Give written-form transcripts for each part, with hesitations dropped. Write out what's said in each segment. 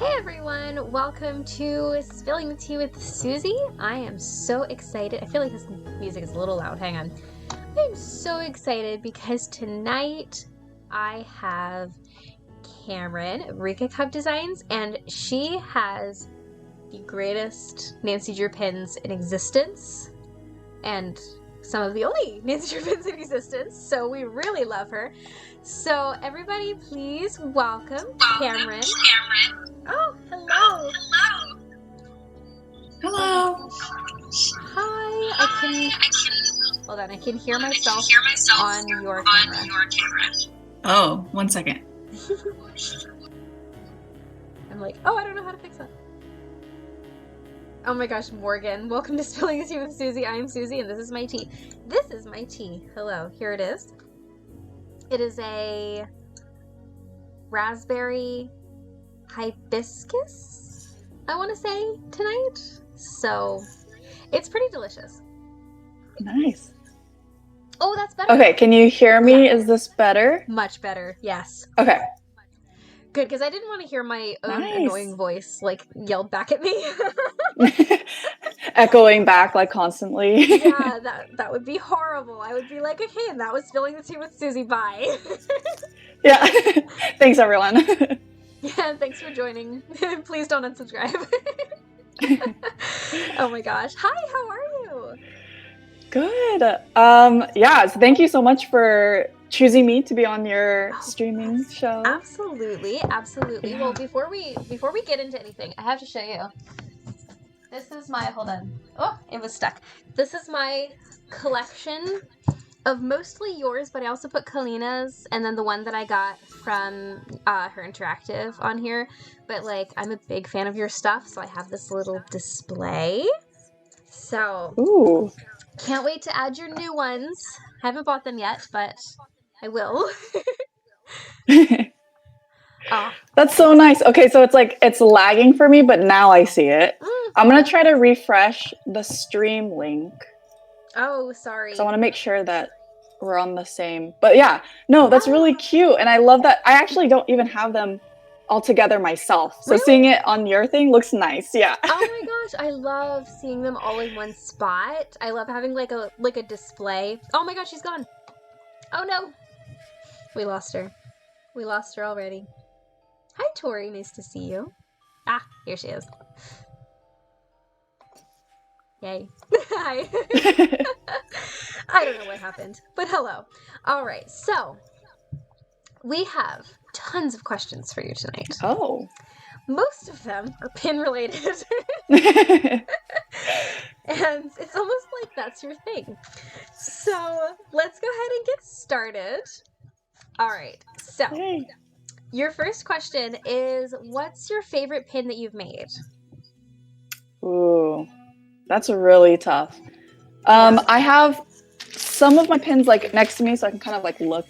Hey everyone, welcome to Spilling the Tea with Susie. I am so excited. I feel like this music is a little loud. Hang on. I'm so excited because tonight I have Kamryn of Rika Cup Designs, and she has the greatest Nancy Drew pins in existence and some of the only Nancy Drew pins in existence, so we really love her. So everybody please welcome Kamryn. Oh, hello. Hello. Hi. Hold on, I can hear myself on your camera. Oh, 1 second. I'm like, oh, I don't know how to fix that. Oh my gosh, Morgan. Welcome to Spilling the Tea with Susie. I'm Susie, and this is my tea. This is my tea. Hello, here it is. It is a raspberry hibiscus, I want to say, tonight. So, it's pretty delicious. Nice. Oh, that's better. Okay, can you hear me? Yeah. Is this better? Much better, yes. Okay. Good, because I didn't want to hear my own Nice. annoying voice, like, yelled back at me. Echoing back, like, constantly. Yeah, that would be horrible. I would be like, okay, and that was Spilling the Tea with Susie, bye. Yeah. Thanks, everyone. Yeah, thanks for joining. Please don't unsubscribe. Oh my gosh. Hi, how are you? Good. Yeah, so thank you so much for choosing me to be on your streaming show. Absolutely, absolutely. Yeah. Well, before we get into anything, I have to show you. This is my, hold on. Oh, it was stuck. This is my collection of mostly yours, but I also put Kalina's and then the one that I got from her interactive on here. But like, I'm a big fan of your stuff, so I have this little display. So, Ooh. Can't wait to add your new ones. I haven't bought them yet, but I will. Oh. That's so nice. Okay, so it's lagging for me, but now I see it. I'm gonna try to refresh the stream link. Oh, sorry. So I want to make sure that we're on the same. But yeah, no, that's really cute, and I love that. I actually don't even have them all together myself, so Really? seeing it on your thing looks nice. Yeah. Oh my gosh, I love seeing them all in one spot. I love having like a display. Oh my gosh, she's gone. Oh no. We lost her. We lost her already. Hi, Tori. Nice to see you. Ah, here she is. Yay. Hi. I don't know what happened, but hello. All right, so we have tons of questions for you tonight. Oh. Most of them are pin related. And it's almost like that's your thing. So let's go ahead and get started. All right, so Yay. Your first question is, what's your favorite pin that you've made? Ooh, that's really tough. I have some of my pins like next to me, so I can kind of like look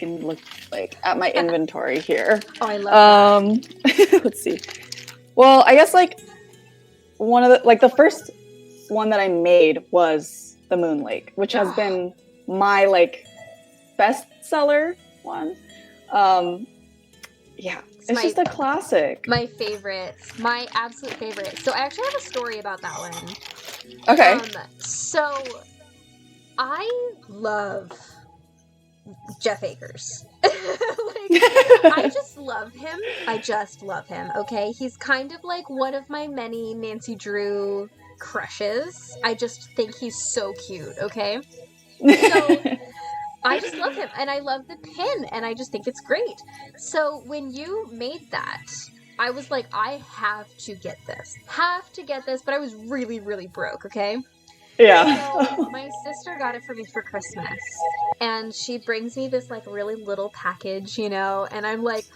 like at my inventory here. Oh, I love that. Let's see. Well, I guess like one of the first one that I made was the Moon Lake, which has been my like bestseller one. Yeah, it's just a classic. My favorite, my absolute favorite. So I actually have a story about that one. Okay. So I love Jeff Akers. I just love him. Okay, he's kind of like one of my many Nancy Drew crushes. I just think he's so cute. Okay, so I just love him, and I love the pin, and I just think it's great. So when you made that, I was like, I have to get this, but I was really, really broke, okay? Yeah. So my sister got it for me for Christmas, and she brings me this, like, really little package, you know, and I'm like,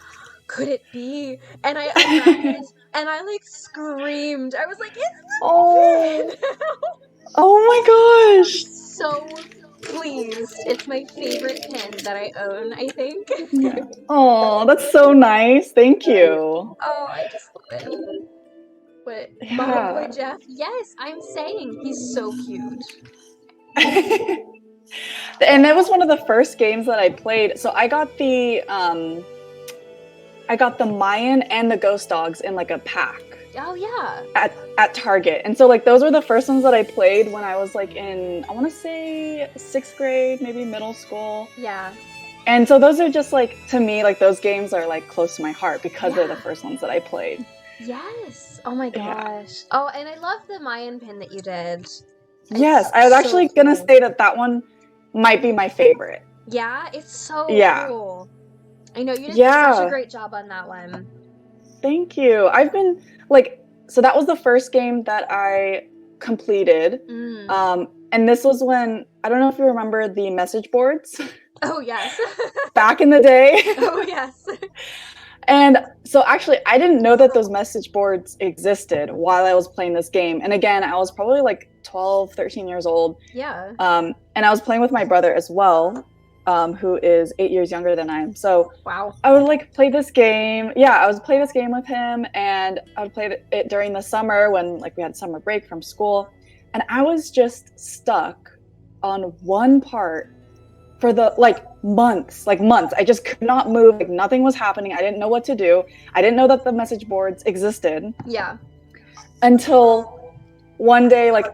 could it be? And I unwrapped it, and I, like, screamed. I was like, it's the pin! Oh my gosh! So pleased. It's my favorite pin that I own, I think. Oh, that's so nice. Thank you. Oh, I just love it. But my boy Jeff, yes, I'm saying he's so cute. And it was one of the first games that I played. So I got the I got the Mayan and the Ghost Dogs in like a pack. Oh yeah. At Target. And so like those were the first ones that I played when I was like in, I want to say 6th grade, maybe middle school. Yeah. And so those are just like, to me, like those games are like close to my heart because they're the first ones that I played. Yes. Oh my gosh. Yeah. Oh, and I love the Mayan pin that you did. Yes, I was actually gonna say that one might be my favorite. Yeah, it's so cool. I know you did such a great job on that one. Thank you. I've been like, so that was the first game that I completed. And this was when, I don't know if you remember the message boards. Oh, yes. Back in the day. Oh, yes. And so actually, I didn't know that those message boards existed while I was playing this game. And again, I was probably like 12, 13 years old. Yeah. And I was playing with my brother as well, who is 8 years younger than I am. So wow. I would like play this game. Yeah, I would play this game with him, and I would play it during the summer when like we had summer break from school. And I was just stuck on one part for the like months. I just could not move. Like nothing was happening. I didn't know what to do. I didn't know that the message boards existed. Yeah. Until one day, like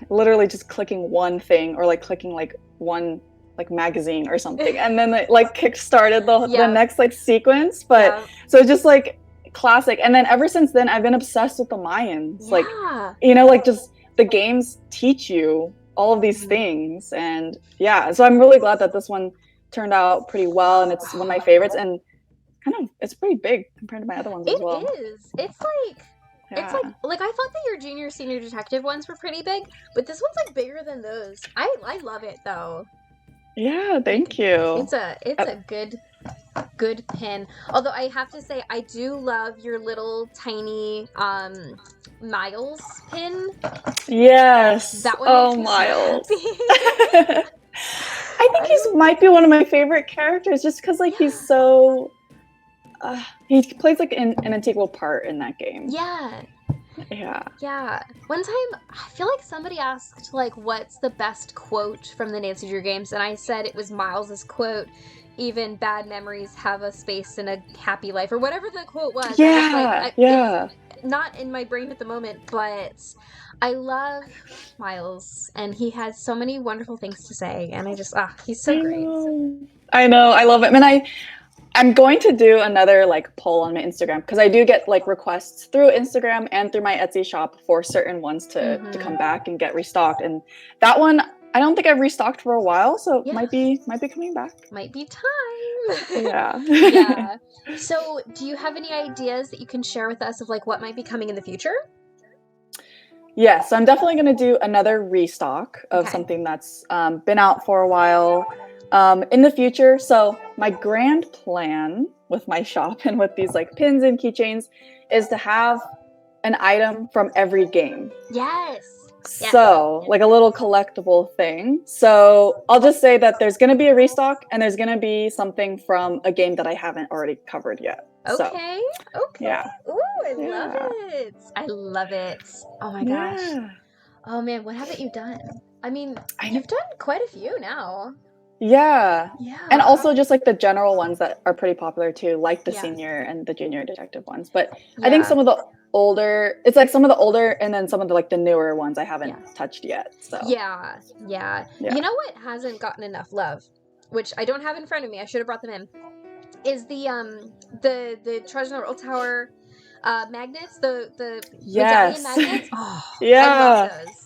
literally just clicking one thing or like clicking like one like magazine or something, and then it like kick-started the next like sequence. But so just like classic. And then ever since then, I've been obsessed with the Mayans. Like, you know, like just the games teach you all of these things. And yeah, so I'm really glad that this one turned out pretty well, and it's one of my favorites, and kind of it's pretty big compared to my other ones as well. It is. It's like it's like I thought that your junior senior detective ones were pretty big, but this one's like bigger than those. I love it though. Yeah, thank you. It's a good pin. Although I have to say I do love your little tiny Miles pin. Yes. That one Miles. I think he might be one of my favorite characters just because like he's so he plays like an integral part in that game. Yeah. Yeah. One time, I feel like somebody asked, like, what's the best quote from the Nancy Drew games? And I said it was Miles's quote, even bad memories have a space in a happy life, or whatever the quote was. Yeah, it's not in my brain at the moment, but I love Miles, and he has so many wonderful things to say, and I just, he's so great. I know, I love it. And I'm going to do another like poll on my Instagram because I do get like requests through Instagram and through my Etsy shop for certain ones to come back and get restocked. And that one, I don't think I've restocked for a while, so it might be coming back. Might be time. Yeah. So, do you have any ideas that you can share with us of like what might be coming in the future? Yes, so I'm definitely going to do another restock of something that's been out for a while. In the future, so my grand plan with my shop and with these like pins and keychains is to have an item from every game. Yes. So like a little collectible thing. So I'll just say that there's going to be a restock and there's going to be something from a game that I haven't already covered yet. Okay. Yeah. Ooh, I love it. I love it. Oh my gosh. Yeah. Oh man, what haven't you done? I mean, you've done quite a few now. Yeah. And also just like the general ones that are pretty popular too, like the senior and the junior detective ones. But I think some of the older, it's like some of the older and then some of the like the newer ones I haven't touched yet. So yeah. You know what hasn't gotten enough love, which I don't have in front of me, I should have brought them in, is the Treasure Roll Tower magnets, the medallion magnets. Oh, I love those.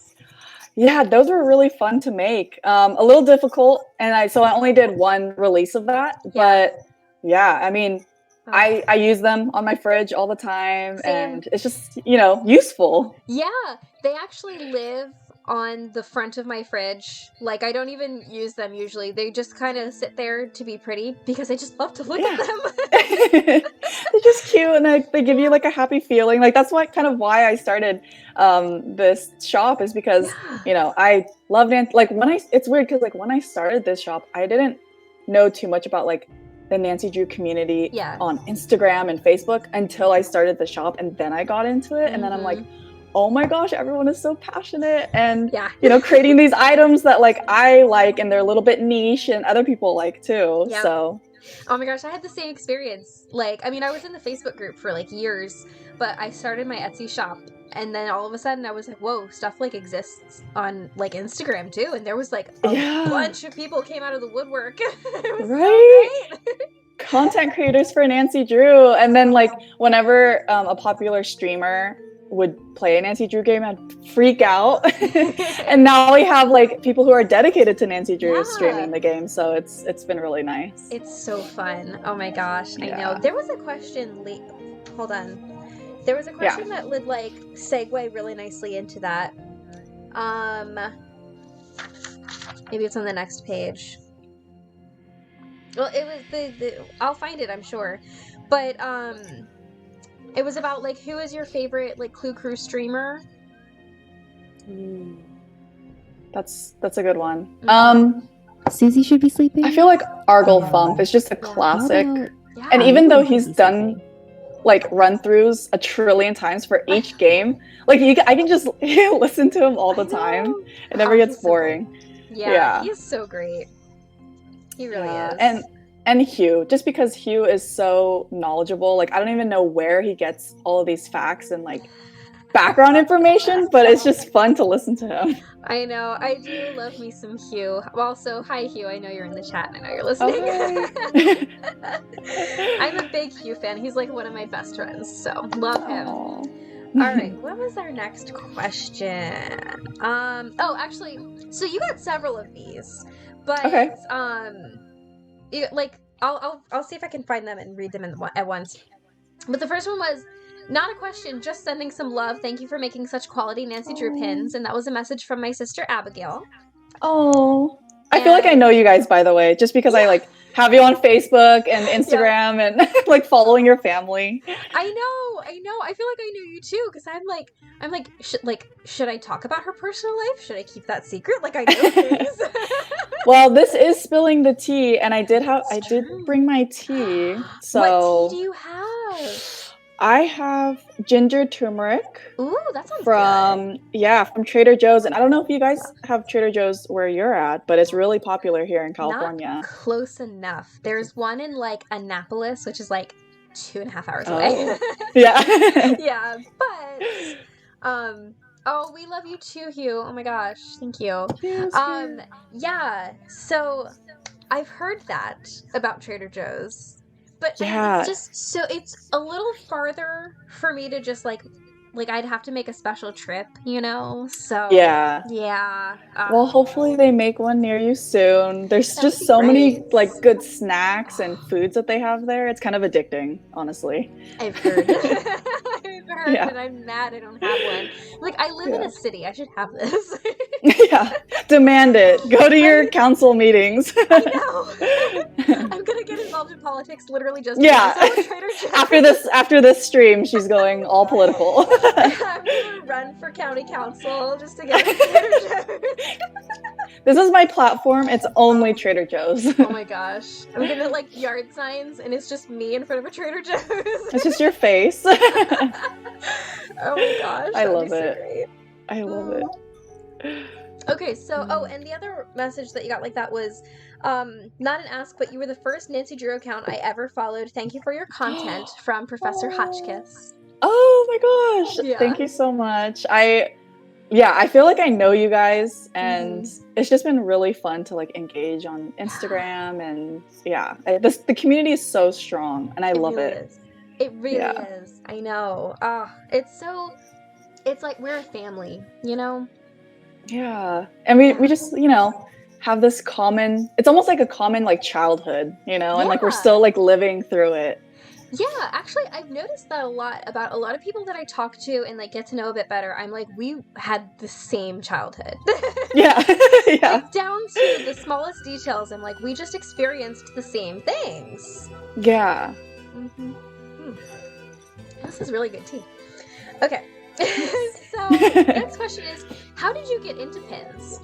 Yeah, those were really fun to make. A little difficult, and I only did one release of that. But yeah, I mean, I use them on my fridge all the time. Same. And it's just, useful. Yeah, they actually live on the front of my fridge. Like, I don't even use them usually. They just kind of sit there to be pretty because I just love to look at them. They're just cute, and they give you like a happy feeling. Like that's why I started this shop, is because I love it's weird because like when I started this shop, I didn't know too much about like the Nancy Drew community on Instagram and Facebook until I started the shop, and then I got into it, and then I'm like, oh my gosh, everyone is so passionate and creating these items that like I like, and they're a little bit niche and other people like too. So Oh my gosh, I had the same experience. Like, I mean, I was in the Facebook group for like years, but I started my Etsy shop, and then all of a sudden I was like, whoa, stuff like exists on like Instagram too, and there was like a bunch of people came out of the woodwork. It was so great. Content creators for Nancy Drew. And then like whenever a popular streamer would play a Nancy Drew game, I'd freak out. And now we have like people who are dedicated to Nancy Drew streaming the game, so it's been really nice. It's so fun. Oh my gosh, I know. There was a question hold on. There was a question that would like segue really nicely into that. Maybe it's on the next page. Well, it was the I'll find it, I'm sure. But it was about like who is your favorite like Clue Crew streamer? That's a good one. Susie should be sleeping. I feel like Argle Thump is just a classic. And even though he's done like run-throughs a trillion times for each game, like I can just listen to him all the time. It never gets boring. Yeah, he's so great. He really is. And Hugh, just because Hugh is so knowledgeable, like I don't even know where he gets all of these facts and like background information, but it's just fun to listen to him. I know. I do love me some Hugh. Also, hi Hugh, I know you're in the chat and I know you're listening. I'm a big Hugh fan. He's like one of my best friends, so love him. All right, what was our next question? Oh, actually, so you got several of these, but like I'll see if I can find them and read them at once. But the first one was not a question, just sending some love. Thank you for making such quality Nancy Drew pins, and that was a message from my sister Abigail. I feel like I know you guys, by the way, just because I like have you on Facebook and Instagram and like following your family. I know. I feel like I knew you too, because I'm like, should I talk about her personal life? Should I keep that secret? Like I know things. Well, this is spilling the tea, and I did bring my tea. So what tea do you have? I have ginger turmeric. Ooh, that sounds good. From Trader Joe's. And I don't know if you guys have Trader Joe's where you're at, but it's really popular here in California. Not close enough. There's one in like Annapolis, which is like 2.5 hours away. Yeah, but oh, we love you too, Hugh. Oh my gosh, thank you. Yeah. So I've heard that about Trader Joe's. But it's just so it's a little farther for me to just like I'd have to make a special trip, you know? So yeah. Well, hopefully they make one near you soon. There's just so many like good snacks and foods that they have there. It's kind of addicting, honestly. I've heard. And I'm mad I don't have one. Like I live in a city. I should have this. Demand it. Go to your council meetings. I know. I'm gonna get involved in politics literally just after this stream, she's going all political. I'm gonna run for county council just to get a Trader Joe's. This is my platform. It's only Trader Joe's. Oh my gosh. I'm gonna like yard signs and it's just me in front of a Trader Joe's. It's just your face. Oh my gosh. I love it. So great. I love it. Okay, so and the other message that you got like that was not an ask, but you were the first Nancy Drew account I ever followed. Thank you for your content from Professor Hotchkiss. Oh my gosh. Thank you so much. I feel like I know you guys, and it's just been really fun to like engage on Instagram, and the community is so strong, and I love it. It really is. I know. It's like we're a family, you know? Yeah. And we just, you know, have this common, it's almost like a common like childhood, you know, and like we're still like living through it. Yeah, actually, I've noticed that a lot about a lot of people that I talk to and like get to know a bit better. I'm like, we had the same childhood. Like, down to the smallest details. I'm like, we just experienced the same things. Yeah. This is really good tea. Okay. So the next question is, how did you get into pins?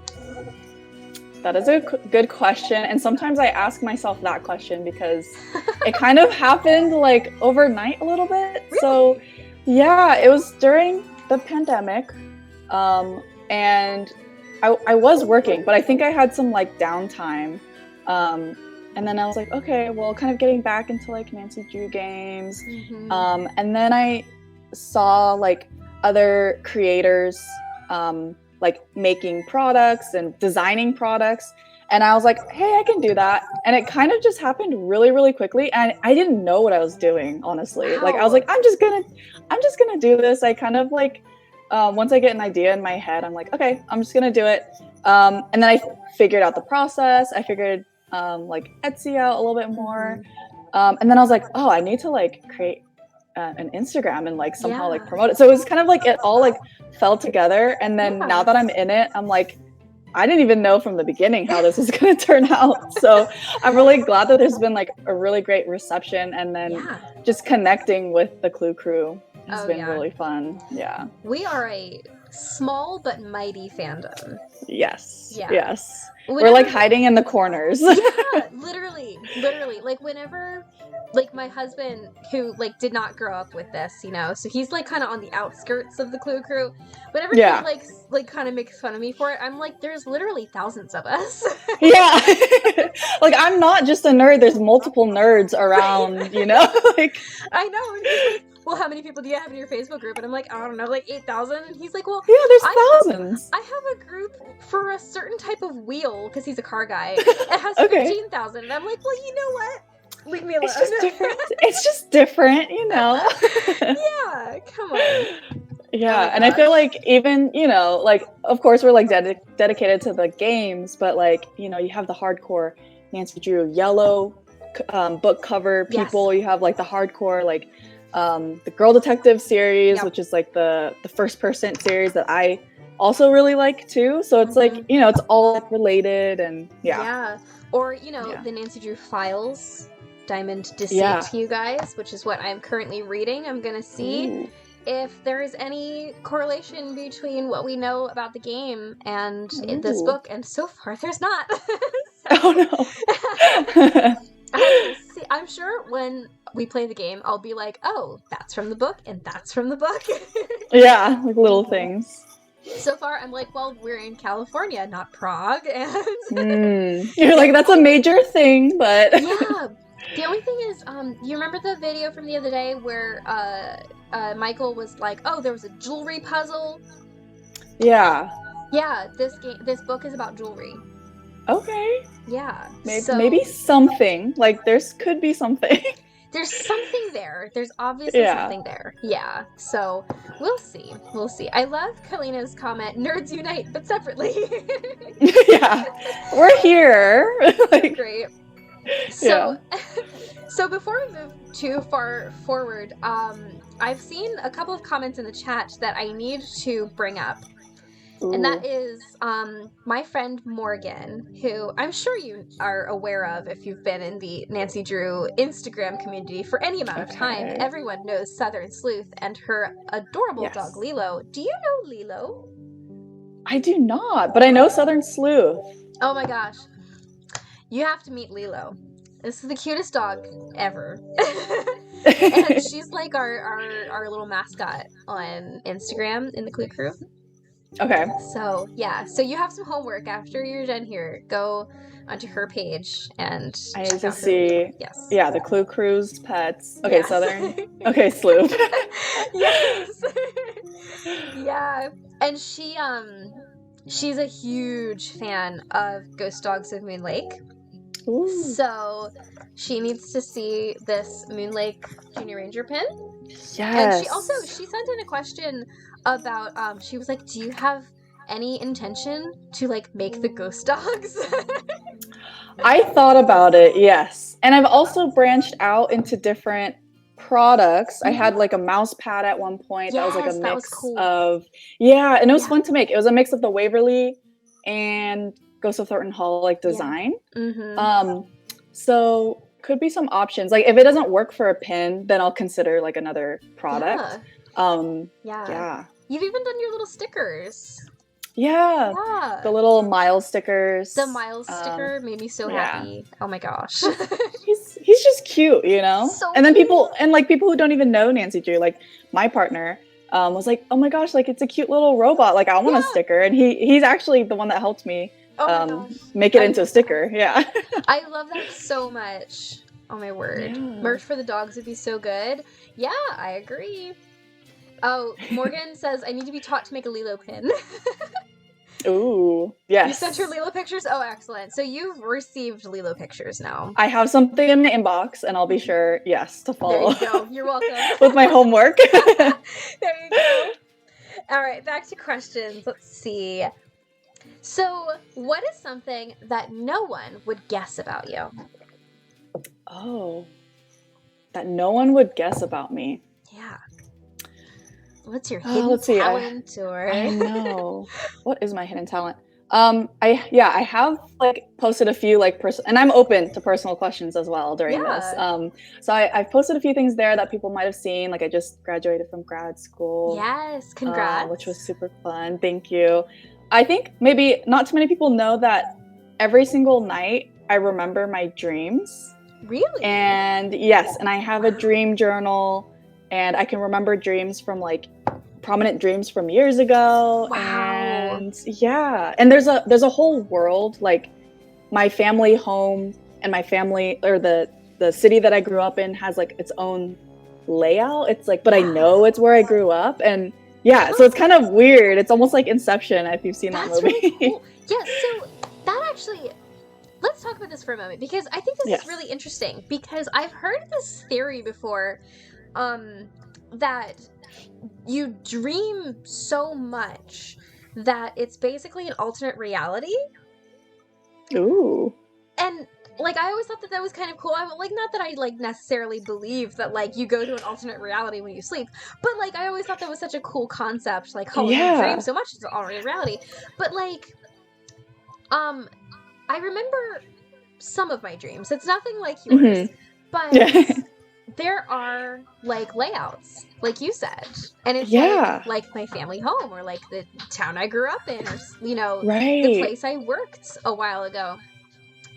That is a good question, and sometimes I ask myself that question because it kind of happened like overnight a little bit. Really? So it was during the pandemic, and I was working, but I think I had some like downtime, And then I was like, okay, well, kind of getting back into like Nancy Drew games. Mm-hmm. And then I saw like other creators like making products and designing products. And I was like, hey, I can do that. And it kind of just happened really, really quickly. And I didn't know what I was doing, honestly. Like I was Wow. like, I'm just gonna do this. I kind of like once I get an idea in my head, I'm like, okay, I'm just gonna do it. And then I figured out the process. I figured like Etsy out a little bit more. And then I was like, oh, I need to like create an Instagram and like somehow like promote it. So it was kind of like it all like fell together. And then now that I'm in it, I'm like, I didn't even know from the beginning how this was going to turn out. So I'm really glad that there's been like a really great reception, and then just connecting with the Clue crew has been really fun. Yeah. We are a small but mighty fandom. Yes. Yeah. Yes. We're like hiding in the corners. Yeah, literally. Like whenever, like my husband, who like did not grow up with this, you know, so he's like kind of on the outskirts of the Clue crew. Whenever he like kind of makes fun of me for it, I'm like, there's literally thousands of us. Yeah. Like I'm not just a nerd. There's multiple nerds around, you know. Like I know. And he's like, well, how many people do you have in your Facebook group? And I'm like, I don't know, like 8,000. And he's like, well, yeah, there's thousands. I have a group for a certain type of wheel, because he's a car guy. It has 15,000. And I'm like, well, you know what? Leave me alone. It's just different. It's just different, you know. Yeah, come on. Yeah, and I feel like even, you know, like, of course we're like dedicated to the games, but like, you know, you have the hardcore Nancy Drew yellow book cover people. You have like the hardcore like the Girl Detective series, which is like the first person series that I also really like too. So it's like, you know, it's all like related, and yeah. Or, you know, the Nancy Drew Files, Diamond Deceit, you guys, which is what I'm currently reading. I'm gonna see if there is any correlation between what we know about the game and this book, and so far there's not. Oh no. I'm sure when we play the game, I'll be like, oh, that's from the book, and that's from the book. Yeah, like little things. So far, I'm like, well, we're in California, not Prague, and you're like, that's a major thing, but yeah. The only thing is, you remember the video from the other day where Michael was like, oh, there was a jewelry puzzle? Yeah. Yeah, this book is about jewelry. Okay. Yeah. Maybe something. Like, could be something. There's something there. There's obviously something there. Yeah. So, we'll see. We'll see. I love Kalina's comment, nerds unite, but separately. Yeah. We're here. Like, great. So, so before we move too far forward, I've seen a couple of comments in the chat that I need to bring up. Ooh. And that is my friend Morgan, who I'm sure you are aware of if you've been in the Nancy Drew Instagram community for any amount of time. Everyone knows Southern Sleuth and her adorable dog Lilo. Do you know Lilo? I do not, but I know Southern Sleuth. Oh my gosh. You have to meet Lilo. This is the cutest dog ever. And she's like our little mascot on Instagram in the Clue crew. Okay. So, yeah. So you have some homework after you're done here. Go onto her page and I need to see. Yes. Yeah, the Clue crew's pets. Okay, Southern. Okay, Sleuth. Yes. Yeah. And she's a huge fan of Ghost Dogs of Moon Lake. Ooh. So she needs to see this Moon Lake Junior Ranger pin. Yes. And she sent in a question about she was like, do you have any intention to like make the ghost dogs? I thought about it, yes. And I've also branched out into different products. I had like a mouse pad at one point. That was like a mix of and it was fun to make. It was a mix of the Waverly and Ghost of Thornton Hall like design. So could be some options. Like if it doesn't work for a pin, then I'll consider like another product. Yeah. You've even done your little stickers. Yeah. The little Miles stickers. The Miles sticker made me so happy. Oh my gosh. he's just cute, you know? So and then people who don't even know Nancy Drew, like my partner, was like, oh my gosh, like it's a cute little robot. Like I want a sticker. And he's actually the one that helped me Oh my gosh. make it into a sticker. Yeah. I love that so much. Oh my word. Yeah. Merch for the dogs would be so good. Yeah, I agree. Oh, Morgan says I need to be taught to make a Lilo pin. Ooh, yes. You sent her Lilo pictures? Oh, excellent. So you've received Lilo pictures now. I have something in my inbox, and I'll be sure, yes, to follow. There you go. You're welcome. With my homework. There you go. All right, back to questions. Let's see. So, what is something that no one would guess about you? Oh, that no one would guess about me. Yeah. What's your hidden let's see. talent? I know. What is my hidden talent? I have like posted a few like and I'm open to personal questions as well during this. So I've posted a few things there that people might have seen. Like I just graduated from grad school. Yes, congrats. Which was super fun. Thank you. I think maybe not too many people know that every single night I remember my dreams. Really? And yes, and I have a dream journal, and I can remember dreams from like prominent dreams from years ago. Wow. And yeah, and there's a whole world, like my family home and my family, or the city that I grew up in has like its own layout. It's like, but I know it's where I grew up, and yeah, so it's kind of weird. It's almost like Inception if you've seen that movie. Really cool. Yeah, so that actually, let's talk about this for a moment, because I think this is really interesting, because I've heard this theory before, that you dream so much that it's basically an alternate reality. Ooh. And like, I always thought that was kind of cool. I like, not that I like necessarily believe that like you go to an alternate reality when you sleep, but like I always thought that was such a cool concept. Like, oh, you dream so much it's already reality. But like, I remember some of my dreams. It's nothing like yours, but there are like layouts, like you said, and it's like my family home, or like the town I grew up in, or you know, the place I worked a while ago.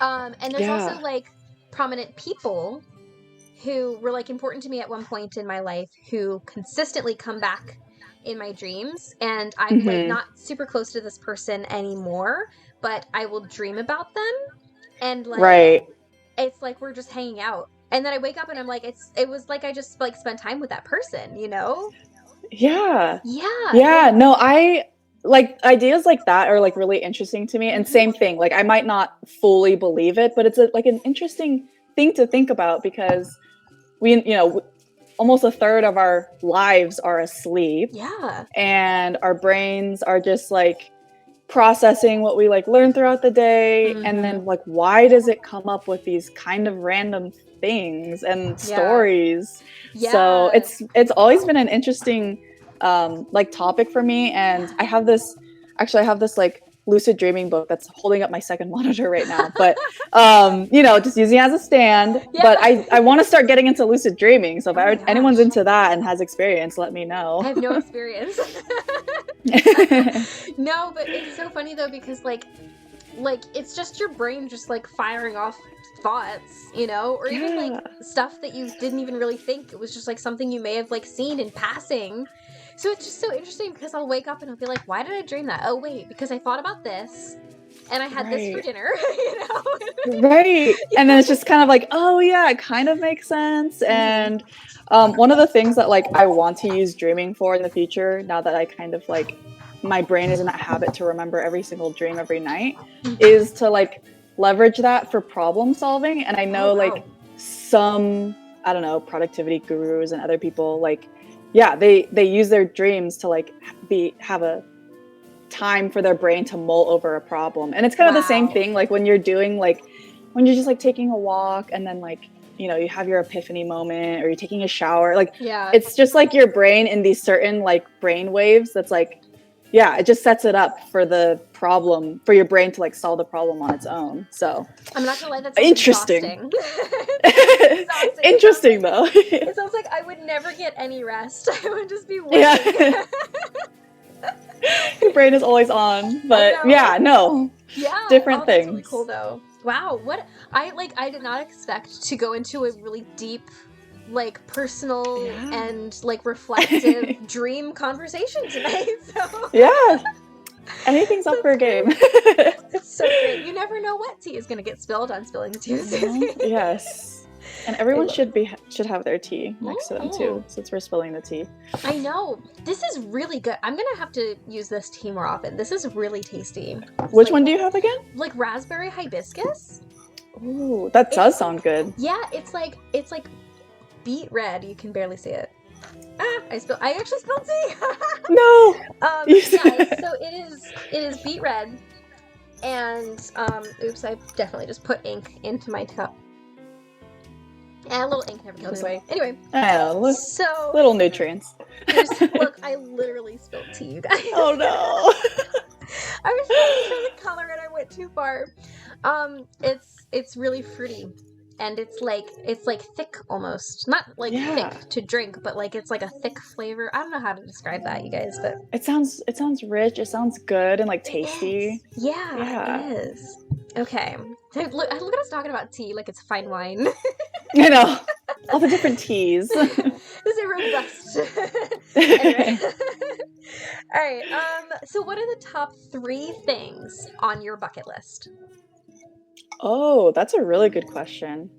And there's also like prominent people who were like important to me at one point in my life who consistently come back in my dreams, and I'm like not super close to this person anymore, but I will dream about them, and like it's like we're just hanging out, and then I wake up and I'm like, it was like I just like spent time with that person, you know? Yeah. No, I like ideas like that are like really interesting to me, and same thing, like I might not fully believe it, but it's like an interesting thing to think about, because almost a third of our lives are asleep, and our brains are just like processing what we like learn throughout the day, and then like why does it come up with these kind of random things and stories? So it's always been an interesting like topic for me, and I have this like lucid dreaming book that's holding up my second monitor right now, but just using it as a stand. But I want to start getting into lucid dreaming, so if anyone's into that and has experience, let me know. I have no experience. No, but it's so funny though, because like it's just your brain just like firing off thoughts, you know, or even like stuff that you didn't even really think. It was just like something you may have like seen in passing. So it's just so interesting, because I'll wake up and I'll be like, why did I dream that? Oh wait, because I thought about this and I had this for dinner, you know? And then it's just kind of like, oh yeah, it kind of makes sense. And one of the things that like I want to use dreaming for in the future, now that I kind of like my brain is in that habit to remember every single dream every night, is to like leverage that for problem solving. And I know like some, I don't know, productivity gurus and other people, like they use their dreams to like have a time for their brain to mull over a problem. And it's kind of the same thing like when you're just like taking a walk, and then like, you know, you have your epiphany moment, or you're taking a shower, like it's just like your brain in these certain like brain waves that's like it just sets it up for the problem, for your brain to like solve the problem on its own. So I'm not gonna lie, that's interesting. Exhausting. Interesting though. It sounds like I would never get any rest. I would just be working. Your brain is always on, but different things. That's really cool though. Wow, what I did not expect to go into a really deep, like personal and like reflective dream conversation tonight. So Anything's up for a game. It's so great. You never know what tea is going to get spilled on Spilling the Tea with Susie. Yes. And everyone should have their tea next to them too, since we're spilling the tea. I know. This is really good. I'm going to have to use this tea more often. This is really tasty. Which one do you have again? Like raspberry hibiscus. Ooh, that does sound good. Yeah, it's like beet red. You can barely see it. I actually spilled tea. No. Yeah, so it is beet red. And oops, I definitely just put ink into my cup. And a little ink never kills anyway. Anyway, so little nutrients. Look, I literally spilled tea, you guys. Oh no! I was trying to color and I went too far. It's really fruity, and it's like thick almost, not like thick to drink, but like it's like a thick flavor. I don't know how to describe that, you guys, but it sounds rich. It sounds good and like tasty. Yeah, it is. Okay, so look at us talking about tea like it's fine wine. I know. All the different teas. This is robust. Anyway. All right. So what are the top 3 things on your bucket list? Oh, that's a really good question.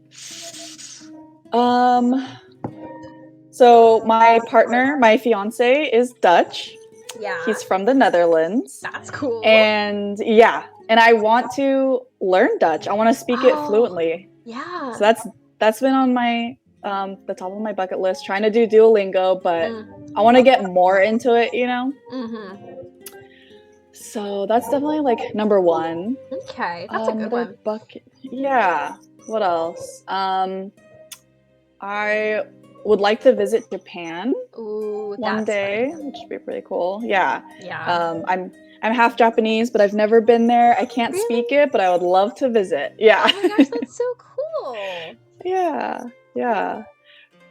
So my partner, my fiance, is Dutch. Yeah. He's from the Netherlands. That's cool. And I want to learn Dutch. I want to speak it fluently. Yeah. So that's been on my the top of my bucket list, trying to do Duolingo, but I want to get more into it, you know? Mm-hmm. So that's definitely like number 1. Okay, that's a good one. Bucket. Yeah. What else? I would like to visit Japan one day, which would be pretty cool. Yeah. Yeah. I'm half Japanese, but I've never been there. I can't speak it, but I would love to visit. Yeah. Oh my gosh, that's so cool. Yeah. Yeah.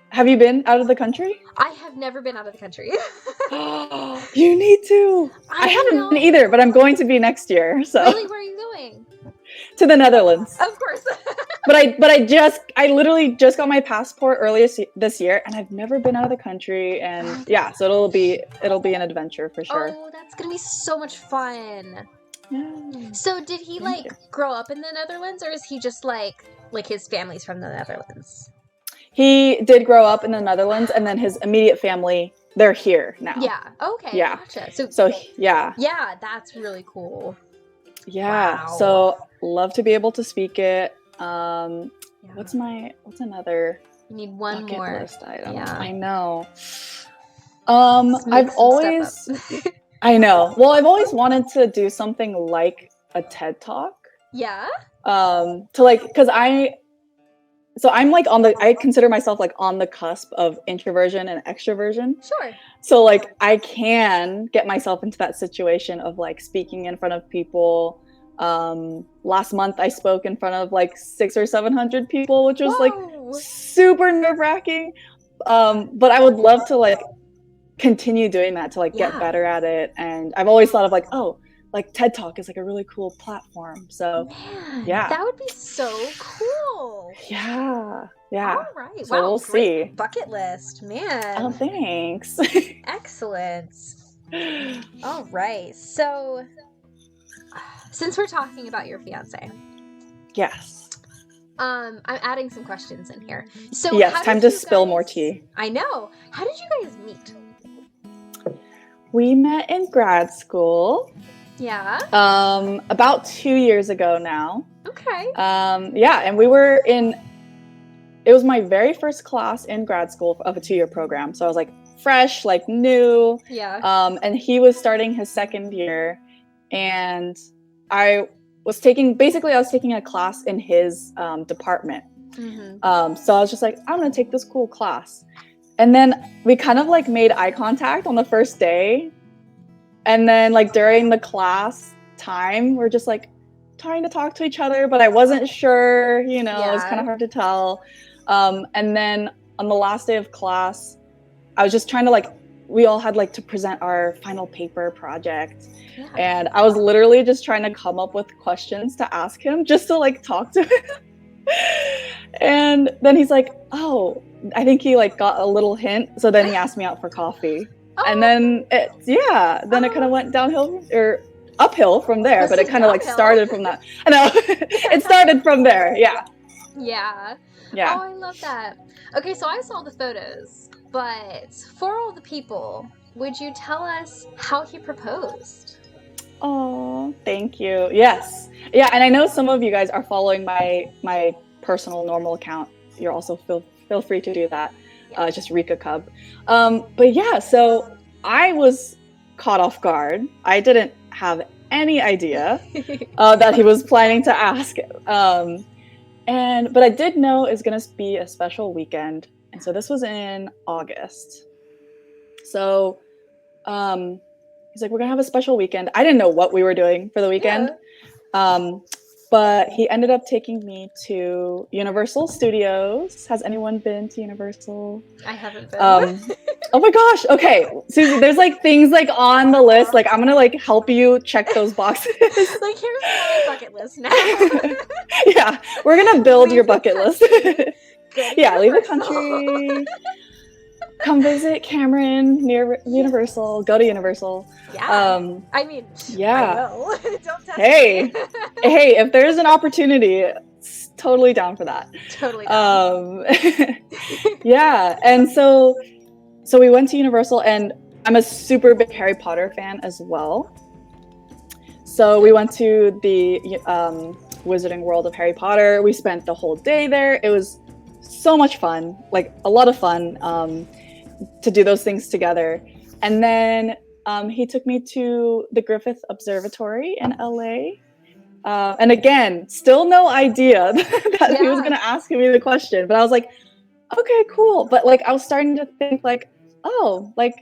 Have you been out of the country? I have never been out of the country. You need to. I haven't been either, but I'm going to be next year. So. Really? Where are you going? To the Netherlands. Of course. but I literally just got my passport earlier this year, and I've never been out of the country, and yeah, so it'll be an adventure for sure. Oh, that's gonna be so much fun. Yeah. So did he grow up in the Netherlands, or is he just like his family's from the Netherlands? He did grow up in the Netherlands, and then his immediate family, they're here now. Yeah. Okay. Yeah. Gotcha. So yeah. Yeah, that's really cool. Yeah. Wow. So love to be able to speak it. What's another You need one bucket more list item? Yeah. I know. I've always I know. Well, I've always wanted to do something like a TED Talk. Yeah. Because I'm like I consider myself like on the cusp of introversion and extroversion. Sure. So like I can get myself into that situation of like speaking in front of people. Last month I spoke in front of like 600 or 700 people, which was like super nerve-wracking. But I would love to like continue doing that to like get better at it. And I've always thought of like, like TED Talk is like a really cool platform. So Man, yeah, that would be so cool. Yeah. All right. So we'll see. Bucket list, man. Oh, thanks. Excellent. All right. So, since we're talking about your fiance, yes. I'm adding some questions in here. So yes, time to spill more tea. I know. How did you guys meet? We met in grad school. Yeah. About 2 years ago now. Okay. And we were it was my very first class in grad school of a 2-year program. So I was like fresh, like new. Yeah. And he was starting his second year, and I was taking a class in his department. Mm-hmm. So I was just like, I'm gonna take this cool class. And then we kind of like made eye contact on the first day. And then like during the class time, we're just like trying to talk to each other, but I wasn't sure, it was kind of hard to tell. And then on the last day of class, I was just trying to we all had to present our final paper project. Yeah. And I was literally just trying to come up with questions to ask him just to talk to him. And then he's like, oh, I think he got a little hint. So then he asked me out for coffee. Oh. And then it kind of went downhill, or uphill from there, but it kind of like Uphill. started from that. I know. It started from there. Yeah. Yeah. Yeah. Oh, I love that. Okay, so I saw the photos, but for all the people, would you tell us how he proposed? Oh, thank you. Yes. Yeah, and I know some of you guys are following my personal normal account. You're also feel free to do that. Just Rika Cub. But yeah, so I was caught off guard. I didn't have any idea that he was planning to ask. But I did know it's gonna be a special weekend, and so this was in August. So he's like, we're gonna have a special weekend. I didn't know what we were doing for the weekend. Yeah. But he ended up taking me to Universal Studios. Has anyone been to Universal? I haven't been. Oh my gosh. Okay, Susie, there's like things like on the list. Like I'm gonna like help you check those boxes. Like here's my bucket list now. Yeah, we're gonna build your bucket list. Yeah, leave the Universal. country. Come visit Kamryn near Universal. Go to Universal. Yeah. I mean, yeah. I will. Don't test Hey, me. hey, if there's an opportunity, totally down for that. Totally down. Yeah, and so we went to Universal, and I'm a super big Harry Potter fan as well. So we went to the Wizarding World of Harry Potter. We spent the whole day there. It was so much fun, like a lot of fun to do those things together. And then he took me to the Griffith Observatory in LA. And again, still no idea that he was going to ask me the question, but I was like, okay, cool. But like, I was starting to think like, oh, like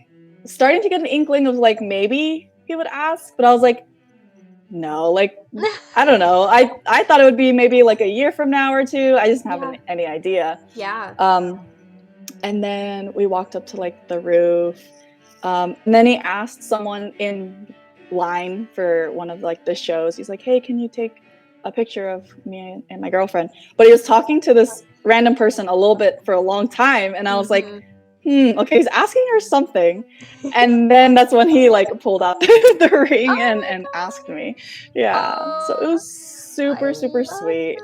starting to get an inkling of like, maybe he would ask, but I was like, no, like, I don't know. I thought it would be maybe like a year from now or two. I just didn't have any idea. Yeah. And then we walked up to like the roof. And then he asked someone in line for one of like the shows. He's like, hey, can you take a picture of me and my girlfriend? But he was talking to this random person a little bit for a long time. And I was like, okay, he's asking her something. And then that's when he like pulled out the ring and asked me. Yeah. So it was super sweet.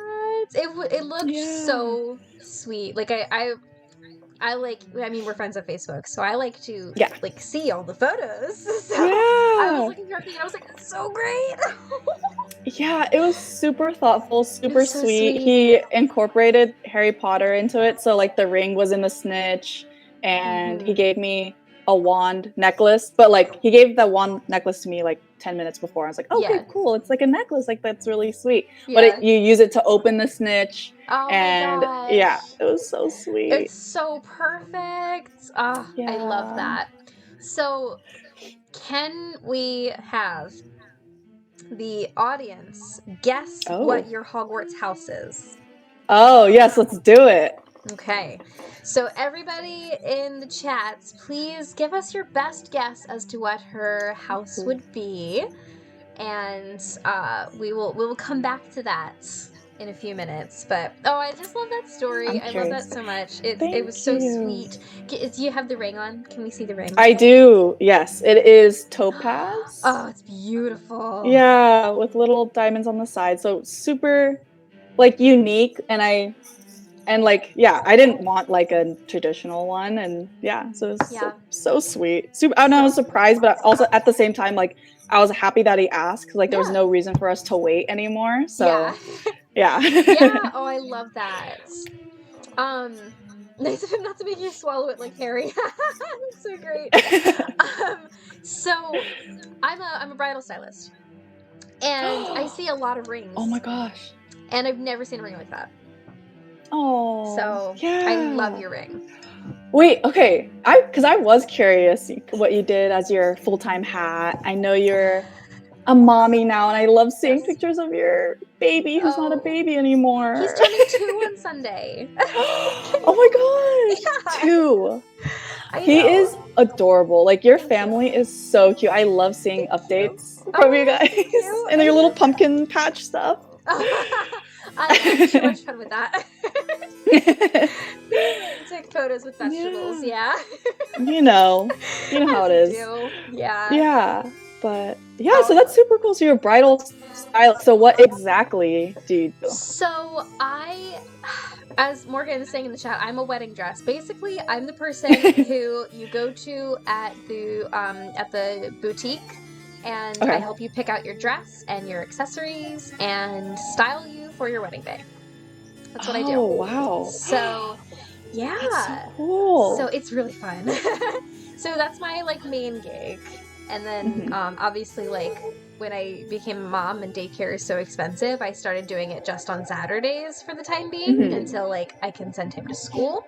It looked so sweet. Like I like, I mean, we're friends on Facebook, so I like to like see all the photos. So I was looking through everything and I was like, that's so great. Yeah, it was super thoughtful, super sweet. He incorporated Harry Potter into it. So like the ring was in the snitch, and he gave me a wand necklace, but like he gave that wand necklace to me like 10 minutes before. I was like, okay, cool. It's like a necklace. Like that's really sweet. Yeah. But you use it to open the snitch. Oh and my gosh. Yeah, it was so sweet. It's so perfect. Oh, yeah. I love that. So can we have the audience guess what your Hogwarts house is? Oh, yes, let's do it. Okay, so everybody in the chats, please give us your best guess as to what her house would be, and we will come back to that in a few minutes. But I just love that story. I love that so much. It was so sweet. Do you have the ring on? Can we see the ring? I do. Yes, it is topaz. Oh, it's beautiful. Yeah, with little diamonds on the side. So super, like unique, and like, yeah, I didn't want like a traditional one, and so it was so sweet. Super, I was surprised, but also at the same time, like I was happy that he asked. Like there was no reason for us to wait anymore. So yeah. Oh, I love that. Nice of him not to make you swallow it like Harry. That's so great. So I'm a bridal stylist, and I see a lot of rings. Oh my gosh. And I've never seen a ring like that. Oh, so I love your ring. Wait, okay. Because I was curious what you did as your full-time hat. I know you're a mommy now, and I love seeing pictures of your baby who's not a baby anymore. He's turning 2 on Sunday. Oh my gosh, 2. He is adorable. Like your family is so cute. I love seeing updates from you guys and your little pumpkin patch stuff. I have too much fun with that. Take photos with vegetables, You know how it is. Yeah. Yeah, but Yeah, so that's super cool. So you're a bridal stylist. So what exactly do you do? So as Morgan is saying in the chat, I'm a wedding dress. Basically, I'm the person who you go to at the boutique, and I help you pick out your dress and your accessories and style you for your wedding day. That's what I do. Oh, wow. So, yeah. That's so cool. So it's really fun. So that's my like main gig. And then obviously like when I became a mom and daycare is so expensive, I started doing it just on Saturdays for the time being until like I can send him to school.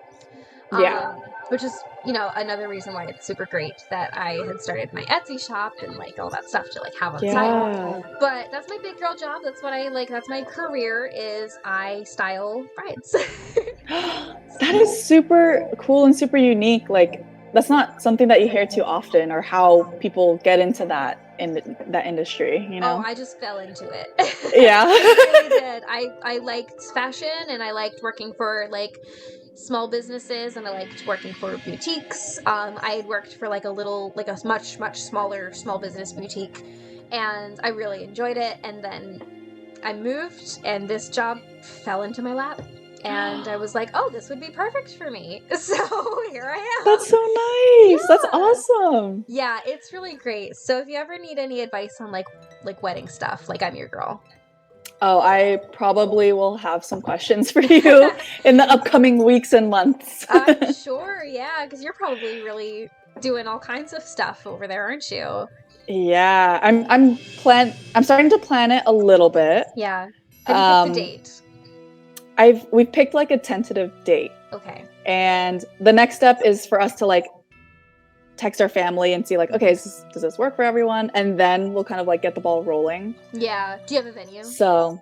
Which is, you know, another reason why it's super great that I had started my Etsy shop and like all that stuff to like have on site. But that's my big girl job. That's what I like. That's my career is I style brides. That is super cool and super unique. Like that's not something that you hear too often, or how people get into that in that industry, you know? Oh, I just fell into it. Yeah. I really did. I liked fashion and I liked working for like small businesses and I liked working for boutiques. I had worked for like a much smaller small business boutique and I really enjoyed it. And then I moved and this job fell into my lap. And I was like, oh, this would be perfect for me. So here I am. That's so nice. Yeah. That's awesome. Yeah, it's really great. So if you ever need any advice on like wedding stuff, like I'm your girl. Oh, I probably will have some questions for you in the upcoming weeks and months. I'm sure, yeah, because you're probably really doing all kinds of stuff over there, aren't you? Yeah, I'm starting to plan it a little bit. Yeah. Have you picked a date? We've picked like a tentative date. Okay. And the next step is for us to like text our family and see like, okay, does this work for everyone? And then we'll kind of like get the ball rolling. Yeah. Do you have a venue? So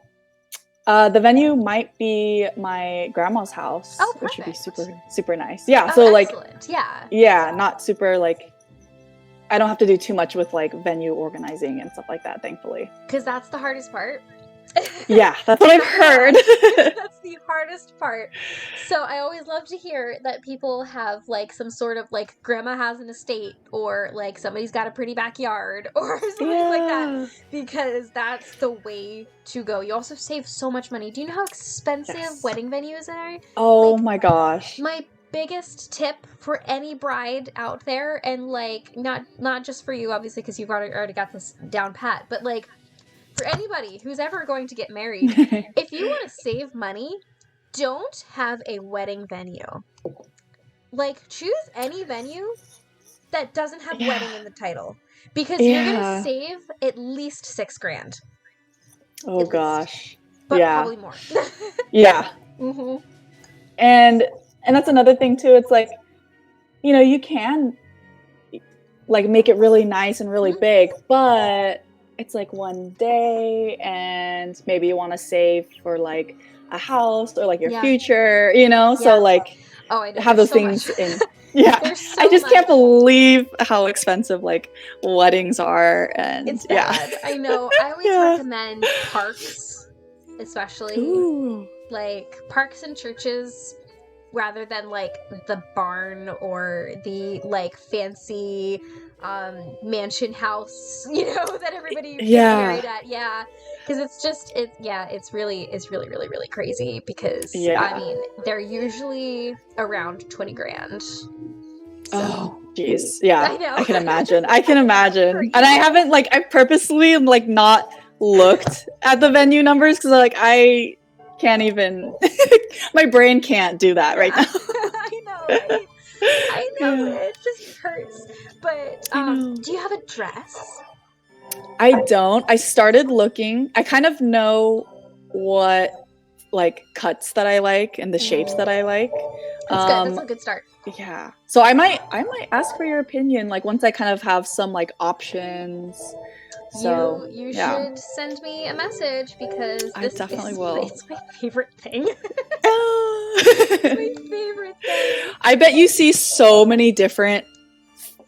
the venue might be my grandma's house, which would be super, super nice. Yeah. So excellent. Like, yeah, not super like, I don't have to do too much with like venue organizing and stuff like that, thankfully. Because that's the hardest part. Yeah, that's what I've heard. That's the hardest part. So I always love to hear that people have like some sort of like grandma has an estate or like somebody's got a pretty backyard or something like that, because that's the way to go. You also save so much money. Do you know how expensive wedding venues are? Oh like, my gosh. My biggest tip for any bride out there, and like not just for you obviously because you've already got this down pat, but like for anybody who's ever going to get married, if you want to save money, don't have a wedding venue. Like, choose any venue that doesn't have wedding in the title. Because you're going to save at least $6,000. Oh, gosh. But probably more. Yeah. Mm-hmm. And that's another thing, too. It's like, you know, you can, like, make it really nice and really big, but it's like one day and maybe you want to save for like a house or like your future, you know? So like have those things in. Yeah. I just can't believe how expensive like weddings are. And it's bad. I know. I always recommend parks, especially. Ooh. Like parks and churches rather than like the barn or the like fancy mansion house, you know, that everybody gets married at. Because it's really crazy because I mean they're usually around $20,000. So. Oh jeez. Yeah, I know. I can imagine. And I haven't like I purposely like not looked at the venue numbers because like I can't even my brain can't do that right now. I know, right? I know, it just hurts. But do you have a dress? I don't. I started looking. I kind of know what like cuts that I like and the shapes that I like. That's good. That's a good start. Yeah. So I might ask for your opinion like once I kind of have some like options. So you should send me a message because I definitely will. It's my favorite thing. It's my favorite thing. I bet you see so many different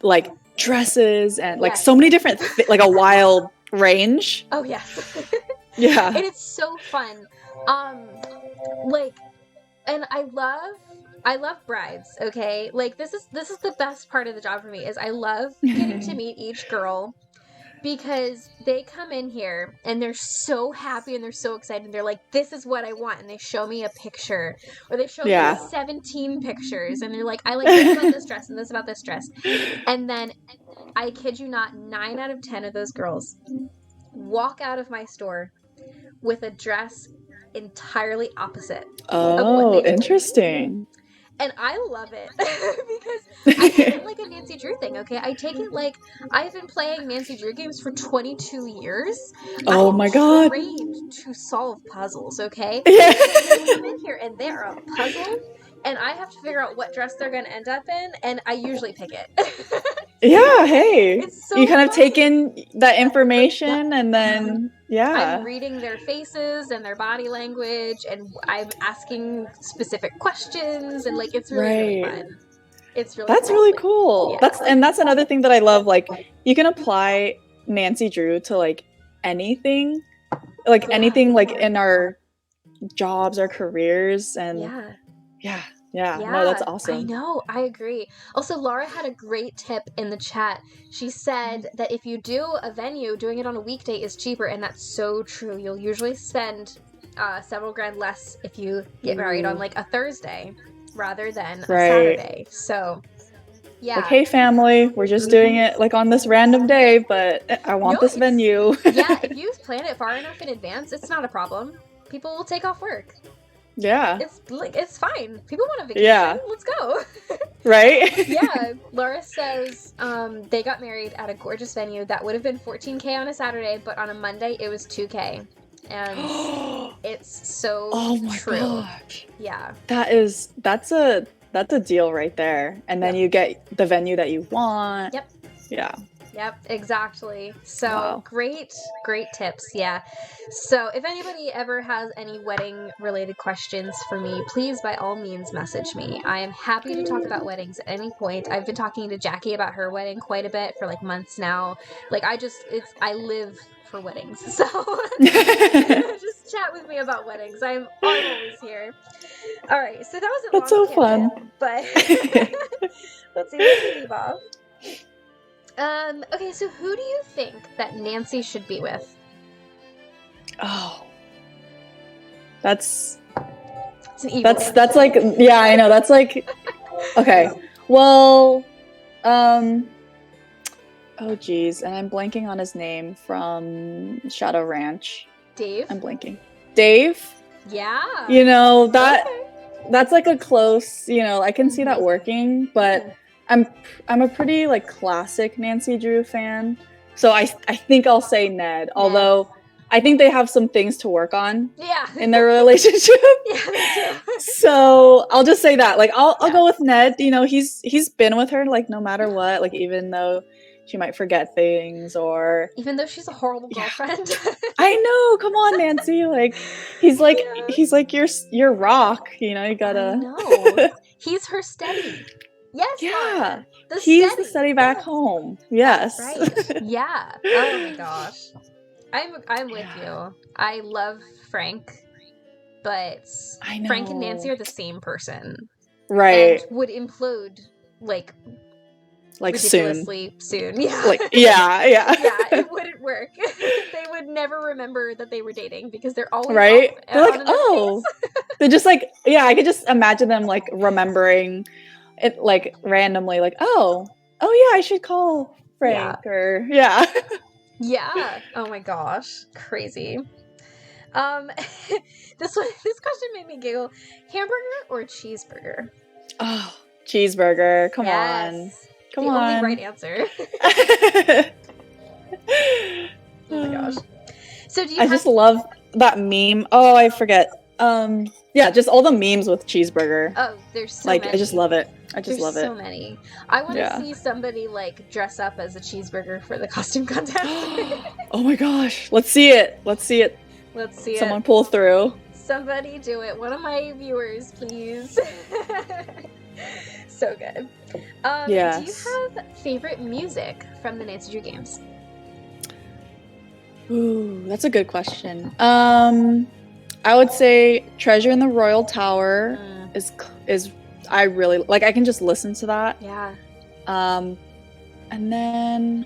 like dresses and like so many different like a wild range. Oh yeah. Yeah. And it's so fun. Like, and I love brides, okay? Like this is the best part of the job for me is I love getting to meet each girl because they come in here and they're so happy and they're so excited. They're like, this is what I want. And they show me a picture, or they show me 17 pictures, and they're like, I like this about this dress and this about this dress. And then, I kid you not, 9 out of 10 of those girls walk out of my store with a dress entirely opposite. Oh, interesting. And I love it because I take it like a Nancy Drew thing, okay? I take it like I've been playing Nancy Drew games for 22 years. Oh my god. I'm trained to solve puzzles, okay? Yeah. They come in here and they're a puzzle, and I have to figure out what dress they're going to end up in, and I usually pick it. Yeah, hey. It's so you kind of fun. take in that information and then, I'm reading their faces and their body language, and I'm asking specific questions, and like it's really fun. It's really That's fun. really cool. Yeah. That's another thing that I love. Like, you can apply Nancy Drew to like anything, anything like in our jobs, our careers, and no, that's awesome. I know, I agree. Also, Laura had a great tip in the chat. She said that if you do a venue, doing it on a weekday is cheaper, and that's so true. You'll usually spend several grand less if you get married on like a Thursday rather than a Saturday. So, yeah. Like, hey family, we're just doing it like on this random day, but I want this venue. Yeah, if you plan it far enough in advance, it's not a problem. People will take off work. Yeah. It's fine. People want a vacation. Yeah. Let's go. Right? Yeah. Laura says they got married at a gorgeous venue that would have been $14K on a Saturday, but on a Monday it was $2K. And it's so true. Gosh. Yeah. That's a deal right there. And then you get the venue that you want. Yep. Yeah. Yep, exactly. So great tips. Yeah. So if anybody ever has any wedding related questions for me, please by all means message me. I am happy to talk about weddings at any point. I've been talking to Jackie about her wedding quite a bit for like months now. Like I live for weddings. So just chat with me about weddings. I'm always here. All right. So that was a That's so fun. But let's see what we leave off. Okay, so who do you think that Nancy should be with? Oh. That's an evil one. That's like, yeah, I know. That's like, okay. Well, oh geez, and I'm blanking on his name from Shadow Ranch. Dave? I'm blanking. Dave? Yeah. You know, that's like a close, I can see that working, but I'm a pretty like classic Nancy Drew fan, so I think Ned. Although I think they have some things to work on. In their relationship. Yeah. So I'll just say that. Like I'll go with Ned. He's been with her like no matter what. Like even though she might forget things or even though she's a horrible girlfriend. I know. Come on, Nancy. Like he's like your rock. You gotta. I know. He's her steady. Yes. Yeah. He's the steady back home. Yes. Right. Yeah. Oh my gosh. I'm with you. I love Frank, but I know. Frank and Nancy are the same person. Right. And would implode like ridiculously soon. Yeah. Yeah. Yeah, it wouldn't work. They would never remember that they were dating because they're always right. Off, they're like, oh, they're just like, yeah. I could just imagine them like remembering it like randomly, like, oh yeah, I should call Frank or yeah. Oh my gosh, crazy. This question made me giggle. Hamburger or cheeseburger? Oh, cheeseburger. Come on. Come on. The only right answer. Oh my gosh. So do you just love that meme. Oh, I forget. Yeah, just all the memes with cheeseburger. Oh, there's so many. I just love it. There's so many. I want to see somebody like dress up as a cheeseburger for the costume contest. Oh my gosh. Let's see it. Someone pull through. Somebody do it. One of my viewers, please. So good. Yes. Do you have favorite music from the Nancy Drew games? Ooh, that's a good question. I would say Treasure in the Royal Tower is I really like. I can just listen to that. Yeah. And then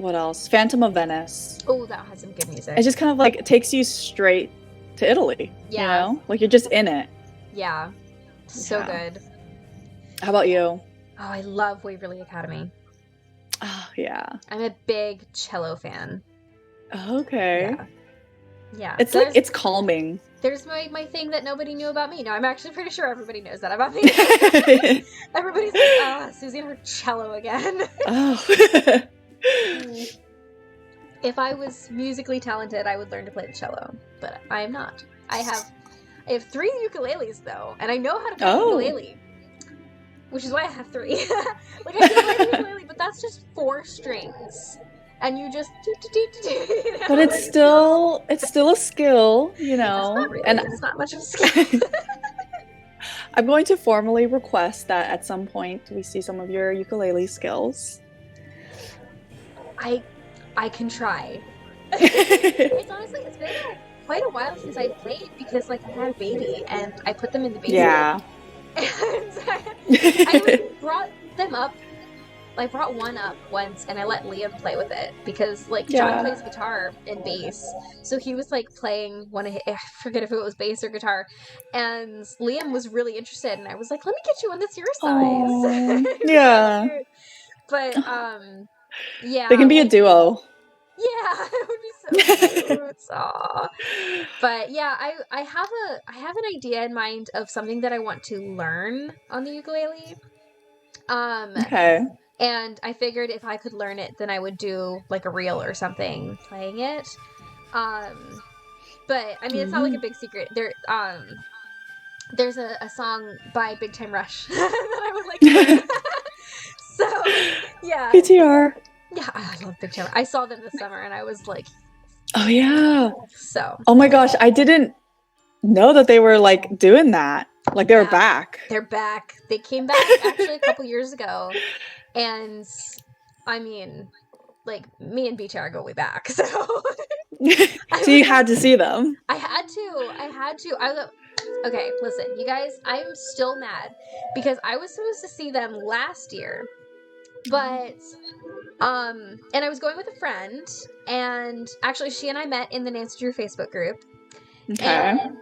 what else? Phantom of Venice. Oh, that has some good music. It just kind of like takes you straight to Italy. Yeah. You know? Like you're just in it. Yeah. So Yeah. good. How about you? Oh, I love Waverly Academy. Oh, yeah. I'm a big cello fan. Okay. Yeah. It's like, it's calming. There's my thing that nobody knew about me. No, I'm actually pretty sure everybody knows that about me. Everybody's like, Susie and her cello again. Oh. If I was musically talented, I would learn to play the cello, but I am not. I have 3 ukuleles though, and I know how to play the ukulele, which is why I have 3. Like I can play the ukulele, but that's just 4 strings, and you just. You know? But it's still a skill, you know. It's not really. And it's not much of a skill. I'm going to formally request that at some point we see some of your ukulele skills. I can try. It's honestly, it's been quite a while since I played because, like, I had a baby and I put them in the baby room. Yeah. And I brought them up. I brought one up once and I let Liam play with it because, like, John plays guitar and bass. So he was, like, playing one of his, I forget if it was bass or guitar. And Liam was really interested and I was like, let me get you one that's your size. Yeah. But, yeah. They can be a duo. Yeah, it would be so cute. Aww. But yeah, I have an idea in mind of something that I want to learn on the ukulele. Okay. And I figured if I could learn it, then I would do like a reel or something playing it. But I mean, it's not like a big secret. There's a song by Big Time Rush that I would like to learn. So yeah. PTR. Yeah, I love Big Time. I saw them this summer and I was like, oh yeah. So. Oh my gosh, I didn't know that they were like doing that. Like they were back. They're back. They came back actually a couple years ago. And I mean, like me and BTR go way back. So So you had to see them. I had to. Okay, listen, you guys, I'm still mad because I was supposed to see them last year. But and I was going with a friend, and actually she and I met in the Nancy Drew Facebook group. Okay. And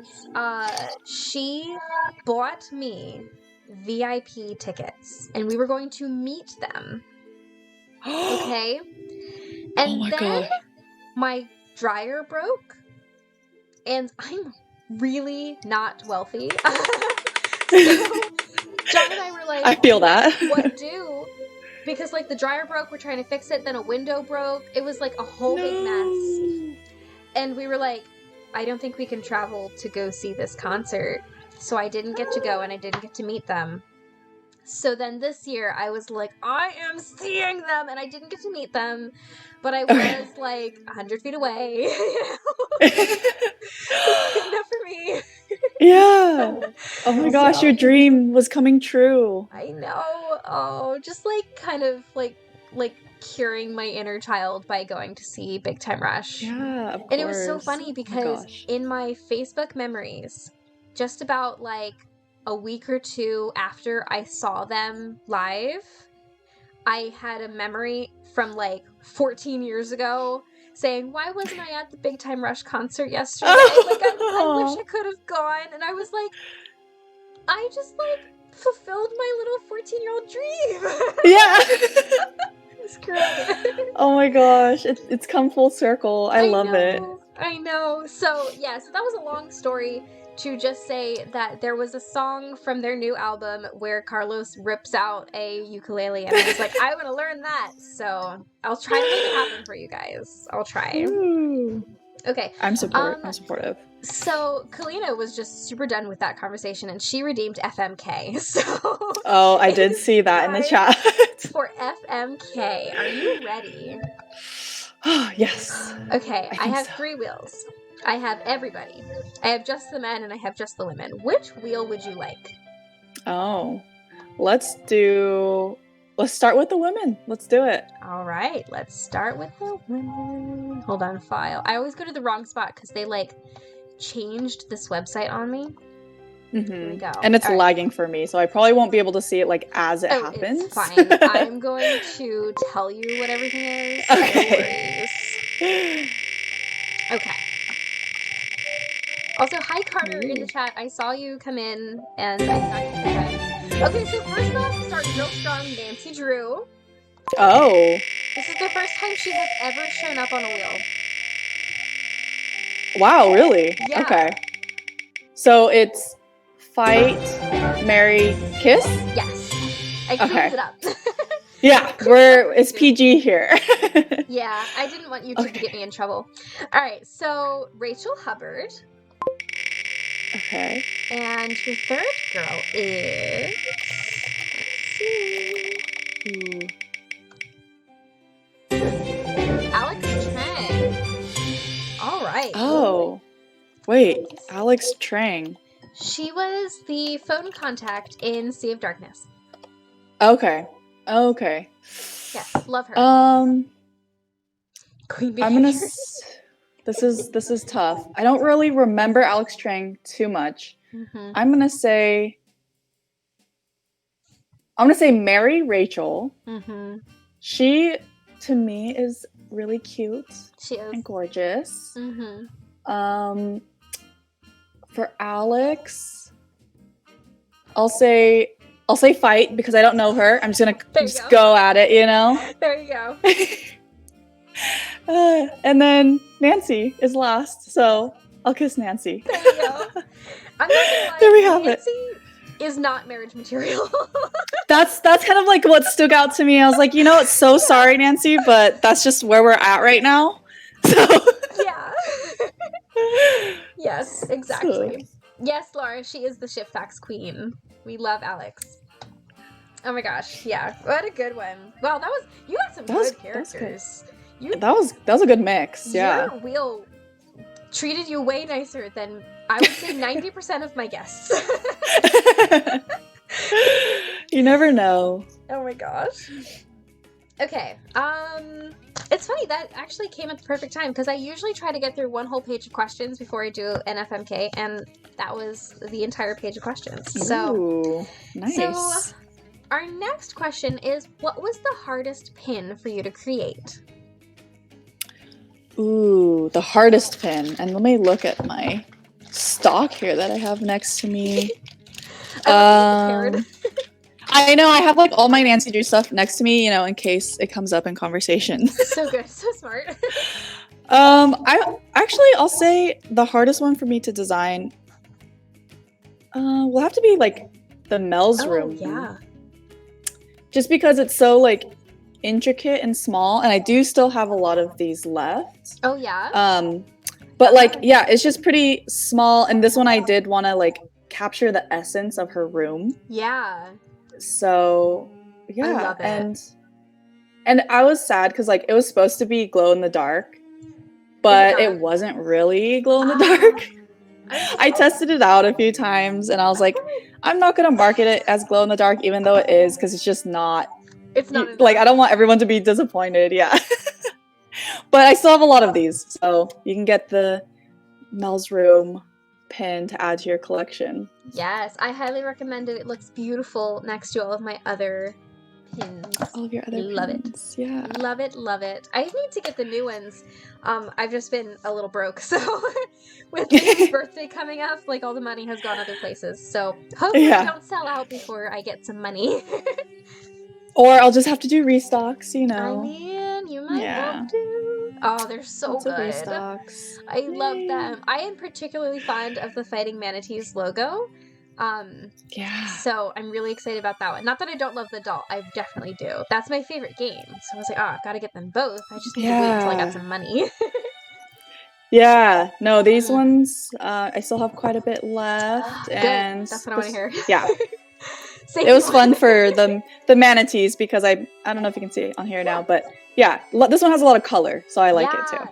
she bought me VIP tickets, and we were going to meet them. Okay? And then my dryer broke, and I'm really not wealthy. So John and I were like, I feel that. What do? Because, like, the dryer broke, we're trying to fix it, then a window broke. It was, like, a whole big mess. And we were like, I don't think we can travel to go see this concert. So I didn't get to go, and I didn't get to meet them. So then this year, I was like, I am seeing them, and I didn't get to meet them. But I was, like, 100 feet away. Good enough for me. Yeah. Oh my gosh, your dream was coming true. I know. Oh, just like kind of like curing my inner child by going to see Big Time Rush. Yeah, of course. And it was so funny because in my Facebook memories, just about like a week or 2 after I saw them live, I had a memory from like 14 years ago saying, why wasn't I at the Big Time Rush concert yesterday? Like, I wish I could have gone. And I was like, I just, like, fulfilled my little 14-year-old dream. Yeah. It's great. Oh my gosh. It's come full circle. I love it. I know. So, yeah, so that was a long story to just say that there was a song from their new album where Carlos rips out a ukulele, and I was like, I want to learn that. So I'll try to make it happen for you guys. I'll try. Ooh. Okay. I'm supportive. So Kalina was just super done with that conversation, and she redeemed FMK. So I did see that in the chat. For FMK, are you ready? Oh, yes. Okay, I have 3 wheels. I have everybody. I have just the men, and I have just the women. Which wheel would you like? Oh, let's start with the women. Let's do it. All right, let's start with the women. Hold on, file. I always go to the wrong spot because they, like, changed this website on me. Here we go. And it's All right. lagging for me, so I probably won't be able to see it like as it Oh, happens. it's fine. I'm going to tell you what everything is. Okay. No worries. Okay. Also, hi Carter in the chat. I saw you come in, and I thought you said hi. Okay, so first off, starting real strong, Nancy Drew. Oh. This is the first time she has ever shown up on a wheel. Wow, really? Yeah. Okay. So it's fight, marry, kiss? Yes. I cleaned it up. Yeah, it's PG here. Yeah, I didn't want you to get me in trouble. All right, so Rachel Hubbard. Okay. And your third girl is... Let's see. Alex Trang. All right. Oh. Wait, Alex Trang. She was the phone contact in Sea of Darkness. Okay. Yes, love her. Queen I'm gonna. behavior. This is tough. I don't really remember Alex Trang too much. Mm-hmm. I'm gonna say marry Rachel. Mm-hmm. She, to me, is really cute. She is. And gorgeous. Mm-hmm. For Alex, I'll say fight because I don't know her. I'm just gonna go at it, you know. There you go. And then Nancy is last, so I'll kiss Nancy. There you go. I'm not gonna lie, there we have Nancy is not marriage material. That's kind of like what stuck out to me. I was like, it's so sorry, Nancy, but that's just where we're at right now. So yeah. Yes, exactly. So. Yes, Laura, she is the ship facts queen. We love Alex. Oh my gosh, yeah. What a good one. Wow, you had some good characters. That was a good mix, yeah. Your wheel treated you way nicer than I would say 90% of my guests. You never know. Oh my gosh. Okay, it's funny, that actually came at the perfect time, because I usually try to get through one whole page of questions before I do an FMK, and that was the entire page of questions. Ooh, nice. So, our next question is, what was the hardest pin for you to create? Ooh, the hardest pin. And let me look at my stock here that I have next to me. I know, I have like all my Nancy Drew stuff next to me, in case it comes up in conversation. So good, so smart. I'll say the hardest one for me to design will have to be like the Mel's room. Yeah. Just because it's so like intricate and small, and I do still have a lot of these left. Oh yeah. But like, yeah, it's just pretty small, and this one I did want to like capture the essence of her room. Yeah. So yeah, I love it. And I was sad because like it was supposed to be glow in the dark, but it wasn't really glow in the dark. I tested it out a few times, and I was like, I'm not gonna market it as glow in the dark, even though it is, because it's just not. It's not like, I don't want everyone to be disappointed. Yeah. But I still have a lot of these, so you can get the Mel's room pin to add to your collection. Yes, I highly recommend it. It looks beautiful next to all of my other pins. All of your other love pins. It. Yeah. Love it, love it. I need to get the new ones. I've just been a little broke, so with his birthday coming up, like all the money has gone other places. So hopefully I don't sell out before I get some money. Or I'll just have to do restocks, I mean, you might have to. Oh, they're so Lots good. of restocks. I love them. I am particularly fond of the Fighting Manatees logo. Yeah. So I'm really excited about that one. Not that I don't love the doll. I definitely do. That's my favorite game. So I was like, I've got to get them both. I just need to wait until I got some money. Yeah. No, these ones, I still have quite a bit left. Good. And that's what I want to hear. Yeah. It was fun for the manatees because I don't know if you can see it on here now, but yeah, this one has a lot of color, so I like it too.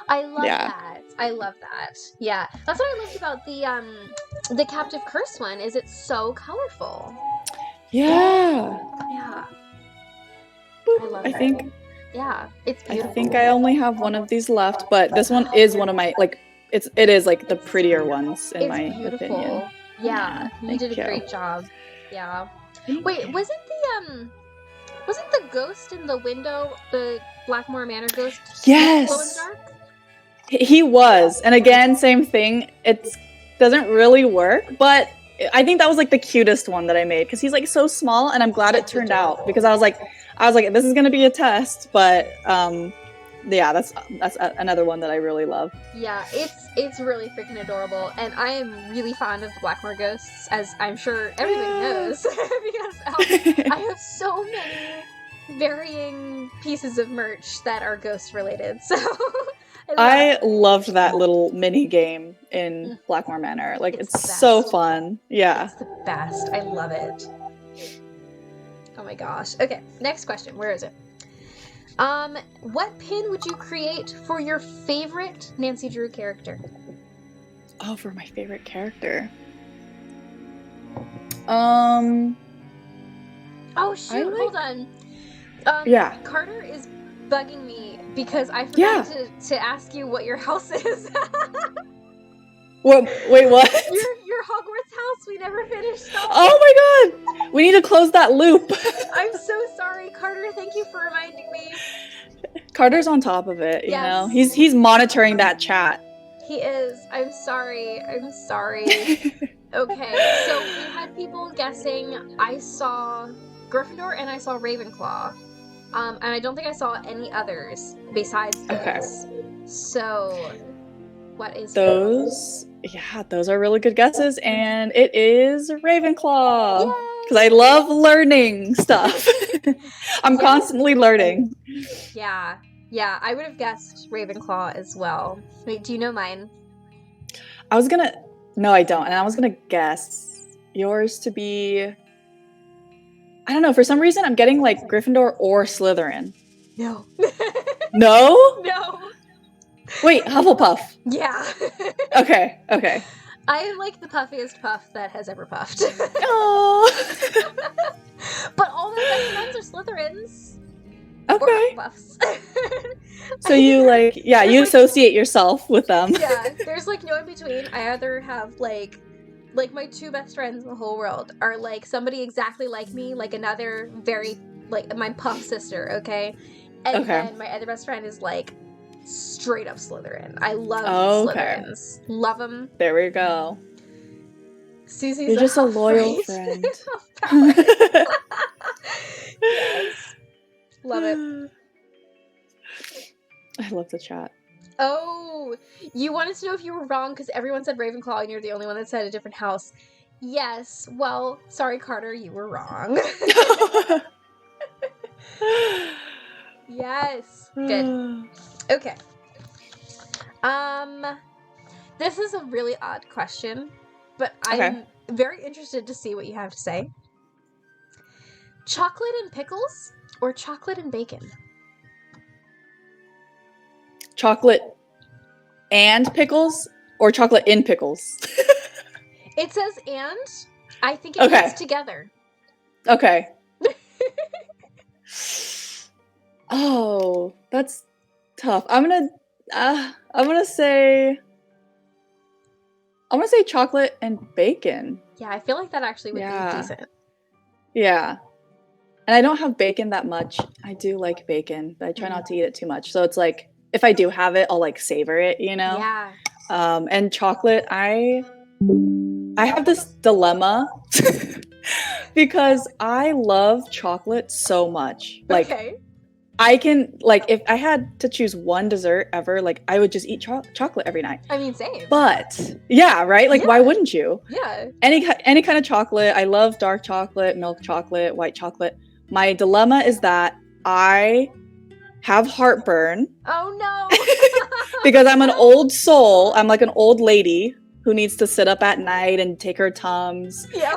I love that. I love that. Yeah, that's what I loved about the Captive Curse one. Is it's so colorful. Yeah. Yeah. Boop. I love I it. think. Yeah, it's beautiful. I think I only have one of these left, but this one is one of my it is like the prettier ones in my opinion. Yeah, you Thank did a you. great job. Yeah. Wait, wasn't the ghost in the window the Blackmore Manor ghost? Yes. Glow in the dark? He was, and again, same thing. It doesn't really work, but I think that was like the cutest one that I made because he's like so small, and I'm glad it That's turned adorable. out because I was like, this is gonna be a test, but yeah, that's another one that I really love. Yeah, it's really freaking adorable, and I am really fond of the Blackmore ghosts, as I'm sure everybody knows, because I have so many varying pieces of merch that are ghost related. So I loved that little mini game in Blackmore Manor. Like it's so fun. Yeah. It's the best. I love it. Oh my gosh. Okay, next question. Where is it? What pin would you create for your favorite Nancy Drew character? Oh, for my favorite character. Oh shoot, hold on. Yeah. Carter is bugging me because I forgot to ask you what your house is. Wait, what? Your Hogwarts house. We never finished. Oh my god! We need to close that loop. I'm so sorry, Carter. Thank you for reminding me. Carter's on top of it, you know? He's monitoring that chat. He is. I'm sorry. Okay, so we had people guessing. I saw Gryffindor and I saw Ravenclaw. And I don't think I saw any others besides those. Okay. So, what is those? Yeah, those are really good guesses, and it is Ravenclaw. Because I love learning stuff. I'm constantly learning. Yeah, I would have guessed Ravenclaw as well. Wait, do you know mine? No, I don't. And I was gonna guess yours to be, I don't know, for some reason I'm getting like Gryffindor or Slytherin. No. No? No. Wait, Hufflepuff. Yeah. Okay. I am like the puffiest puff that has ever puffed. Aww. But all my best friends are Slytherins. Okay. Or Hufflepuffs. So you you associate yourself with them. Yeah, there's like no in between. I either have like my two best friends in the whole world are like somebody exactly like me, like another very like my puff sister, okay? And then my other best friend is like straight up Slytherin. I love Slytherins. Love them. There we go. Susie's You're just a loyal friend. Yes. Love it. I love the chat. Oh, you wanted to know if you were wrong because everyone said Ravenclaw and you're the only one that said a different house. Yes. Well, sorry, Carter, you were wrong. Yes. Good. Okay. This is a really odd question, but I'm very interested to see what you have to say. Chocolate and pickles or chocolate and bacon? Chocolate and pickles or chocolate in pickles? It says and. I think it goes together. Okay. Oh, that's tough. I'm gonna say chocolate and bacon. Yeah, I feel like that actually would be decent. Yeah. And I don't have bacon that much. I do like bacon, but I try not to eat it too much. So it's like if I do have it, I'll like savor it, you know? Yeah. And chocolate, I have this dilemma because I love chocolate so much. Like I can, like, if I had to choose one dessert ever, like, I would just eat chocolate every night. I mean, same. But, yeah, right? Like, why wouldn't you? Yeah. Any kind of chocolate. I love dark chocolate, milk chocolate, white chocolate. My dilemma is that I have heartburn. Oh, no. Because I'm an old soul. I'm like an old lady who needs to sit up at night and take her Tums. Yeah.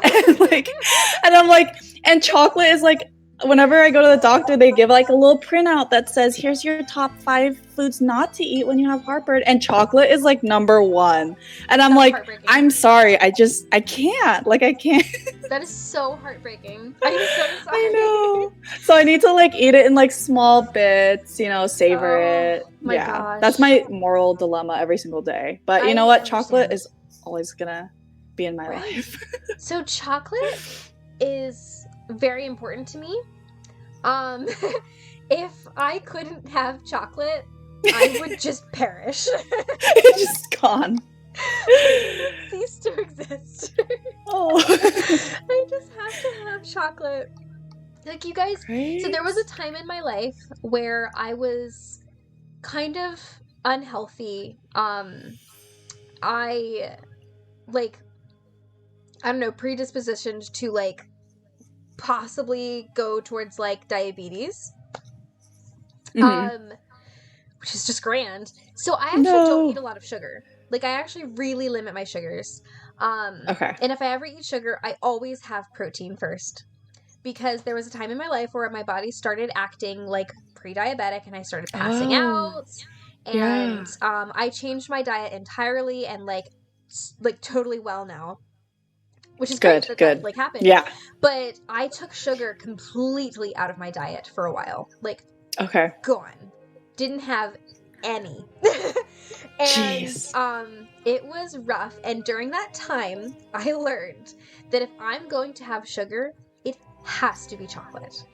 And chocolate is like, whenever I go to the doctor, they give like a little printout that says, here's your top 5 foods not to eat when you have heartburn. And chocolate is like number 1. And I'm like, I'm sorry. I can't. Like, I can't. That is so heartbreaking. I'm so sorry. I know. So I need to like eat it in like small bits, you know, savor it. My gosh. That's my moral dilemma every single day. But you know what? Chocolate is always gonna be in my Right. life. So chocolate is very important to me. If I couldn't have chocolate, I would just perish. It's just gone. Cease to exist. Oh. I just have to have chocolate. Like, you guys, Right? so there was a time in my life where I was kind of unhealthy. I, like, I don't know, predispositioned to, like, possibly go towards, like, diabetes. Mhm. Which is just grand. So I actually don't eat a lot of sugar. Like, I actually really limit my sugars. Okay. And if I ever eat sugar, I always have protein first. Because there was a time in my life where my body started acting like pre-diabetic and I started passing out. And I changed my diet entirely and like totally well now. Which is great that like happened. Yeah. But I took sugar completely out of my diet for a while. Like, Okay. gone. Didn't have any. And Jeez. it was rough. And during that time, I learned that if I'm going to have sugar, it has to be chocolate.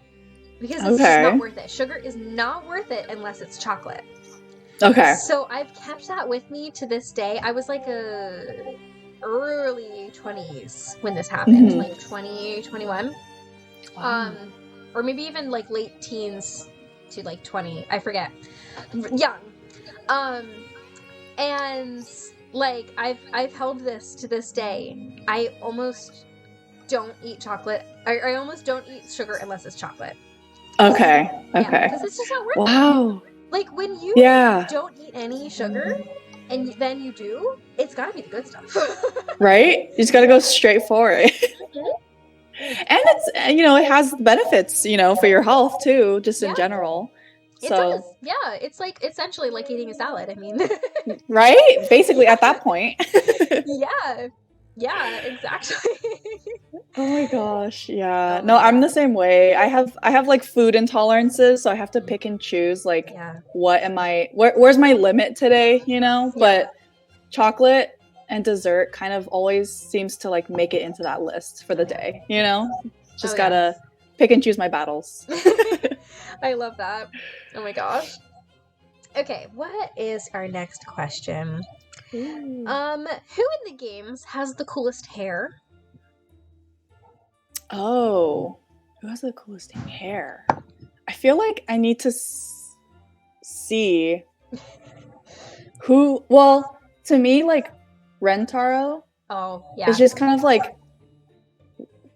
Because it's just not worth it. Sugar is not worth it unless it's chocolate. Okay. So I've kept that with me to this day. I was like early 20s when this happened, like 20, 21. Wow. Or maybe even like late teens to like 20, I forget. Young. And like I've held this to this day. I almost don't eat chocolate. I almost don't eat sugar unless it's chocolate. Okay. Yeah, because it's just not worth it. Wow. Like, when you don't eat any sugar and then you do, it's gotta be the good stuff. Right? You just gotta go straight for it. And it's, it has benefits, for your health too, just in general. It does. Yeah, it's like essentially like eating a salad. I mean, right? Basically, at that point. Yeah, exactly. Oh my gosh, yeah. No, I'm the same way. I have like food intolerances, so I have to pick and choose like where's my limit today, But chocolate and dessert kind of always seems to like make it into that list for the day, Just gotta pick and choose my battles. I love that. Oh my gosh. Okay, what is our next question? Ooh. Who in the games has the coolest hair? Oh, who has the coolest hair? I feel like I need to see who. Well, to me, like Rentaro. Oh, yeah. Is just kind of like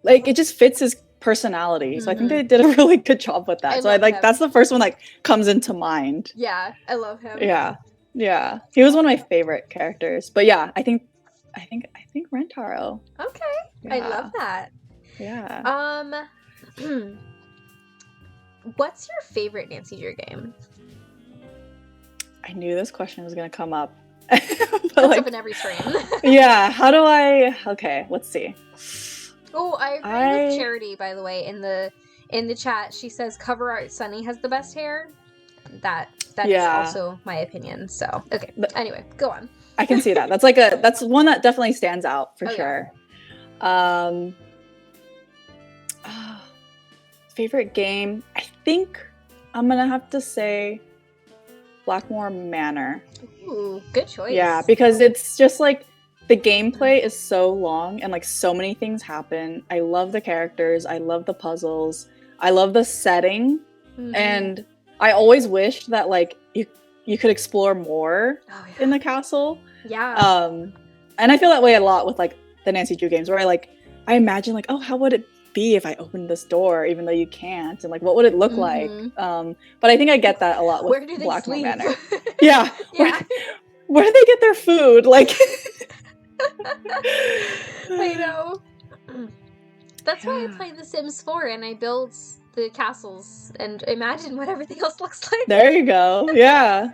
it just fits his personality. So I think they did a really good job with that. So that's the first one that comes into mind. Yeah, I love him. Yeah. He was one of my favorite characters. But yeah, I think Rentaro. Okay. Yeah. I love that. Yeah. What's your favorite Nancy Drew game? I knew this question was gonna come up. Comes up in every stream. Yeah. How do I? Okay. Let's see. Oh, I agree with Charity, by the way, in the chat. She says cover art Sunny has the best hair. That's also my opinion. So okay. Anyway, go on. I can see that. That's one that definitely stands out for sure. Yeah. Favorite game? I think I'm gonna have to say Blackmore Manor. Ooh, good choice. Yeah, because it's just like the gameplay is so long and like so many things happen. I love the characters. I love the puzzles. I love the setting. And I always wished that like you could explore more in the castle. Yeah. And I feel that way a lot with like the Nancy Drew games where I imagine like, oh, how would it be if I opened this door even though you can't, and like what would it look like? But I think I get that a lot with Blackmore Manor. Yeah. Where do they get their food? Like I know. That's why I played The Sims 4 and I built the castles and imagine what everything else looks like. There you go. Yeah.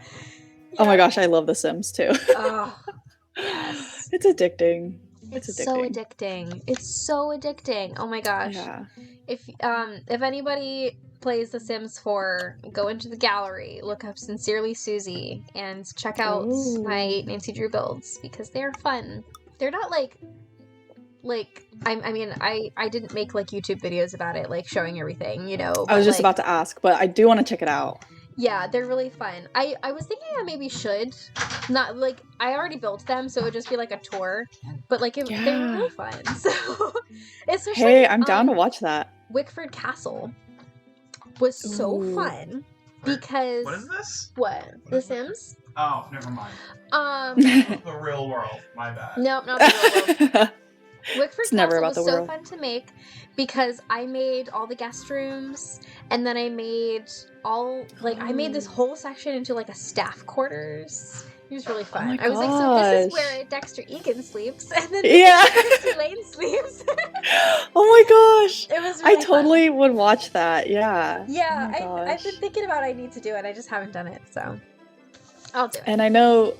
Oh my gosh, I love The Sims too. Oh, yes. It's addicting. It's so addicting. It's so addicting. Oh my gosh. Yeah. If anybody plays The Sims 4, go into the gallery, look up Sincerely Susie, and check out my Nancy Drew builds because they're fun. They're not like like I mean I didn't make like YouTube videos about it, like showing everything, you know. I was just like, about to ask, but I do want to check it out. Yeah, they're really fun. I was thinking I maybe should not, like, I already built them, so it would just be like a tour, but like they were Yeah. really fun. So especially Hey, I'm down to watch that. Wickford Castle was so Ooh. fun because What is this? what? The Sims? Oh, never mind. The real world. My bad. No, not the real world. Wickford It's never Castle about was the so world. fun to make because I made all the guest rooms, and then I made I made this whole section into like a staff quarters. It was really fun. my I was like, so this is gosh. where Dexter Egan sleeps, and then Yeah. Christy Lane sleeps. Oh my gosh. It was I really totally fun. would watch that. Yeah. Yeah, Oh my I've been gosh. thinking about I need to do it. I just haven't done it, so I'll do it. And I know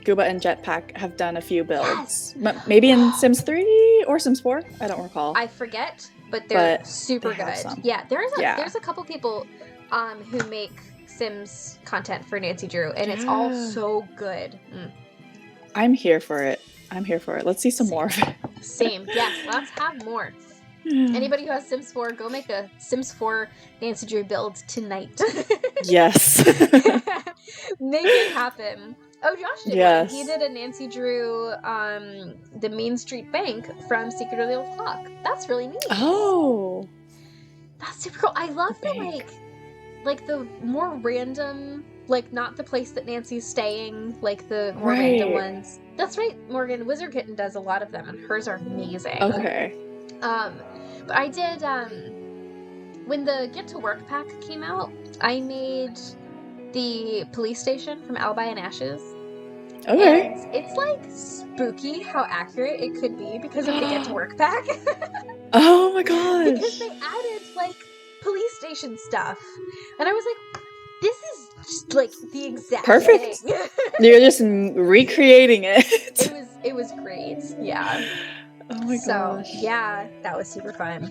Gooba and Jetpack have done a few builds. Maybe in Sims 3 or Sims 4? I don't recall. I forget, but they're But super they have good. some. Yeah, there's Yeah. a couple people who make Sims content for Nancy Drew, and it's all Yeah. so good. I'm here for it. Let's see some more of it. Same. Yes, let's have more. Anybody who has Sims 4, go make a Sims 4 Nancy Drew build tonight. Yes. Make it happen. Oh, Josh did Yes. one. He did a Nancy Drew, the Main Street Bank from Secret of the Old Clock. That's really neat. Oh. That's super cool. I love the Bank. like the more random, like not the place that Nancy's staying, like the more Right. random ones. That's right. Morgan Wizard Kitten does a lot of them, and hers are amazing. Okay. But I did when the Get to Work pack came out, I made the police station from Alibi and Ashes. Okay. And it's like spooky how accurate it could be because of the Get to Work pack. Oh my Because gosh. they added like police station stuff, and I was like, this is just like the exact Perfect. thing. You're just recreating it. It was great. Yeah. Oh my So gosh. yeah, that was super fun.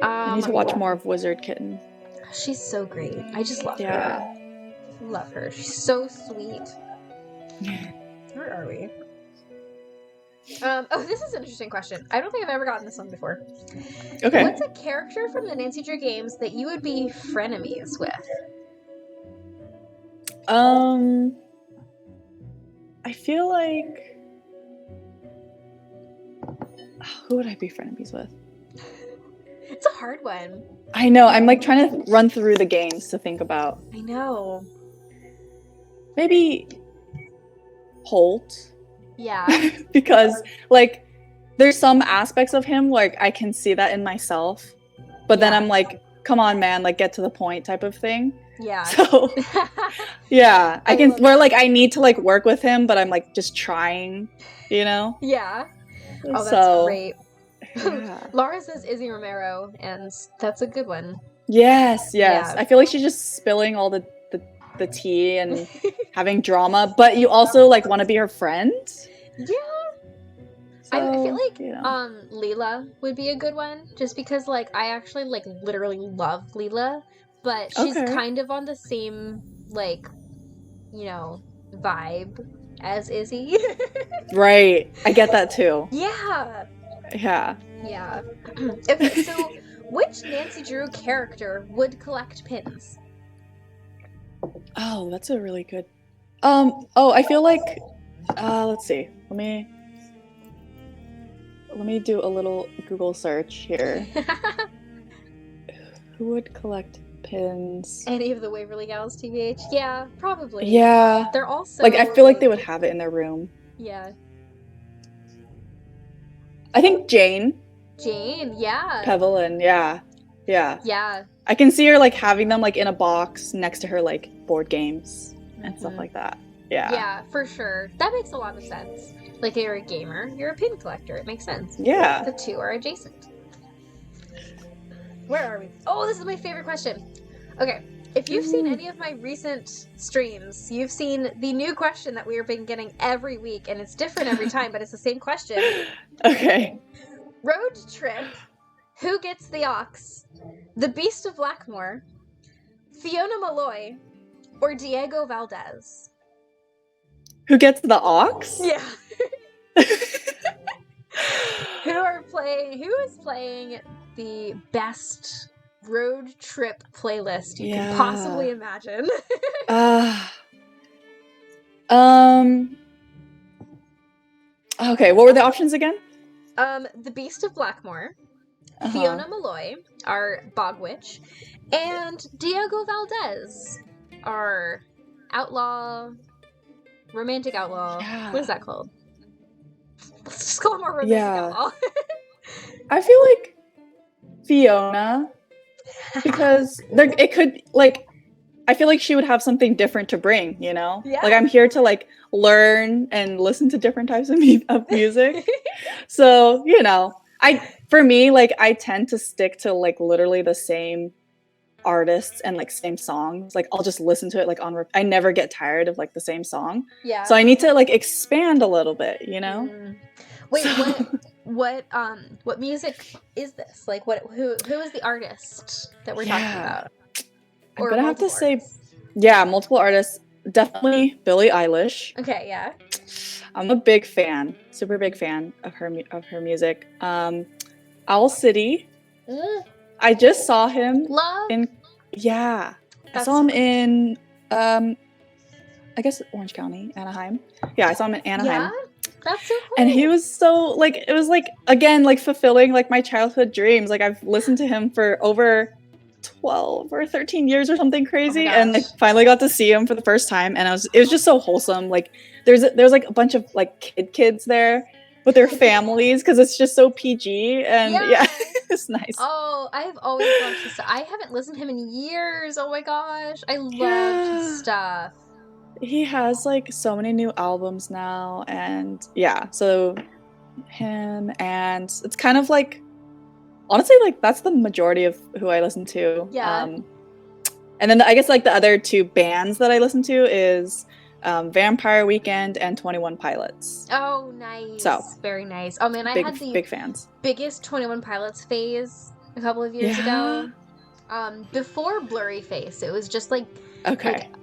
I need to watch more of Wizard Kitten. She's so great. I just love Yeah. her. Love her. She's so sweet. Where are we? Oh, this is an interesting question. I don't think I've ever gotten this one before. Okay. What's a character from the Nancy Drew games that you would be frenemies with? I feel like who would I be frenemies with? It's a hard one. I know. I'm like trying to run through the games to think about. I know. Maybe Holt. Yeah. Because like there's some aspects of him like I can see that in myself, but then Yeah. I'm like, come on man, like get to the point type of thing. Yeah. So yeah, I I can love where like I need to like work with him, but I'm like just trying, you know. Yeah. Oh, that's So, great. yeah. Laura says Izzy Romero, and that's a good one. Yes. Yeah. I feel like she's just spilling all the tea and having drama, but you also like want to be her friend. Yeah. I So, feel like you know. Leela would be a good one, just because like I actually like literally love Leela, but she's Okay. kind of on the same like, you know, vibe as Izzy. Right. I get that too. Yeah. Yeah. Yeah. Okay, so which Nancy Drew character would collect pins? Oh, that's a really good. I feel like let's see. Let me do a little Google search here. Who would collect pins? Any of the Waverly Gals, TBH? Yeah, probably. Yeah. They're also Like I feel like they would have it in their room. Yeah. I think Jane, Jane, yeah. Pevelin, yeah. Yeah. I can see her like having them like in a box next to her like board games and stuff Mhm. like that. Yeah. Yeah, for sure. That makes a lot of sense. Like, you're a gamer, you're a pin collector. It makes sense. Yeah. The two are adjacent. Where are we? Oh, this is my favorite question. Okay, if you've seen any of my recent streams, you've seen the new question that we've been getting every week, and it's different every time, but it's the same question. Okay. Road trip. Who gets the ox? The Beast of Blackmore, Fiona Malloy, or Diego Valdez? Who gets the ox? Yeah. who is playing the best road trip playlist you can possibly imagine. Okay, what were the options again? The Beast of Blackmore, Fiona Malloy, our Bog Witch, and Diego Valdez, our outlaw, romantic outlaw. Yeah. What is that called? Let's just call him a romantic outlaw. I feel like Fiona, because it could, like, I feel like she would have something different to bring, you know? Yeah. Like, I'm here to, like, learn and listen to different types of music. So, you know, for me, like, I tend to stick to, like, literally the same artists and, like, same songs. Like, I'll just listen to it, like, I never get tired of, like, the same song. Yeah. So I need to, like, expand a little bit, you know? Wait, what music is this? Like, who is the artist that we're talking about? I'm gonna have to say, multiple artists. Definitely Billie Eilish. Okay, yeah. I'm a big fan, super big fan of her music. Owl City. I just saw him in. Yeah, I saw him in. I guess Orange County, Anaheim. Yeah, I saw him in Anaheim. Yeah, that's so cool. And he was so, like, it was like, again, like, fulfilling, like, my childhood dreams. Like, I've listened to him for over 12 or 13 years or something crazy, and like finally got to see him for the first time, and it was just so wholesome. Like, there's like a bunch of like kids there with their families because it's just so PG, and it's nice. Oh, I've always loved his stuff. I haven't listened to him in years. Oh my gosh, I loved his stuff. He has like so many new albums now, and so him, and it's kind of like, honestly, like, that's the majority of who I listen to. Yeah. And then I guess like the other two bands that I listen to is Vampire Weekend and 21 Pilots. Oh, nice. So very nice. Oh man, I had the big fans. Biggest 21 Pilots phase a couple of years ago. Before Blurry Face, it was just like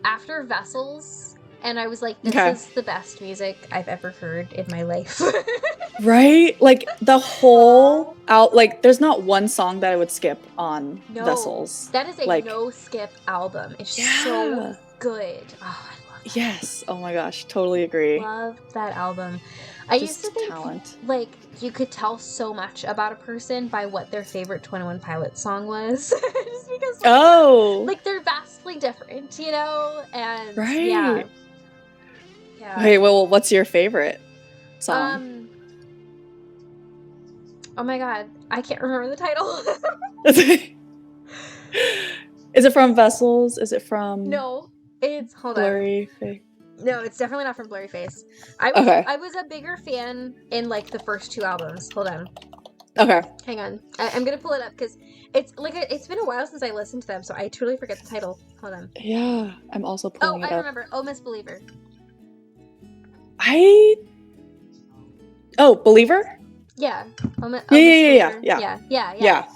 after Vessels, and I was like, this is the best music I've ever heard in my life. Right? Like, the whole like, there's not one song that I would skip on Vessels. That is a like, no-skip album. It's so good. Oh, I love it. Yes. Oh my gosh. Totally agree. Love that album. I used to think, like, you could tell so much about a person by what their favorite 21 Pilots song was. Just because, like, like, they're vastly different, you know? And, yeah. Okay, well, what's your favorite song? Oh my god, I can't remember the title. Is it from Vessels? Is it from... No, it's... Hold on. Blurry Face? No, it's definitely not from Blurry Face. I was a bigger fan in, like, the first two albums. Hold on. Okay. Hang on. I'm gonna pull it up, because it's, like, it's been a while since I listened to them, so I totally forget the title. Hold on. Yeah, I'm also pulling it up. I remember. Oh, Miss Believer. Believer? Yeah. Yeah.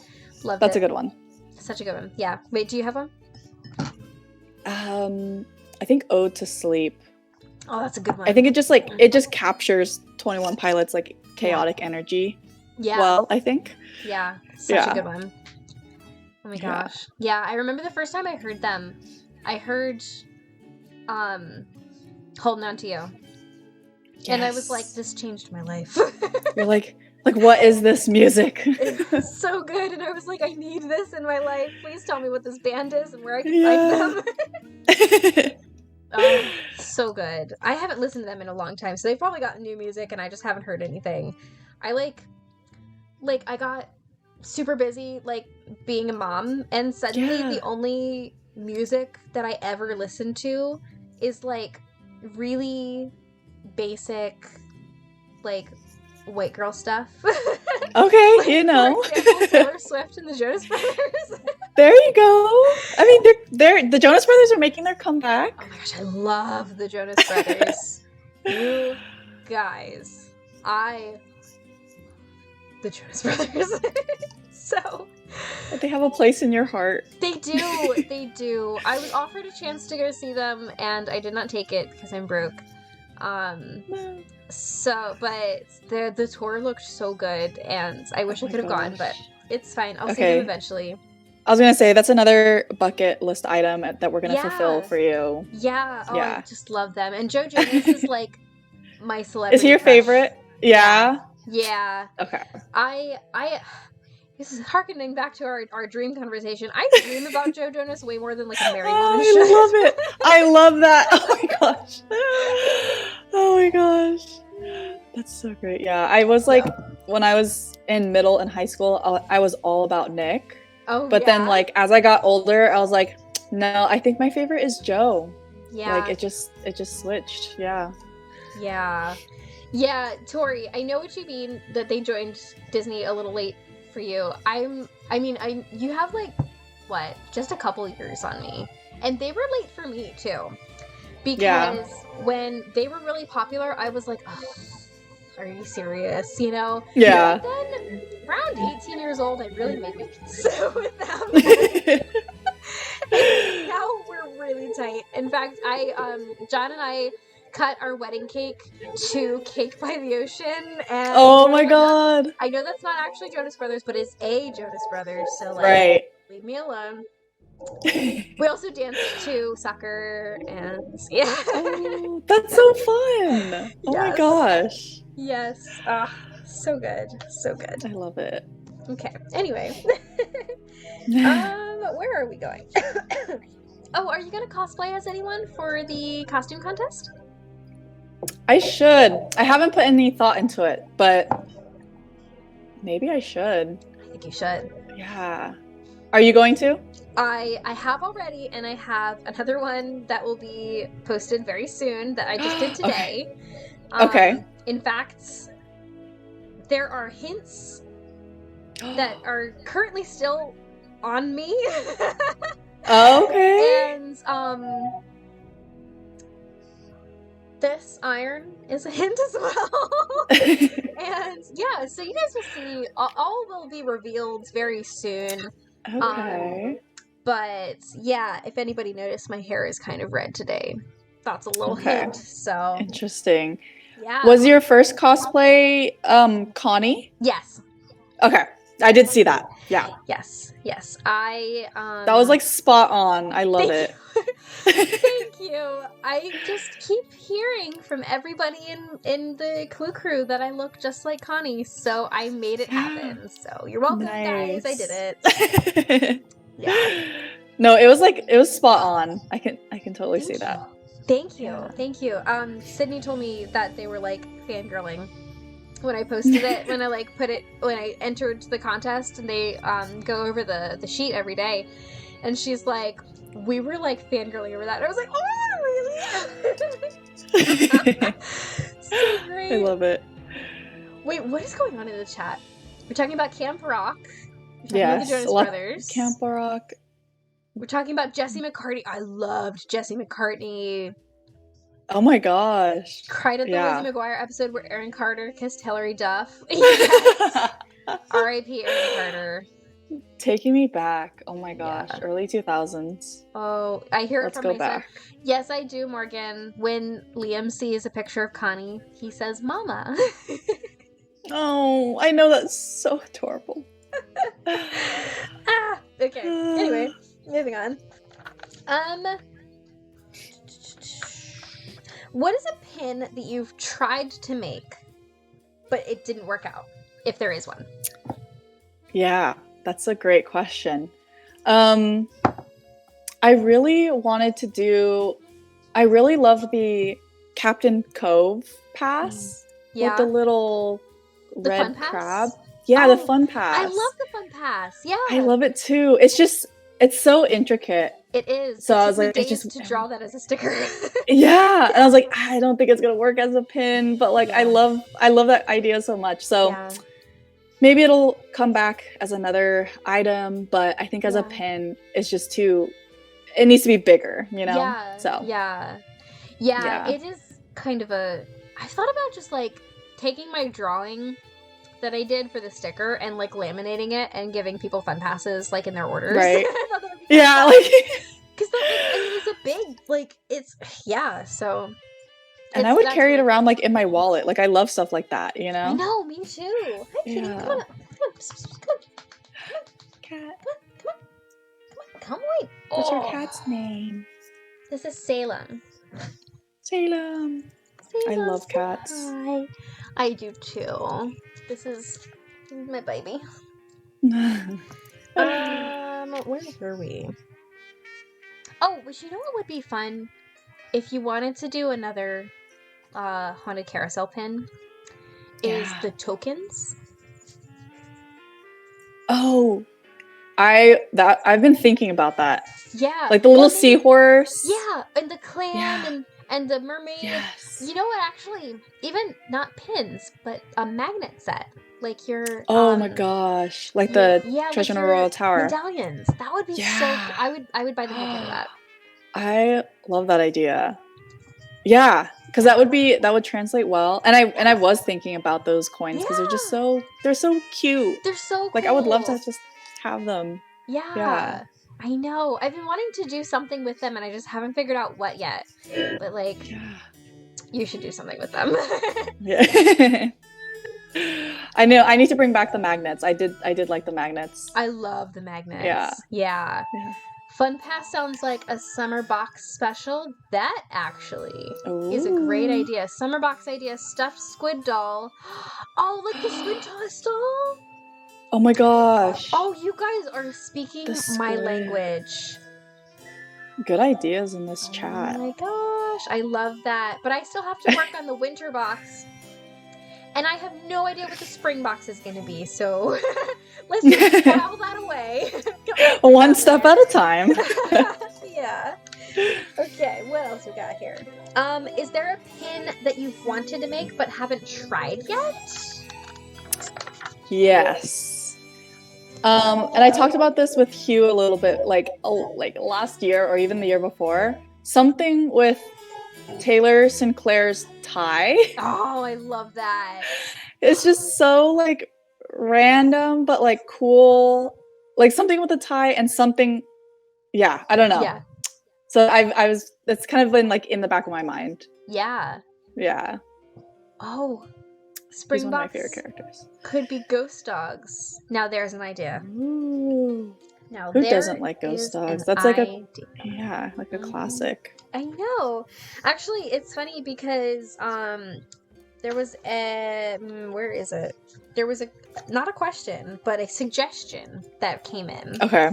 Loved That's it. a good one. Such a good one. Yeah. Wait, do you have one? I think Ode to Sleep. Oh, that's a good one. I think it just captures 21 Pilots, like, chaotic energy. Yeah. Well, I think. Yeah. Such a good one. Oh my gosh. Yeah, I remember the first time I heard them. I heard Holding On To You. Yes. And I was like, this changed my life. You're like, what is this music? It's so good, and I was like, I need this in my life. Please tell me what this band is and where I can find them. Oh, so good. I haven't listened to them in a long time, so they've probably gotten new music, and I just haven't heard anything. I I got super busy, like, being a mom, and suddenly the only music that I ever listen to is, like, really basic, like, white girl stuff. Okay, like, you know. For example, Taylor Swift and the Jonas Brothers. There you go. I mean, they're the Jonas Brothers are making their comeback. Oh my gosh, I love the Jonas Brothers. You guys, the Jonas Brothers. So they have a place in your heart. They do. I was offered a chance to go see them, and I did not take it because I'm broke. But the tour looked so good, and I wish I could have gone, but it's fine. I'll see Okay. them eventually. I was gonna say that's another bucket list item that we're gonna fulfill for you. Yeah. Oh, Yeah. I just love them. And Joe Jonas is like my celebrity. Is he your crush. favorite? Yeah. Yeah. Okay. This is harkening back to our dream conversation. I dream about Joe Jonas way more than like a married woman I should. love it. I love that. Oh my gosh. Oh my gosh. That's so great. Yeah, I was like, when I was in middle and high school, I was all about Nick. Oh, but then like as I got older, I was like, no, I think my favorite is Joe. Yeah. Like it just switched. Yeah. Yeah. Yeah, Tori, I know what you mean that they joined Disney a little late for you. You have like what, just a couple years on me. And they were late for me too. Because when they were really popular, I was like, oh, are you serious? You know? Yeah. But then around 18 years old, I really made peace with them. And now we're really tight. In fact, John and I cut our wedding cake to Cake by the Ocean, and oh my god, I know that's not actually Jonas Brothers, but it's a Jonas Brothers, so like right. Leave me alone. We also danced to Sucker, and yeah. Oh, that's so fun. Oh my gosh. Yes. So good. So good. I love it. Okay. Anyway. Where are we going? Oh, are you gonna cosplay as anyone for the costume contest? I should. I haven't put any thought into it, but maybe I should. I think you should. Yeah. Are you going to? I have already, and I have another one that will be posted very soon that I just did today. Okay. In fact, there are hints that are currently still on me. Okay. And this iron is a hint as well. And yeah, so you guys will see. All will be revealed very soon. Okay. But yeah, if anybody noticed, my hair is kind of red today. That's a little hint. So interesting. Yeah. Was your first cosplay Connie? Yes. Okay. I did see that. Yeah. Yes. That was like spot on. I love it. Thank you. I just keep hearing from everybody in the Clue crew that I look just like Connie, so I made it happen. So you're welcome, guys. I did it. Yeah. No, it was spot on. I can totally see that. Thank you. Thank you. Sydney told me that they were like fangirling when I posted it, when I entered the contest, and they go over the sheet every day, and she's like, we were like fangirling over that. And I was like, oh, really? So great. I love it. Wait, what is going on in the chat? We're talking about Camp Rock. We're talking about the Jonas Brothers. Camp Rock. We're talking about Jesse McCartney. I loved Jesse McCartney. Oh my gosh. Cried at the Lizzie McGuire episode where Aaron Carter kissed Hilary Duff. Yes. R.I.P. Aaron Carter. Taking me back. Oh my gosh. Yeah. Early 2000s. Oh, I hear it from my son. Let's go back. Yes, I do, Morgan. When Liam sees a picture of Connie, he says, Mama. Oh, I know, that's so adorable. Okay. Anyway, moving on. What is a pin that you've tried to make, but it didn't work out, if there is one? Yeah, that's a great question. I really love the Captain Cove pass with the little red crab. Yeah, the fun pass. I love the fun pass. Yeah. I love it too. It's so intricate. It is. So I was like, to draw that as a sticker. Yeah, and I was like, I don't think it's gonna work as a pin, but like, I love that idea so much. So maybe it'll come back as another item, but I think as a pin, it's just too. It needs to be bigger, you know. Yeah. So yeah. It is kind of a. I thought about just like taking my drawing that I did for the sticker and like laminating it and giving people fun passes like in their orders. Right. Yeah, like because it's a big like it's so And I would carry it around like in my wallet. Like I love stuff like that, you know? I know, me too. Hi, kitty. Yeah. Come on up. Come on. Come on. Cat. Come on. What's your Oh, cat's name? this is Salem. Salem. I love say cats. hi. I do too. This is my baby. Where were we? Oh, but you know what would be fun? If you wanted to do another haunted carousel pin, is the tokens. Oh, I've been thinking about that. Yeah. Like the little seahorse. Yeah, and the clan and the mermaid. Yes. You know what, actually, even not pins, but a magnet set. Like your Oh my gosh. Like the Treasure in a Royal Tower. Medallions. That would be so cool. I would buy the heck out of that. I love that idea. Yeah, because that would translate well. And I was thinking about those coins because they're so cute. They're so cool. Like I would love to just have them. Yeah. I know. I've been wanting to do something with them and I just haven't figured out what yet. But like you should do something with them. Yeah. I know. I need to bring back the magnets. I did like the magnets. I love the magnets. Yeah. Fun Pass sounds like a summer box special. That actually is a great idea. Summer box idea, stuffed squid doll. Oh, like the squid doll? Oh my gosh. Oh, you guys are speaking my language. Good ideas in this chat. Oh my gosh. I love that. But I still have to work on the winter box. And I have no idea what the spring box is going to be. So let's just file that away. One step at a time. Yeah. Okay, what else we got here? Is there a pin that you've wanted to make but haven't tried yet? Yes. And I talked about this with Hugh a little bit, like last year or even the year before. Something with Taylor Sinclair's tie. Oh, I love that. It's just so like random, but like cool. Like something with a tie and something. Yeah, I don't know. Yeah. So it's kind of been like in the back of my mind. Yeah. Yeah. Oh, He's Springboks one of my favorite characters. could be ghost dogs. Now there's an idea. Ooh. Now Who doesn't like ghost dogs? That's like a classic. I know. Actually, it's funny because there was where is it? There was not a question, but a suggestion that came in. Okay.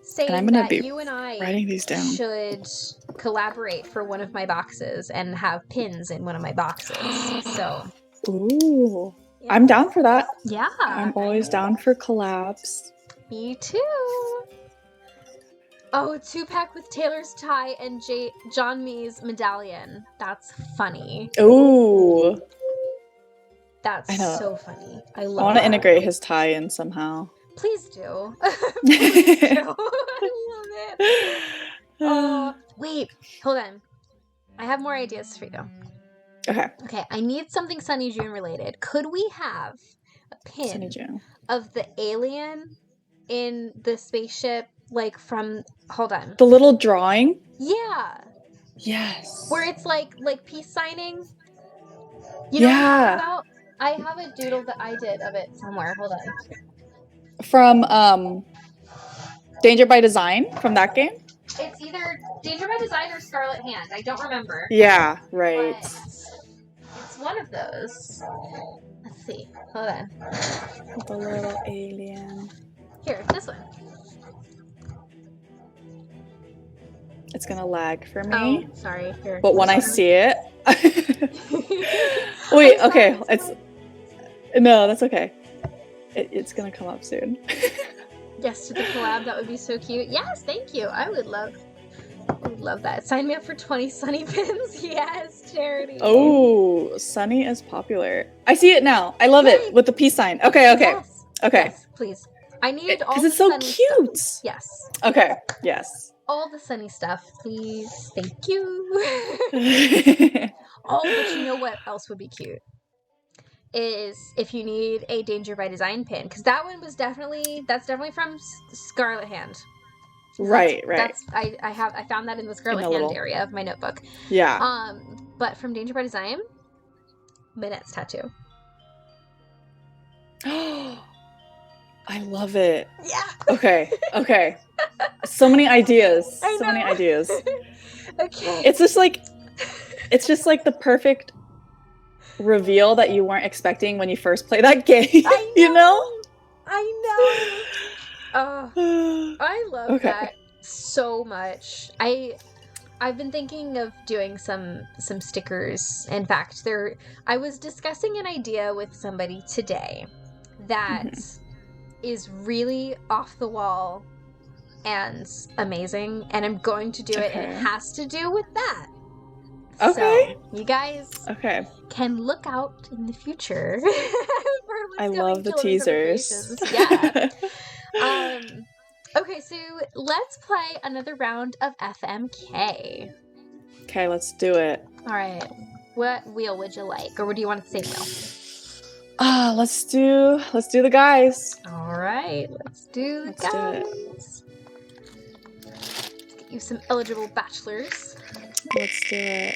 Saying that you and I writing these down. should collaborate for one of my boxes and have pins in one of my boxes. So. Ooh. Yeah. I'm down for that. Yeah. I'm always down for collabs. Me too. Oh, 2-pack with Taylor's tie and John Mee's medallion. That's funny. Ooh. That's so funny. I want to integrate his tie in somehow. Please do. Please do. I love it. Wait, hold on. I have more ideas for you. Okay, I need something Sunny June related. Could we have a pin of the alien in the spaceship, like from, hold on. The little drawing? Yeah. Yes. Where it's like peace signing. You know what I'm talking about? I have a doodle that I did of it somewhere. Hold on. From Danger by Design, from that game? It's either Danger by Design or Scarlet Hand. I don't remember. Yeah, right. But it's one of those. Let's see. Hold on. The little alien. Here, this one. It's gonna lag for me. Oh, sorry. Here. But when I see it... Wait, okay. No, that's okay. It's gonna come up soon. Yes, to the collab. That would be so cute. Yes, thank you. I would love that. Sign me up for 20 Sunny pins. Yes, charity. Oh, Sunny is popular. I see it now. I love it with the peace sign. Okay. Yes. Okay. Yes, please. I need all because the it's so Sunny cute. Stuff. Yes. Okay. Yes. All the Sunny stuff, please. Thank you. Oh, but you know what else would be cute? Is if you need a Danger by Design pin, because that one was definitely from Scarlet Hand. Right. I found that in the Scarlet Hand area of my notebook. Yeah. but from Danger by Design, Minette's tattoo. I love it. Yeah. Okay. So many ideas. I So many know. ideas. Okay. It's just like the perfect reveal that you weren't expecting when you first play that game. I know. You know? I know. I love Okay. that so much. I've been thinking of doing some stickers. In fact, I was discussing an idea with somebody today that is really off the wall and amazing, and I'm going to do it, and it has to do with that. Okay. So, you guys can look out in the future. I love the teasers. Yeah. Okay, so let's play another round of FMK. Okay, let's do it. All right. What wheel would you like, or do you want the same wheel? Let's do the guys. All right, let's do the guys. Let's get you some eligible bachelors. Let's do it.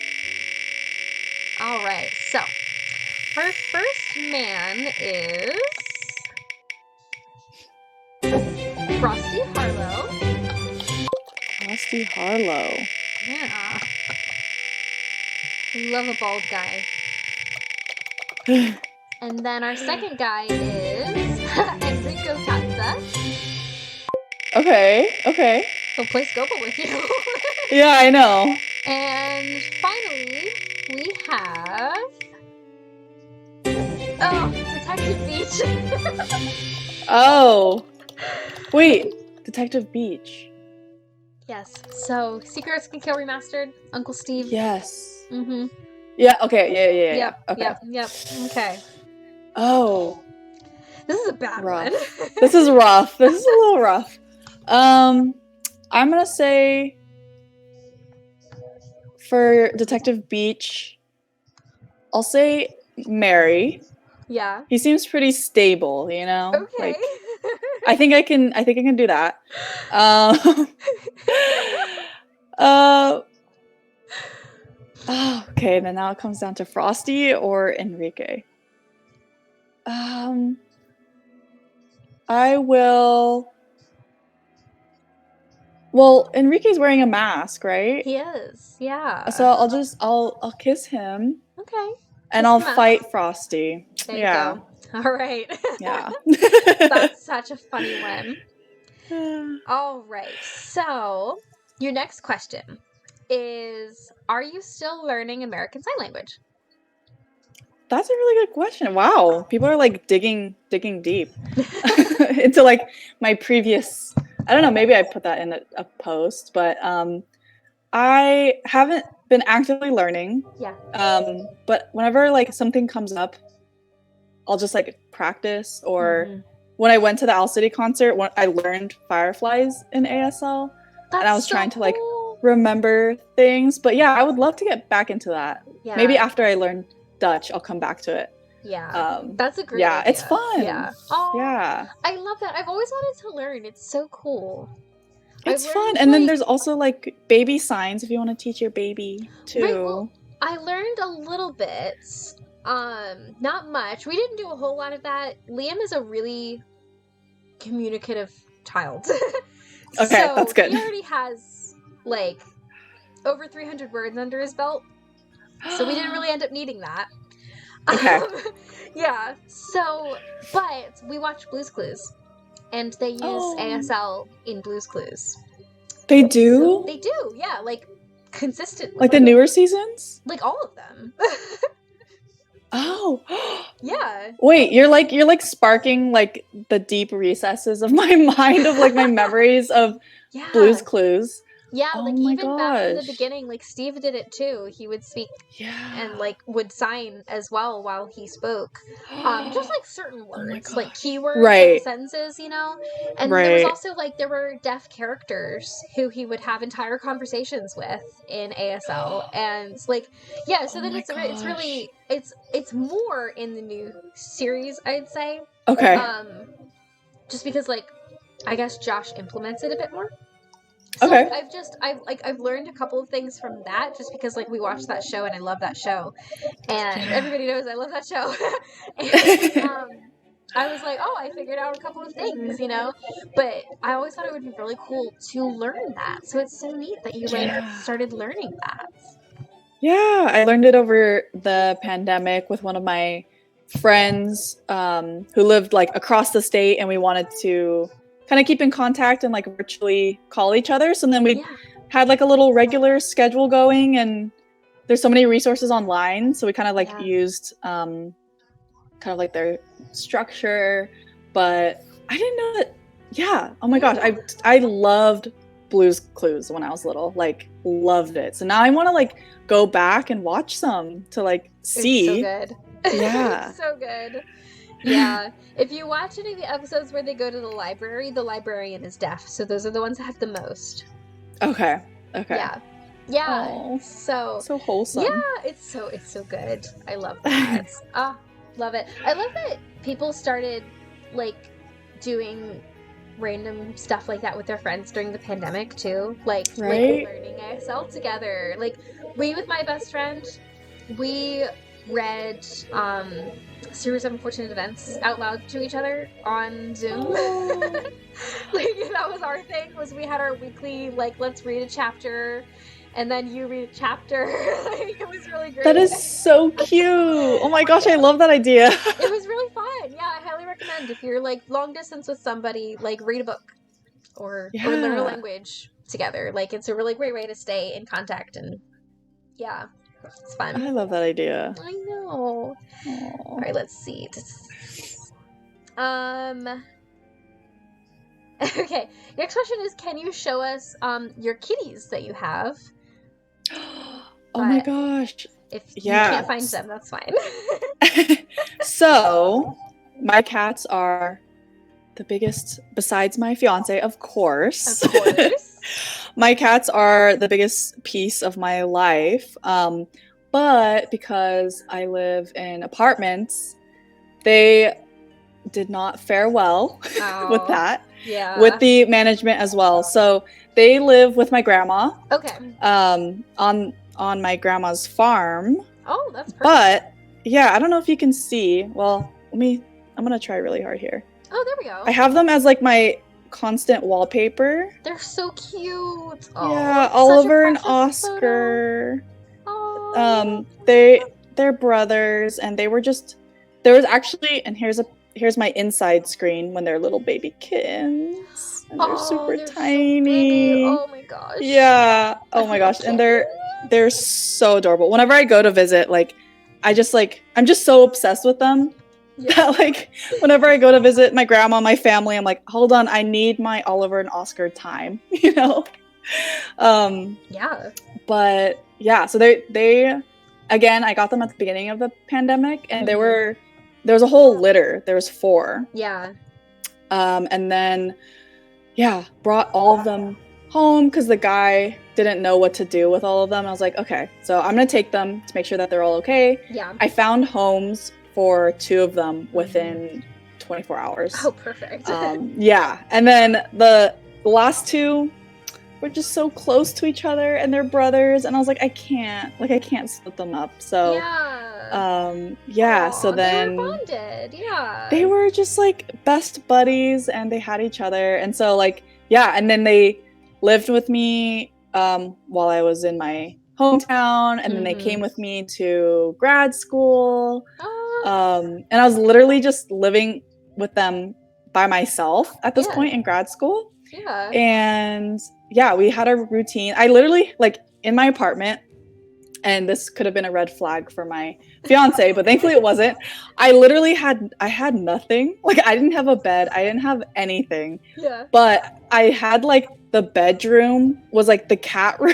All right, so our first man is Frosty Harlow. Frosty Harlow. Yeah. Love a bald guy. And then our second guy is Enrico Tazza. Okay. He'll play Scopa with you. Yeah, I know. And finally, we have... Detective Beach. Oh. Wait, Detective Beach. Yes, so Secret Skincare Remastered, Uncle Steve. Yes. Mm-hmm. Yeah, okay, yeah. Okay. Yep. Okay. Oh. This is a bad one. This is rough. This is a little rough. I'm gonna say for Detective Beach, I'll say Mary. Yeah. He seems pretty stable, you know? Okay. Like, I think I can do that. Okay, then now it comes down to Frosty or Enrique. I will. Well, Enrique's wearing a mask, right? He is, yeah. So I'll kiss him. Okay. And I'll fight Frosty. There you go. All right. Yeah. That's such a funny one. All right. So, your next question is, are you still learning American Sign Language? That's a really good question. Wow. People are like digging deep into like my previous, I don't know, maybe I put that in a post, but I haven't been actively learning. Yeah. But whenever like something comes up, I'll just like practice. Or when I went to the Owl City concert, when I learned Fireflies in ASL, and I was trying to like remember things. But yeah, I would love to get back into that. Yeah. Maybe after I learn Dutch, I'll come back to it. Yeah. That's a great idea. It's fun. Yeah. Oh, yeah. I love that. I've always wanted to learn. It's so cool. It's fun. And then there's also like baby signs if you want to teach your baby too. Right, well, I learned a little bit. Not much. We didn't do a whole lot of that. Liam is a really communicative child. Okay, that's good. He already has like over 300 words under his belt. So we didn't really end up needing that. Okay. Yeah. So, but we watch Blue's Clues, and they use ASL in Blue's Clues. They do? So they do, yeah, like consistently. Like the newer seasons? Like all of them. Oh. Yeah. Wait, you're like sparking like the deep recesses of my mind of like my memories of Blue's Clues. Yeah, oh like my even back in the gosh. beginning, like Steve did it too. He would speak and like would sign as well while he spoke. Just like certain words, like keywords, like sentences, you know? And there was also like there were deaf characters who he would have entire conversations with in ASL. And like so then it's really it's more in the new series, I'd say. Okay. Just because like I guess Josh implements it a bit more. So Okay. I've learned a couple of things from that just because like we watched that show and I love that show. And Yeah. everybody knows I love that show. And I was like, oh, I figured out a couple of things, you know? But I always thought it would be really cool to learn that. So it's so neat that you like Yeah. started learning that. Yeah, I learned it over the pandemic with one of my friends who lived like across the state, and we wanted to kind of keep in contact and like virtually call each other. So then we Yeah. had like a little regular schedule going, and there's so many resources online. So we kind of like Yeah. used kind of like their structure, but I didn't know that. Yeah. Oh my gosh, I loved Blue's Clues when I was little. Like loved it. So now I want to like go back and watch some to like see. It's so good. Yeah. It's so good. Yeah. If you watch any of the episodes where they go to the librarian is deaf. So those are the ones that have the most. Okay. Yeah. Yeah. Aw. So wholesome. yeah, it's so good. I love that. Love it. I love that people started like doing random stuff like that with their friends during the pandemic too. Like Right? learning ASL together. Like we with my best friend, we read Series of Unfortunate Events out loud to each other on Zoom. Like that was our thing, was we had our weekly like let's read a chapter and then you read a chapter. Like, it was really great. That is so cute. Oh my gosh, I love that idea. It was really fun. Yeah, I highly recommend if you're like long distance with somebody, like read a book or learn a language together. Like it's a really great way to stay in contact, and yeah, it's fun. I love that idea. I know. Aww. All right, let's see. Okay, next question is, can you show us your kitties that you have? Oh my But gosh. If you Yeah. can't find them, that's fine. So, my cats are the biggest, besides my fiance, of course. Of course. My cats are the biggest piece of my life. But because I live in apartments, they did not fare well with Oh, that, yeah. with the management as well. So they live with my grandma Okay. on my grandma's farm. Oh, that's perfect. But yeah, I don't know if you can see. Well, I'm gonna try really hard here. Oh, there we go. I have them as like my constant wallpaper. They're so cute. Yeah, Such a Oliver and precious photo. Oscar. Oh. They're brothers, and there was actually, and here's my inside screen when they're little baby kittens, and they're super they're so tiny. baby. Oh my gosh. Yeah. Oh my gosh, and they're so adorable. Whenever I go to visit, like I'm just so obsessed with them. Yeah. That like whenever I go to visit my grandma, my family, I'm like, hold on, I need my Oliver and Oscar time, you know? Yeah. But yeah, so they again, I got them at the beginning of the pandemic, and there was a whole litter. There was 4. Yeah. And then brought all of them home because the guy didn't know what to do with all of them. I was like, okay, so I'm gonna take them to make sure that they're all okay. Yeah. I found homes for 2 of them within 24 hours. Oh, perfect. Yeah, and then the last 2 were just so close to each other, and they're brothers, and I was like, I can't split them up. So yeah. So then they were bonded. Yeah. they were just like best buddies, and they had each other, and so like and then they lived with me while I was in my hometown, and then they came with me to grad school. And I was literally just living with them by myself at this point in grad school. Yeah. And we had a routine. I literally, like, in my apartment, and this could have been a red flag for my fiance, but thankfully it wasn't. I literally had nothing. Like, I didn't have a bed. I didn't have anything. Yeah. But I had, like, the bedroom was, like, the cat room.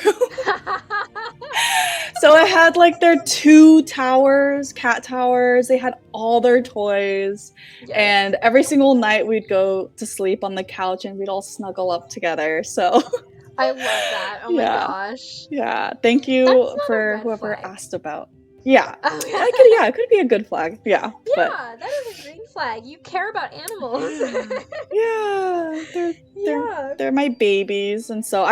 So I had, like, their 2 cat towers. They had all their toys. Yes. And every single night we'd go to sleep on the couch, and we'd all snuggle up together. So I love that. Oh my gosh. Yeah. Thank you for whoever flag. asked about Yeah. Oh, It could be a good flag. Yeah. Yeah, that is a green flag. You care about animals. Yeah, Yeah. they're my babies, and so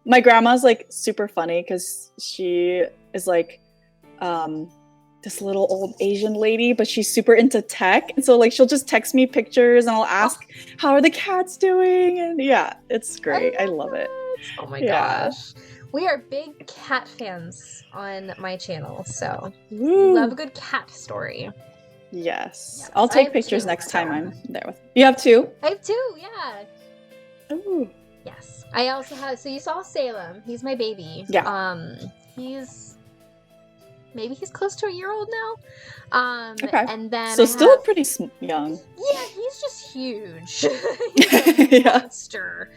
my grandma's like super funny because she is like this little old Asian lady, but she's super into tech, and so like she'll just text me pictures, and I'll ask how are the cats doing, and yeah, it's great. I love it. Oh my Yeah. gosh. We are big cat fans on my channel, so we Woo. love a good cat story. Yes. Yes, I'll I take have pictures 2, next so- time I'm there with. You have 2? I have 2, yeah. Ooh. Yes. I also have, so you saw Salem. He's my baby. Yeah. He's close to a year old now. Okay. And then So I still have, pretty young. yeah, he's just huge. He's a Yeah. monster.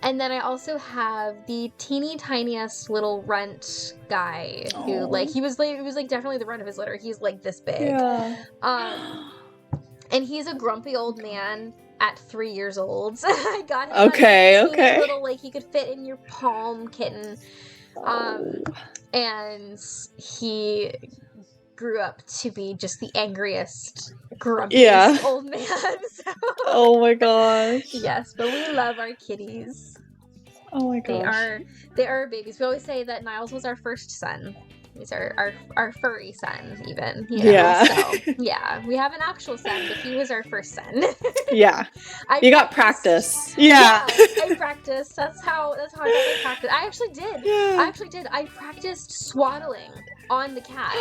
And then I also have the teeny tiniest little runt guy who, like, he was definitely the runt of his litter. He's like this big. Yeah. And he's a grumpy old man at 3 years old. I got him Okay, a teeny okay. little, like, he could fit in your palm kitten. And he grew up to be just the angriest, grumpiest old man. So. Oh my gosh. Yes, but we love our kitties. Oh my gosh. They are babies. We always say that Niles was our first son. He's our furry son, even. You know? Yeah. So, yeah, we have an actual son, but he was our first son. Yeah. You got practice. Yeah. I practiced. That's how I got my practice. I actually did. Yeah. I practiced swaddling on the cat.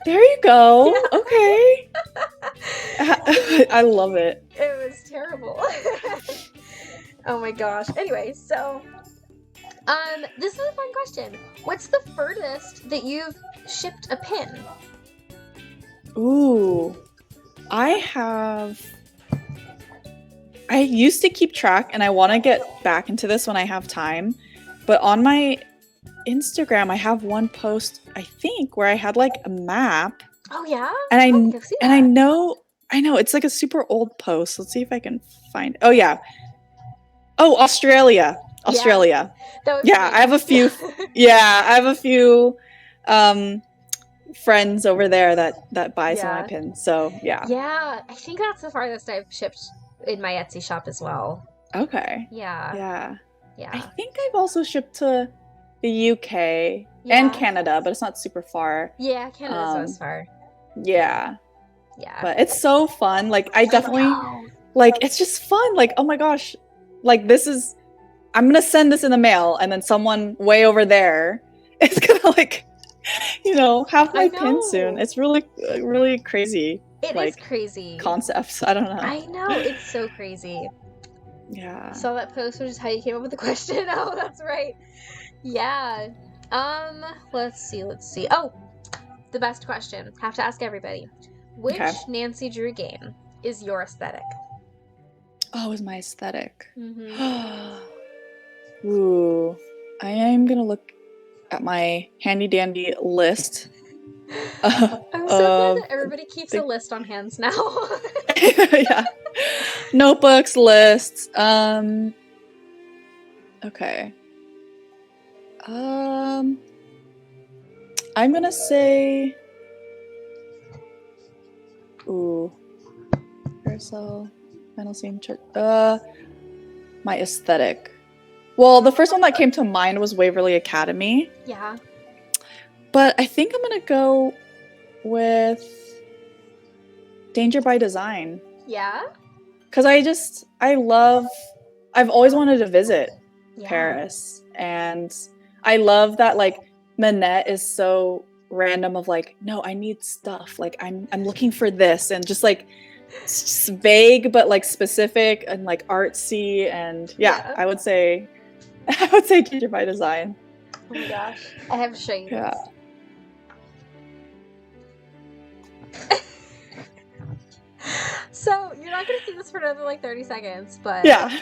There you go. Yeah. Okay. I love it. It was terrible. Oh my gosh. Anyway, so this is a fun question. What's the furthest that you've shipped a pin? Ooh. I used to keep track, and I want to get back into this when I have time. But on my Instagram, I have one post, I think, where I had like a map. Oh yeah? And I think I've seen that. I know it's like a super old post. Let's see if I can find. Oh yeah. Oh, Australia. That was Yeah, I have a few. Yeah, I have a few friends over there that buy some of my pins. So yeah. Yeah, I think that's the farthest I've shipped in my Etsy shop as well. Okay. Yeah. I think I've also shipped to the UK and Canada, but it's not super far. Yeah, Canada's not as far. Yeah. Yeah. But it's so fun. Like I definitely like it's just fun. Like, oh my gosh. Like I'm gonna send this in the mail, and then someone way over there is gonna like, have my pin soon. It's really, really crazy. It is crazy. Concepts. I don't know. I know, it's so crazy. Yeah. Saw that post, which is how you came up with the question. Oh, that's right. Yeah. Let's see. Oh, the best question. Have to ask everybody. Which Nancy Drew game is your aesthetic? Oh, is my aesthetic? Mm-hmm. Ooh. I am gonna look at my handy dandy list. I'm so glad that everybody keeps a list on hands now. Yeah. Notebooks, lists. Okay. I'm gonna say. Ooh. Carousel. Final scene. My aesthetic. Well, the first one that came to mind was Waverly Academy. Yeah. But I think I'm gonna go with Danger by Design. Yeah? Because I've always wanted to visit Paris. And I love that, like, Manette is so random of, like, no, I need stuff. Like, I'm looking for this. And just, like, it's vague, but, like, specific and, like, artsy. And, I would say Danger by Design. Oh my gosh. I have to show you Yeah. this. So, you're not going to see this for another, like, 30 seconds, but... Yeah.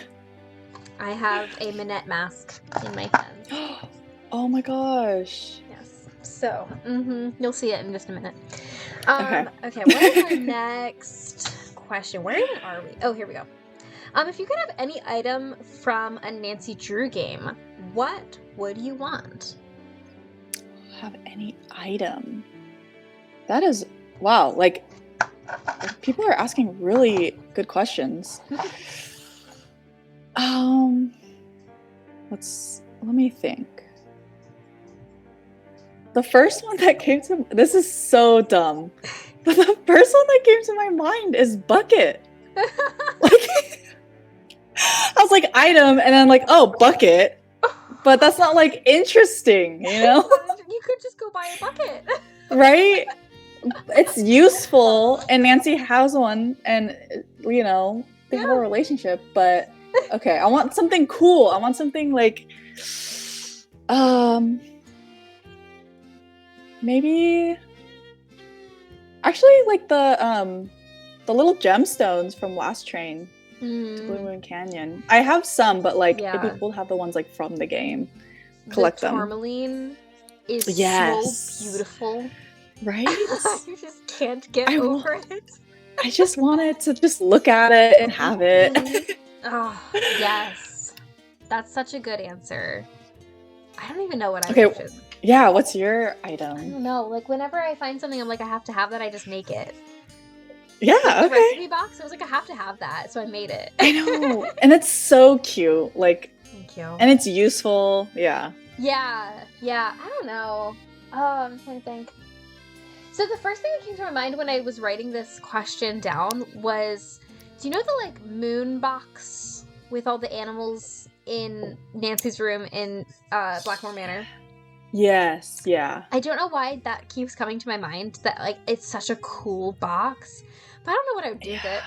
I have a Manette mask in my hand. Oh my gosh. Yes. So, you'll see it in just a minute. Okay. Okay, what is our next question? Where even are we? Oh, here we go. If you could have any item from a Nancy Drew game, what would you want? have any item. That is, wow, like, people are asking really good questions. Let me think. The first one that came to, this is so dumb, but the first one that came to my mind is bucket. Like, I was like item, and then like, oh, bucket, but that's not like interesting, you know? You could just go buy a bucket. Right? It's useful, and Nancy has one, and you know, they have a relationship, but okay, I want something cool. I want something like maybe actually like the little gemstones from Last Train to Blue Moon Canyon. I have some, but like it'd be cool to have the ones like from the game. Collect the them. Tourmaline is so beautiful. Right? I just can't get over it. I just wanted to just look at it and have it. Oh, yes. That's such a good answer. I don't even know what I would choose. Yeah, what's your item? I don't know. Like, whenever I find something I'm like, I have to have that, I just make it. Yeah, like, the recipe box, I was like, I have to have that, so I made it. I know. And it's so cute. Like, thank you. And it's useful. Yeah. Yeah. I don't know. Oh, I'm trying to think. So the first thing that came to my mind when I was writing this question down was, do you know the like moon box with all the animals in Nancy's room in Blackmore Manor? Yes, yeah. I don't know why that keeps coming to my mind, that like it's such a cool box, but I don't know what I would do with it.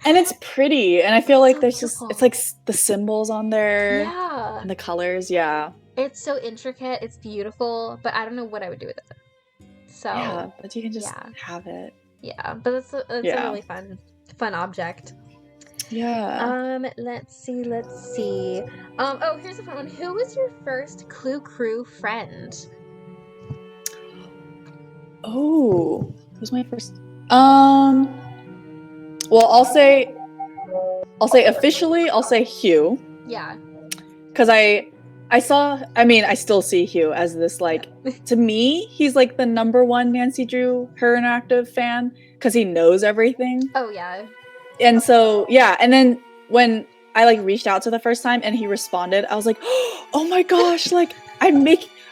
And it's pretty, and I feel like so there's beautiful. just, it's like the symbols on there. Yeah. And the colors, yeah. It's so intricate, it's beautiful, but I don't know what I would do with it. So yeah, but you can just have it. Yeah, but it's a really fun object. Yeah. Let's see. Oh, here's a fun one. Who was your first Clue Crew friend? Oh, who's my first? Well, I'll say officially, I'll say Hugh. Yeah. Because I still see Hugh as this, like, to me, he's like the #1 Nancy Drew Her Interactive fan, because he knows everything. Oh, yeah. And so, yeah, and then when I, like, reached out to the first time and he responded, I was like, oh my gosh, like,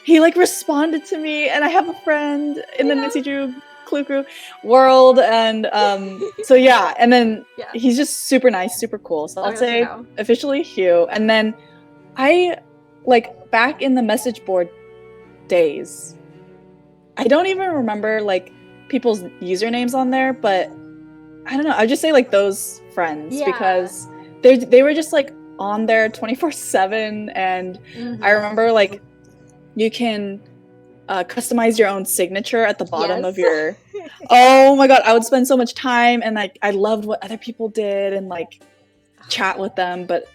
he, like, responded to me, and I have a friend in the Nancy Drew Clue Crew world, and, so, yeah, and then he's just super nice, super cool, so I'll say officially Hugh, and then like, back in the message board days, I don't even remember, like, people's usernames on there, but I don't know, I just say, like, those friends, because they were just, like, on there 24/7, and I remember, like, you can customize your own signature at the bottom of your... Oh my god, I would spend so much time, and, like, I loved what other people did, and, like, chat with them, but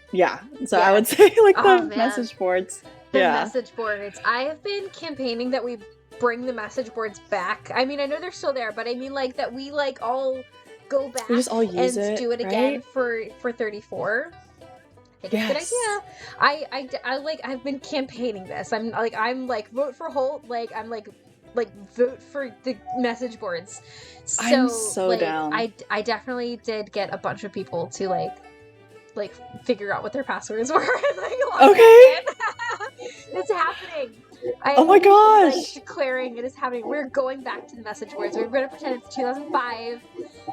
so I would say, like, the message boards. Message boards. I have been campaigning that we bring the message boards back. I mean, I know they're still there, but I mean, like, that we, like, all go back we just all use and do it again for 34. I think it's a good idea. I like, I've been campaigning this. I'm like vote for Holt. Like, I'm like vote for the message boards. So, I'm so like, down. I definitely did get a bunch of people to like figure out what their passwords were. Okay. It's happening. Oh my gosh. Like, declaring it is happening. We're going back to the message boards. We're going to pretend it's 2005.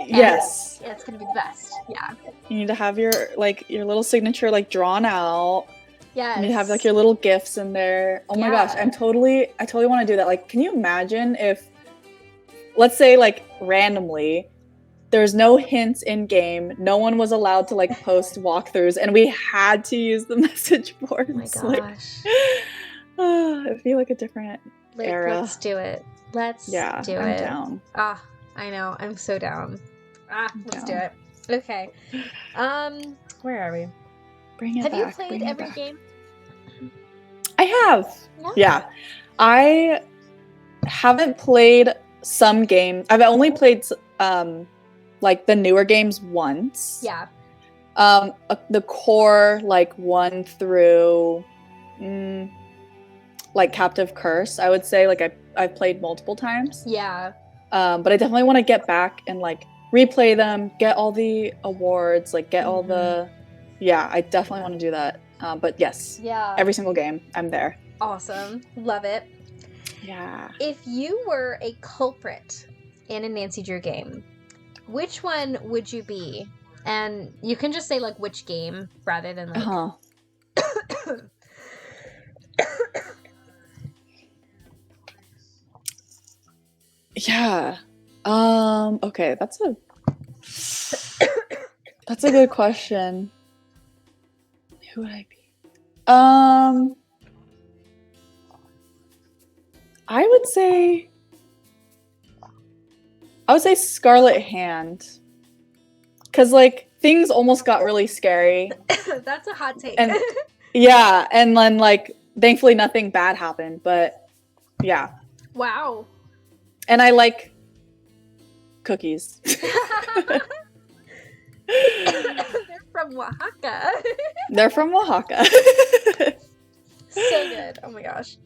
Yes. And it's going to be the best. Yeah. You need to have your little signature, like, drawn out. Yes. You need to have, like, your little gifts in there. Oh my gosh. I totally want to do that. Like, can you imagine if, let's say, like, randomly, there's no hints in game. No one was allowed to, like, post walkthroughs, and we had to use the message boards. Oh my gosh. It'd be like a different era. Let's do it. Let's do it. I'm down. I know. I'm so down. Let's do it. Okay. Where are we? Bring it back. Have you played every game? I have. No? Yeah. I haven't played some games. I've only played like the newer games once. Yeah. The core, like 1 through like Captive Curse, I would say like I've played multiple times. Yeah. But I definitely want to get back and like replay them, get all the awards, like get all the. Yeah, I definitely want to do that. But yes, Yeah. every single game, I'm there. Awesome. Love it. Yeah. If you were a culprit in a Nancy Drew game, which one would you be? And you can just say like which game rather than like. Yeah. Okay, that's a good question. Who would I be? I would say Scarlet Hand. Cause like things almost got really scary. That's a hot take. And yeah, and then like thankfully nothing bad happened, but yeah. Wow. And I like cookies. They're from Oaxaca. They're from Oaxaca. So good. Oh my gosh.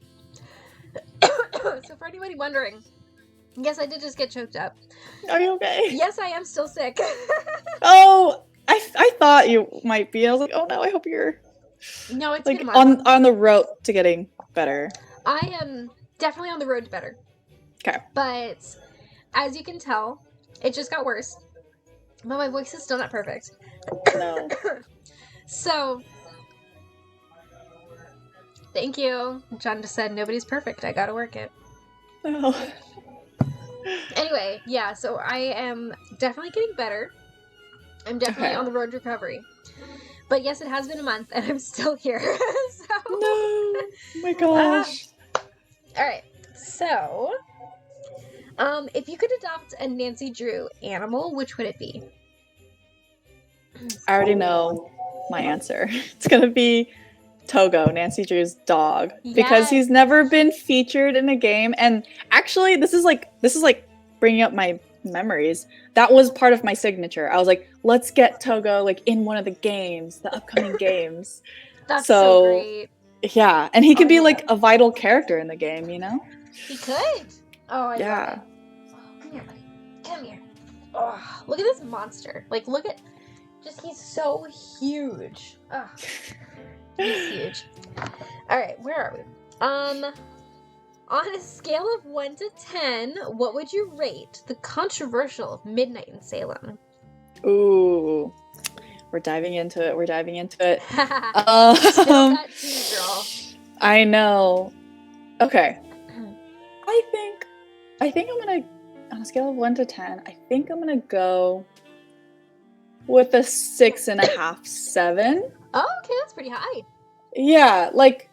So for anybody wondering, yes, I did just get choked up. Are you okay? Yes, I am still sick. Oh, I thought you might be. I was like, oh no, I hope you're No, it's like been months. on the road to getting better. I am definitely on the road to better. Okay. But as you can tell, it just got worse. But my voice is still not perfect. No. So, thank you. John just said nobody's perfect. I gotta work it. No. Anyway, yeah, so I am definitely getting better. I'm definitely on the road to recovery. But yes, it has been a month and I'm still here. So. No. Oh my gosh. Alright, so if you could adopt a Nancy Drew animal, which would it be? I already know my answer. It's gonna be Togo, Nancy Drew's dog, because he's never been featured in a game. And actually, this is like bringing up my memories. That was part of my signature. I was like, let's get Togo like in one of the games, the upcoming games. That's so great. Yeah, and he could be like a vital character in the game, you know? He could. Oh, I love it. Oh, come here, buddy. Come here. Oh, look at this monster. Like, look at... he's so huge. Oh, he's huge. Alright, where are we? On a scale of 1 to 10, what would you rate the controversial Midnight in Salem? Ooh. We're diving into it. Still got 2, girl. I know. Okay. I think I'm gonna, on a scale of 1 to 10, I think I'm gonna go with a 6.5, 7. Oh, okay, that's pretty high. Yeah, like,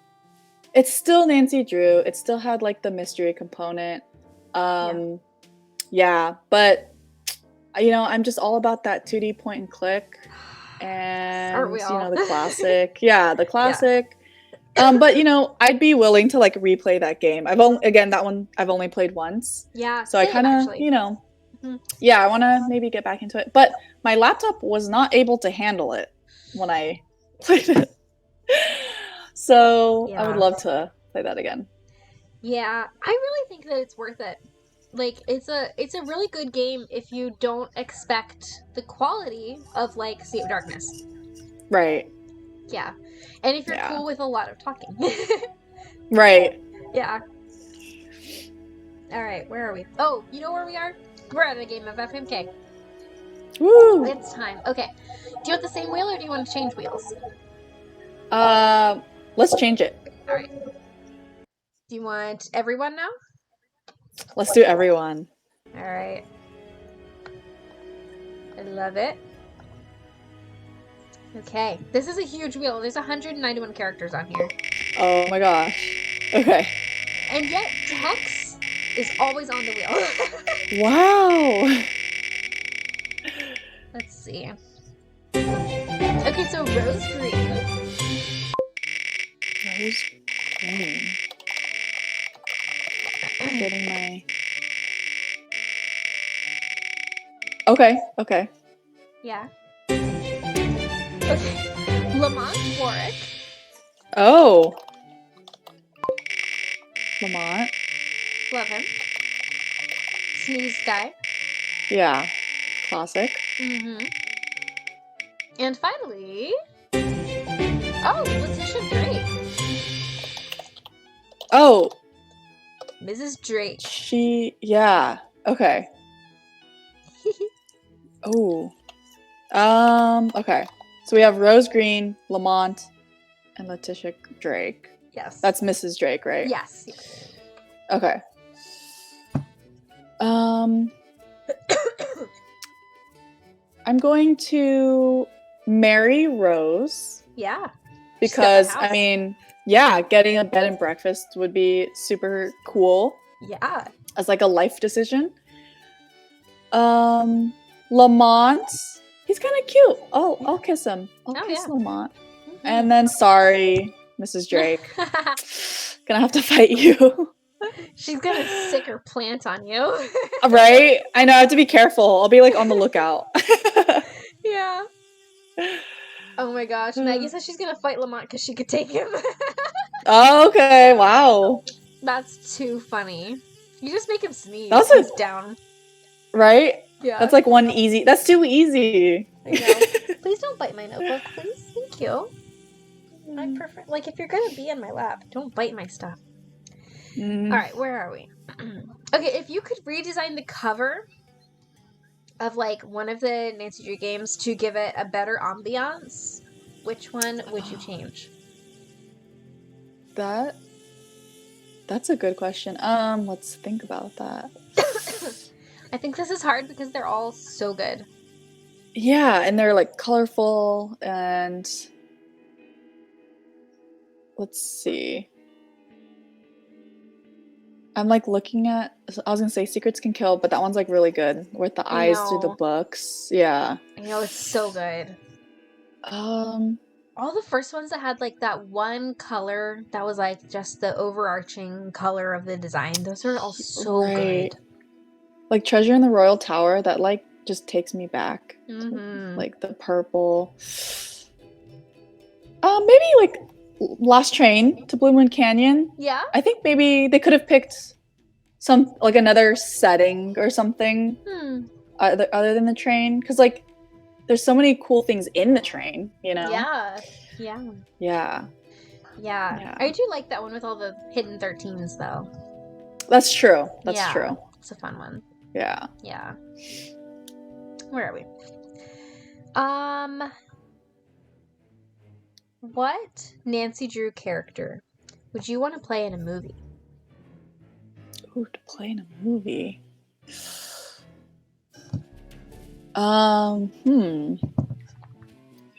it's still Nancy Drew. It still had, like, the mystery component. Yeah, but, you know, I'm just all about that 2D point and click. And, Aren't we all? you know, the classic. Yeah, the classic. Yeah. But, you know, I'd be willing to, like, replay that game. I've only played once. Yeah, so I kind of, you know, yeah, I want to maybe get back into it. But my laptop was not able to handle it when I played it. So I would love to play that again. Yeah, I really think that it's worth it. Like, it's a really good game if you don't expect the quality of, like, Sea of Darkness. Right. Yeah. And if you're cool with a lot of talking. Right. Yeah. Alright, where are we? Oh, you know where we are? We're at a game of FMK. Woo! It's time. Okay. Do you want the same wheel or do you want to change wheels? Let's change it. Alright. Do you want everyone now? Let's do everyone. Alright. I love it. Okay. This is a huge wheel. There's 191 characters on here. Oh my gosh. Okay. And yet, Tex is always on the wheel. Wow. Let's see. Okay, so Rose Green. Rose Green. I'm getting my... Okay. Yeah. Okay. Lamont Warwick. Oh. Lamont. Love him. Sneeze guy. Yeah. Classic. Mm-hmm. And finally... Oh, Letitia Drake. Oh, Mrs. Drake. yeah. Okay. Oh. Okay. So we have Rose Green, Lamont, and Letitia Drake. Yes. That's Mrs. Drake, right? Yes. Okay. I'm going to marry Rose. Yeah. Because, She's got that house. I mean, yeah, getting a bed and breakfast would be super cool Yeah. as like a life decision. Lamont, he's kind of cute. I'll kiss him. I'll kiss Lamont. Mm-hmm. And then, sorry, Mrs. Drake, gonna have to fight you. She's gonna sick her plant on you. Right? I know, I have to be careful. I'll be like on the lookout. Yeah. Oh my gosh. Maggie says she's gonna fight Lamont because she could take him. Oh, okay, wow. That's too funny. You just make him sneeze. That's down. Right? Yeah. That's like one easy. That's too easy. I know. Please don't bite my notebook, please. Thank you. I prefer, like, if you're gonna be in my lap, don't bite my stuff. All right, where are we? Okay, if you could redesign the cover of like one of the Nancy Drew games to give it a better ambiance, which one would you change? That's a good question. Let's think about that. I think this is hard because they're all so good. Yeah, and they're like colorful and let's see. I'm like looking at, I was gonna say Secrets Can Kill, but that one's like really good with the eyes through the books. Yeah. I know, it's so good. All the first ones that had like that one color that was like just the overarching color of the design, those are all so good. Like Treasure in the Royal Tower, that like just takes me back. Mm-hmm. Like the purple. Maybe like Last Train to Blue Moon Canyon. Yeah. I think maybe they could have picked some like another setting or something other than the train, because like there's so many cool things in the train, you know. Yeah. I do like that one with all the hidden 13s though. That's true. True. It's a fun one. Yeah. Where are we? What Nancy Drew character would you want to play in a movie? Ooh, to play in a movie. Who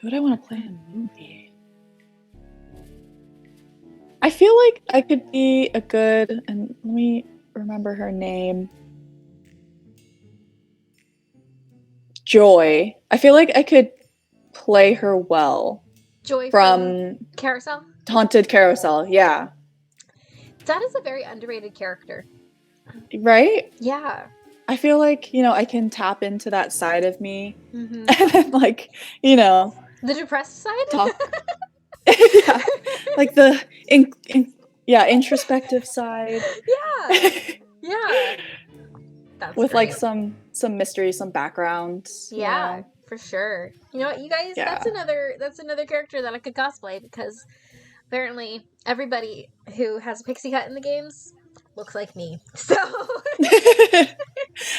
would I want to play in a movie? I feel like I could be a good, and let me remember her name. Joy. I feel like I could play her well. Joy from Carousel? Haunted Carousel, yeah. That is a very underrated character. Right? Yeah. I feel like, you know, I can tap into that side of me. Mm-hmm. And then, like, you know. The depressed side? Talk. Yeah. Like the, introspective side. Yeah. That's with, great. like, some mystery, some background. Yeah. You know? For sure. You know what, you guys? Yeah. That's another character that I could cosplay, because apparently everybody who has a pixie cut in the games looks like me. So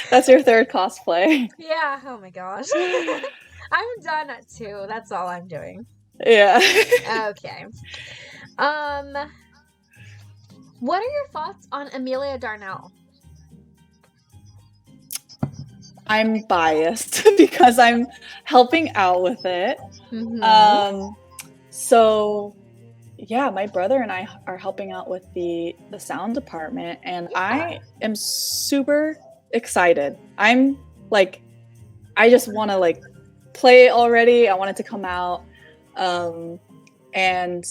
that's your third cosplay. Yeah. Oh my gosh. I'm done at 2. That's all I'm doing. Yeah. Okay. What are your thoughts on Amelia Darnell? I'm biased because I'm helping out with it. Mm-hmm. So yeah, my brother and I are helping out with the sound department, and I am super excited. I'm like, I just want to like play it already. I want it to come out. And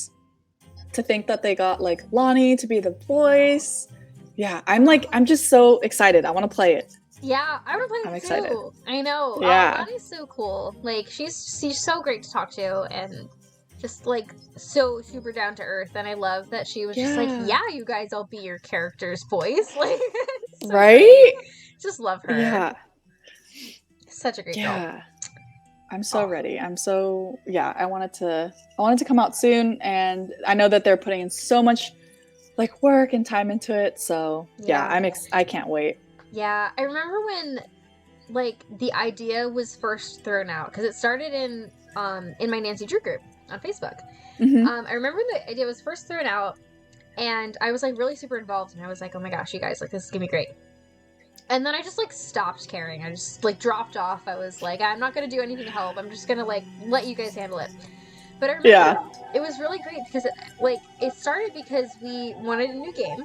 to think that they got like Lonnie to be the voice. Yeah, I'm just so excited. I want to play it. Yeah, I want to play it too. Excited. I know. Yeah. Lonnie's so cool. Like, she's so great to talk to, and just like so super down to earth, and I love that she was just like, yeah, you guys, I'll be your character's voice. Like, so right? great. Just love her. Yeah. Such a great girl. Yeah. I'm so ready. I wanted to come out soon, and I know that they're putting in so much like work and time into it. So I can't wait. Yeah, I remember when like the idea was first thrown out, because it started in my Nancy Drew group on Facebook. Mm-hmm. I remember when the idea was first thrown out, and I was like really super involved, and I was like, oh my gosh, you guys, like, this is gonna be great. And then I just like stopped caring. I just like dropped off. I was like, I'm not gonna do anything to help. I'm just gonna like let you guys handle it. But I remember it was really great because it started because we wanted a new game,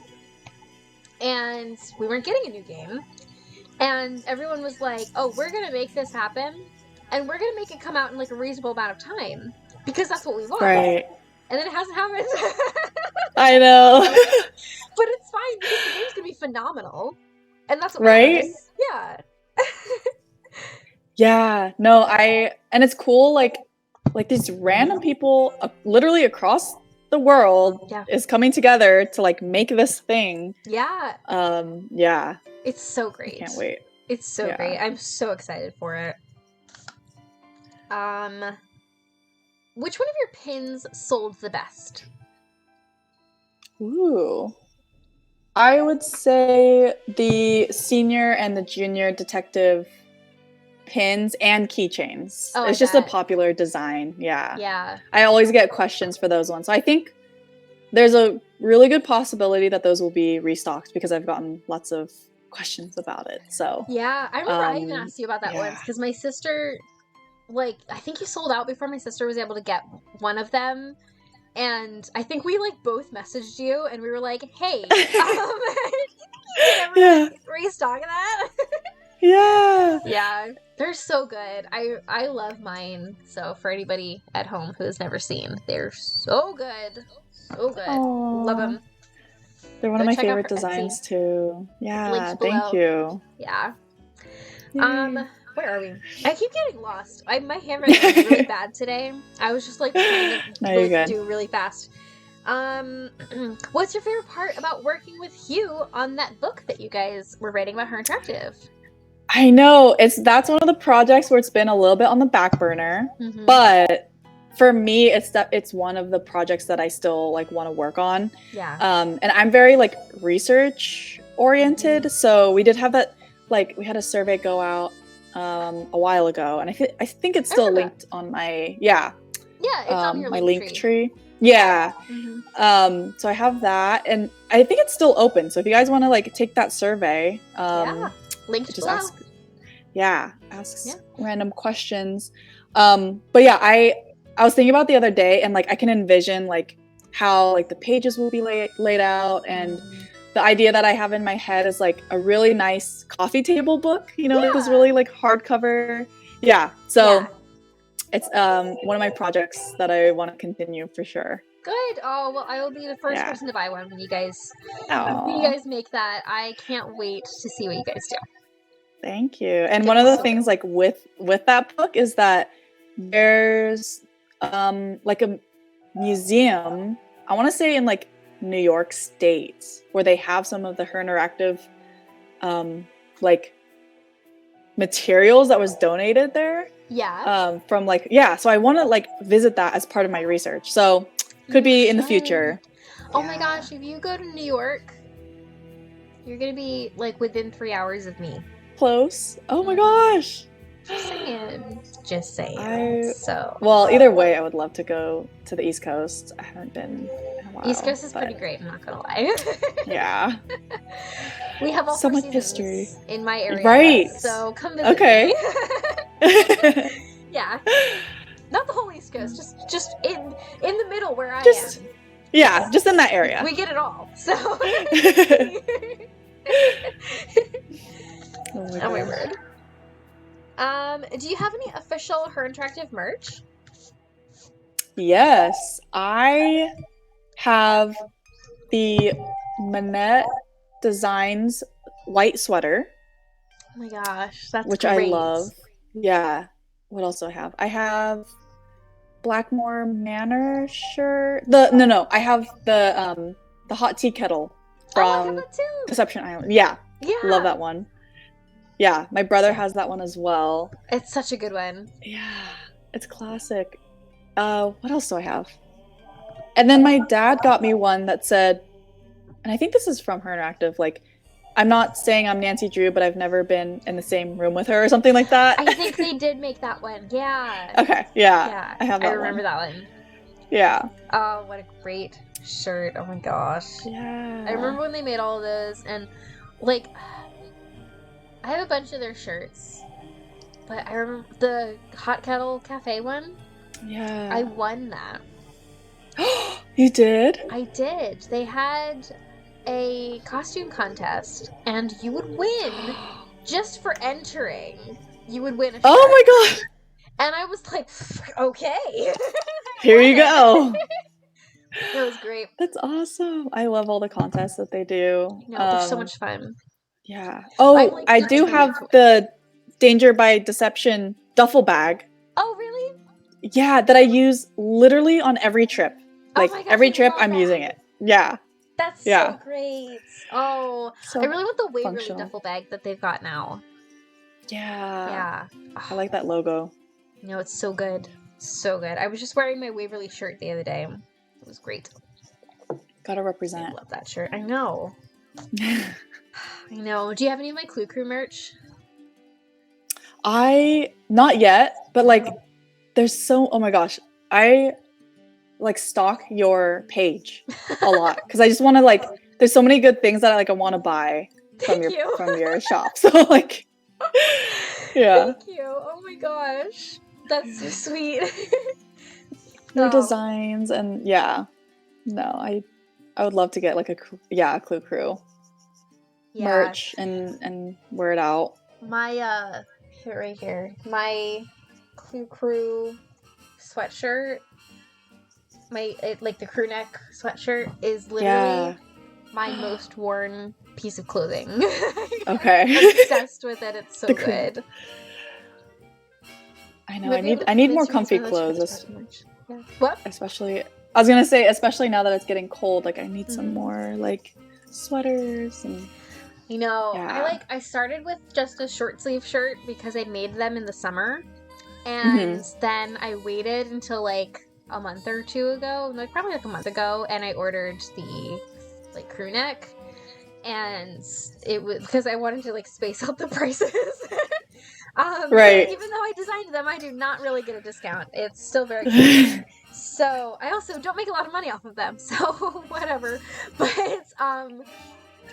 and we weren't getting a new game, and everyone was like, oh, we're gonna make this happen, and we're gonna make it come out in like a reasonable amount of time because that's what we want. Right. And then it hasn't happened. I know. But it's fine because the game's gonna be phenomenal. And that's what matters. Yeah. Yeah. No, and it's cool, like these random people literally across the world is coming together to like make this thing. Yeah. Yeah. It's so great. I can't wait. It's so great. I'm so excited for it. Which one of your pins sold the best? Ooh. I would say the senior and the junior detective pins and keychains. Oh, it's just a popular design. Yeah. Yeah. I always get questions for those ones. So I think there's a really good possibility that those will be restocked because I've gotten lots of questions about it. So yeah, I remember I even asked you about that once because my sister, like, I think you sold out before my sister was able to get one of them. And I think we, like, both messaged you, and we were like, hey, you can ever restock that? Yeah. They're so good. I love mine. So for anybody at home who has never seen, they're so good. So good. Aww. Love them. They're one of my favorite designs, too. Yeah, thank you. Yeah. Yay. Where are we? I keep getting lost. My handwriting is really bad today. I was just like trying to do really fast. What's your favorite part about working with Hugh on that book that you guys were writing about Her Interactive? I know that's one of the projects where it's been a little bit on the back burner, but for me, it's one of the projects that I still like want to work on. Yeah. And I'm very like research oriented, so we did have that. Like we had a survey go out a while ago, and I think it's still linked on my it's on your my link tree. Yeah. So I have that, and I think it's still open. So if you guys want to like take that survey, linked just below. Ask random questions. But yeah, I was thinking about the other day, and like I can envision like how like the pages will be laid out, and the idea that I have in my head is like a really nice coffee table book, like this really like hardcover. Yeah. So it's one of my projects that I want to continue for sure. Good. Oh, well, I will be the first person to buy one when you guys make that. I can't wait to see what you guys do. Thank you. And one of the things like with that book is that there's like a museum, I want to say in like New York State, where they have some of the Her Interactive like materials that was donated there. Yeah. From like so I want to like visit that as part of my research. So could be in the future. Oh my gosh, if you go to New York, you're gonna be like within 3 hours of me. Close. Oh my gosh. Just saying. Well, either way, I would love to go to the East Coast. I haven't been in a while. East Coast is pretty great, I'm not gonna lie. Yeah. We have all so four much history in my area. Right. So come visit me. Yeah. Not the whole East Coast, just in the middle where I am. Yeah, just in that area. We get it all. So Oh my word. Do you have any official Her Interactive merch? Yes, I have the Manette Designs white sweater. Oh my gosh, that's which great. I love. Yeah. What else do I have? I have Blackmore Manor shirt. No, I have the hot tea kettle Oh, I have from that too. Deception Island. Yeah, Yeah. love that one. Yeah, my brother has that one as well. It's such a good one. Yeah, it's classic. What else do I have? And then my dad got me one that said, and I think this is from Her Interactive, like, I'm not saying I'm Nancy Drew, but I've never been in the same room with her or something like that. I think they did make that one. Yeah. Okay, yeah. Yeah. I have that I remember one. that one. Yeah. Oh, what a great shirt. Oh my gosh. Yeah. I remember when they made all of those, and like, I have a bunch of their shirts, but I remember the Hot Kettle Cafe one. Yeah. I won that. You did? I did. They had a costume contest, and you would win just for entering. You would win a shirt. Oh my god! And I was like, okay. Here you go. It was great. That's awesome. I love all the contests that they do. No, they're so much fun. Yeah. Oh, I'm, like, I not do sure have what the Danger by Deception duffel bag. Oh, really? Yeah, that I use literally on every trip. Like, Oh my gosh, every I trip, love I'm that. using it. Yeah. That's Yeah. so great. Oh, So I really want the Waverly functional. duffel bag that they've got now. Yeah. Yeah. I like that logo. No, it's so good. So good. I was just wearing my Waverly shirt the other day. It was great. Gotta I represent. love that shirt. I know. I know. Do you have any of my Clue Crew merch? Not yet, but like, there's so, oh my gosh. I like stalk your page a lot because I just want to like, there's so many good things that I want to buy from Thank you. from your shop. So like, yeah. Thank you. Oh my gosh. That's so sweet. Your Oh. designs and yeah. No, I would love to get like a Clue Crew Yeah. merch and wear it out. My right here. My Clue Crew sweatshirt. Like the crew neck sweatshirt is literally Yeah. my most worn piece of clothing. Okay. I'm obsessed with it. It's so The crew- good. I know. Maybe I need it's more really comfy fun. clothes, That's much. Yeah. What? especially. I was gonna say, especially now that it's getting cold. Like, I need some Mhm. more like sweaters and. You know, Yeah. I started with just a short sleeve shirt because I made them in the summer. And then I waited until like a month or two ago, like probably like a month ago, and I ordered the like crew neck. And it was because I wanted to like space out the prices. Right. Even though I designed them, I do not really get a discount. It's still very expensive. So I also don't make a lot of money off of them, so whatever. But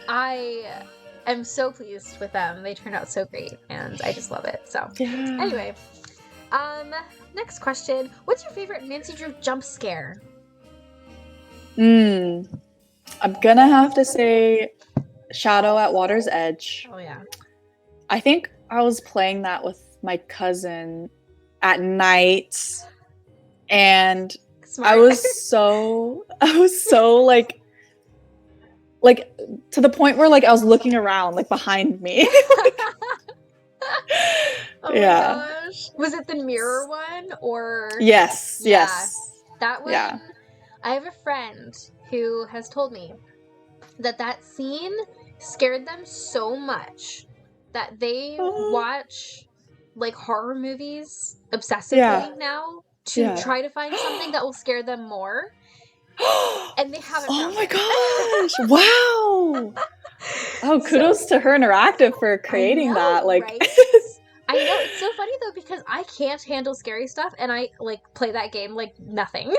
I am so pleased with them. They turned out so great, and I just love it. So Yeah. anyway, next question: what's your favorite Nancy Drew jump scare? I'm gonna have to say Shadow at Water's Edge. Oh yeah, I think I was playing that with my cousin at night, and smart. I was so like to the point where like I was looking around like behind me. Oh Yeah. my gosh, was it the mirror one or? Yes. Yeah. Yes. That one. Yeah. I have a friend who has told me that scene scared them so much that they Oh. watch like horror movies obsessively Yeah. now to Yeah. try to find something that will scare them more, and they haven't. Oh found my it. gosh! Wow! Oh, kudos to Her Interactive for creating I know, that. Like, right? I know, it's so funny though because I can't handle scary stuff, and I like play that game like nothing.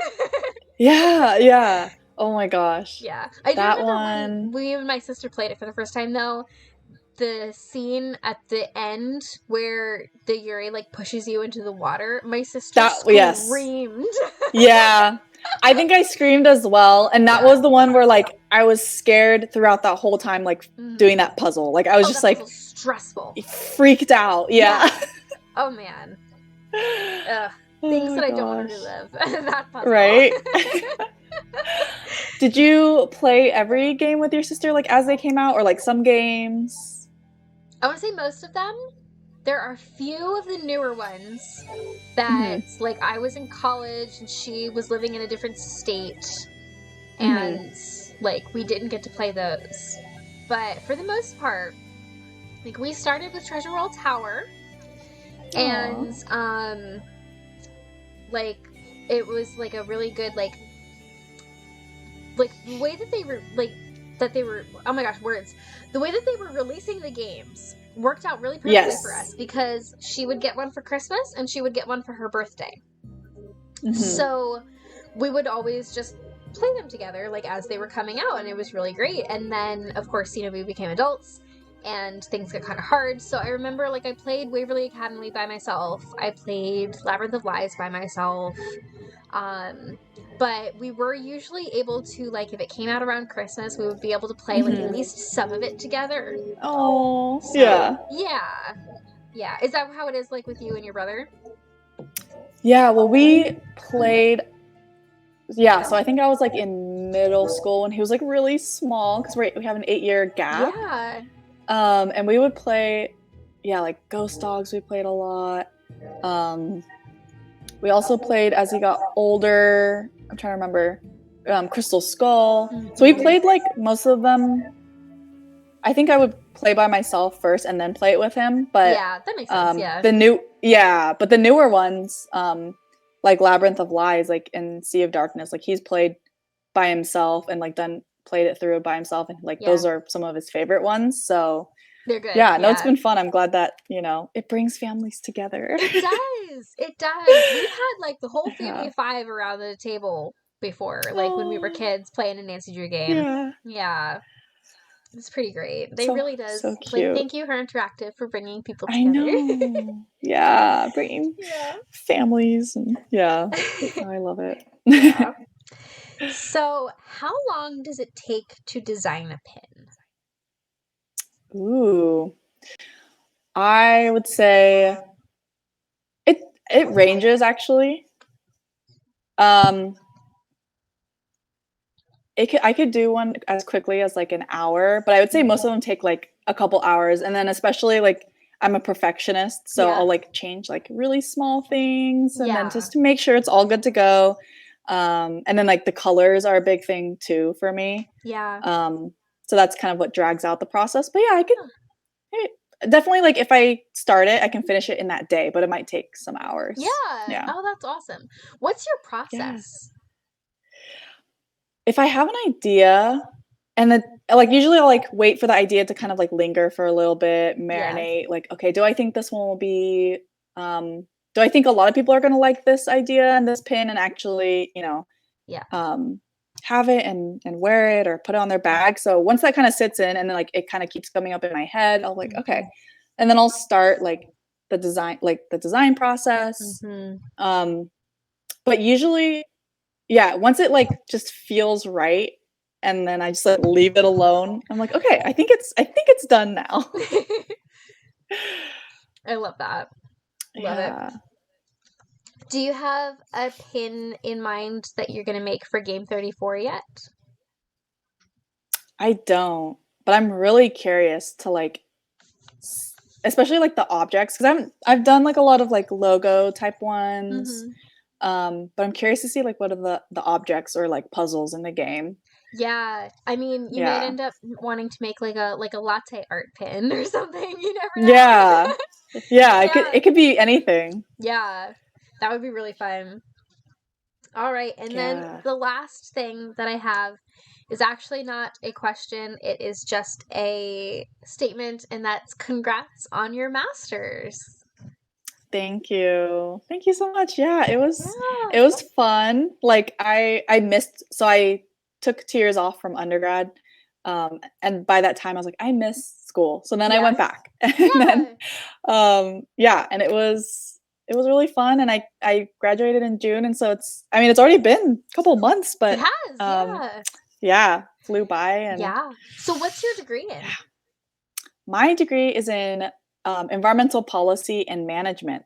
yeah. Oh my gosh. Yeah, I do That remember one. when we and my sister played it for the first time though. The scene at the end where the Yuri like pushes you into the water, my sister Yes. screamed. Yeah. I think I screamed as well, and that was the one where like I was scared throughout that whole time, like doing that puzzle. Like I was just that like puzzle's stressful. freaked out. Yeah. Oh man. Ugh. Oh Things my that I don't want to gosh. relive. That puzzle. Right? Did you play every game with your sister like as they came out, or like some games? I want to say most of them, there are a few of the newer ones that, like, I was in college and she was living in a different state, and, like, we didn't get to play those. But for the most part, like, we started with Treasure World Tower, and, like, it was, like, a really good, like, the way that they were, like, oh my gosh, words. The way that they were releasing the games worked out really perfectly for us, because she would get one for Christmas and she would get one for her birthday. So we would always just play them together, like, as they were coming out, and it was really great. And then, of course, you know, we became adults and things got kind of hard. So I remember, like, I played Waverly Academy by myself. I played Labyrinth of Lies by myself. But we were usually able to, like, if it came out around Christmas, we would be able to play, like, at least some of it together. Oh, So, yeah. Yeah. Is that how it is, like, with you and your brother? Yeah, well, we played... Yeah, so I think I was, like, in middle school when he was, like, really small, because we have an 8-year gap. Yeah. And we would play, like, Ghost Dogs we played a lot. We also played, as he got older, I'm trying to remember, Crystal Skull. So we played, like, most of them. I think I would play by myself first and then play it with him. But yeah, that makes sense, yeah. But the newer ones, like Labyrinth of Lies, like, in Sea of Darkness, like, he's played by himself and, like, then played it through by himself, and, like, those are some of his favorite ones. So they're good. Yeah, no, it's been fun. I'm glad that, you know, it brings families together. It does. We've had, like, the whole family of 5 around the table before, like, when we were kids playing a Nancy Drew game. Yeah. It's pretty great. It really does. So cute. Like, thank you, Her Interactive, for bringing people I together. know. Yeah, bringing families. And I love it. So, how long does it take to design a pin? Ooh. I would say it ranges, actually. I could do one as quickly as, like, an hour, but I would say most of them take, like, a couple hours. And then especially, like, I'm a perfectionist, so I'll, like, change, like, really small things, and then just to make sure it's all good to go. And then, like, the colors are a big thing too for me. So that's kind of what drags out the process. But yeah, I could definitely, like, if I start it, I can finish it in that day, but it might take some hours. Yeah. Oh, that's awesome. What's your process? If I have an idea, and then, like, usually I'll, like, wait for the idea to kind of, like, linger for a little bit, marinate, like, okay, do I think this one will be, do I think a lot of people are going to like this idea and this pin, and actually, you know, have it and wear it or put it on their bag. So once that kind of sits in, and then, like, it kind of keeps coming up in my head, I'll, like, okay. And then I'll start, like, the design process. But usually, once it, like, just feels right, and then I just, like, leave it alone, I'm like, okay, I think it's done now. I love that. Love it. Do you have a pin in mind that you're going to make for Game 34 yet? I don't, but I'm really curious to, like, especially, like, the objects, because I've done, like, a lot of, like, logo type ones. But I'm curious to see, like, what are the objects or, like, puzzles in the game. Yeah, I mean, you might end up wanting to make, like a latte art pin or something. You never know. Yeah. It could be anything. Yeah, that would be really fun. All right, and then the last thing that I have is actually not a question. It is just a statement, and that's congrats on your masters. Thank you so much. It was fun. Like, I took 2 years off from undergrad, and by that time I was like, I miss school, so then I went back, and then and it was really fun, and I graduated in June, and so it's already been a couple of months, but it has, flew by. And so what's your degree in? My degree is in environmental policy and management.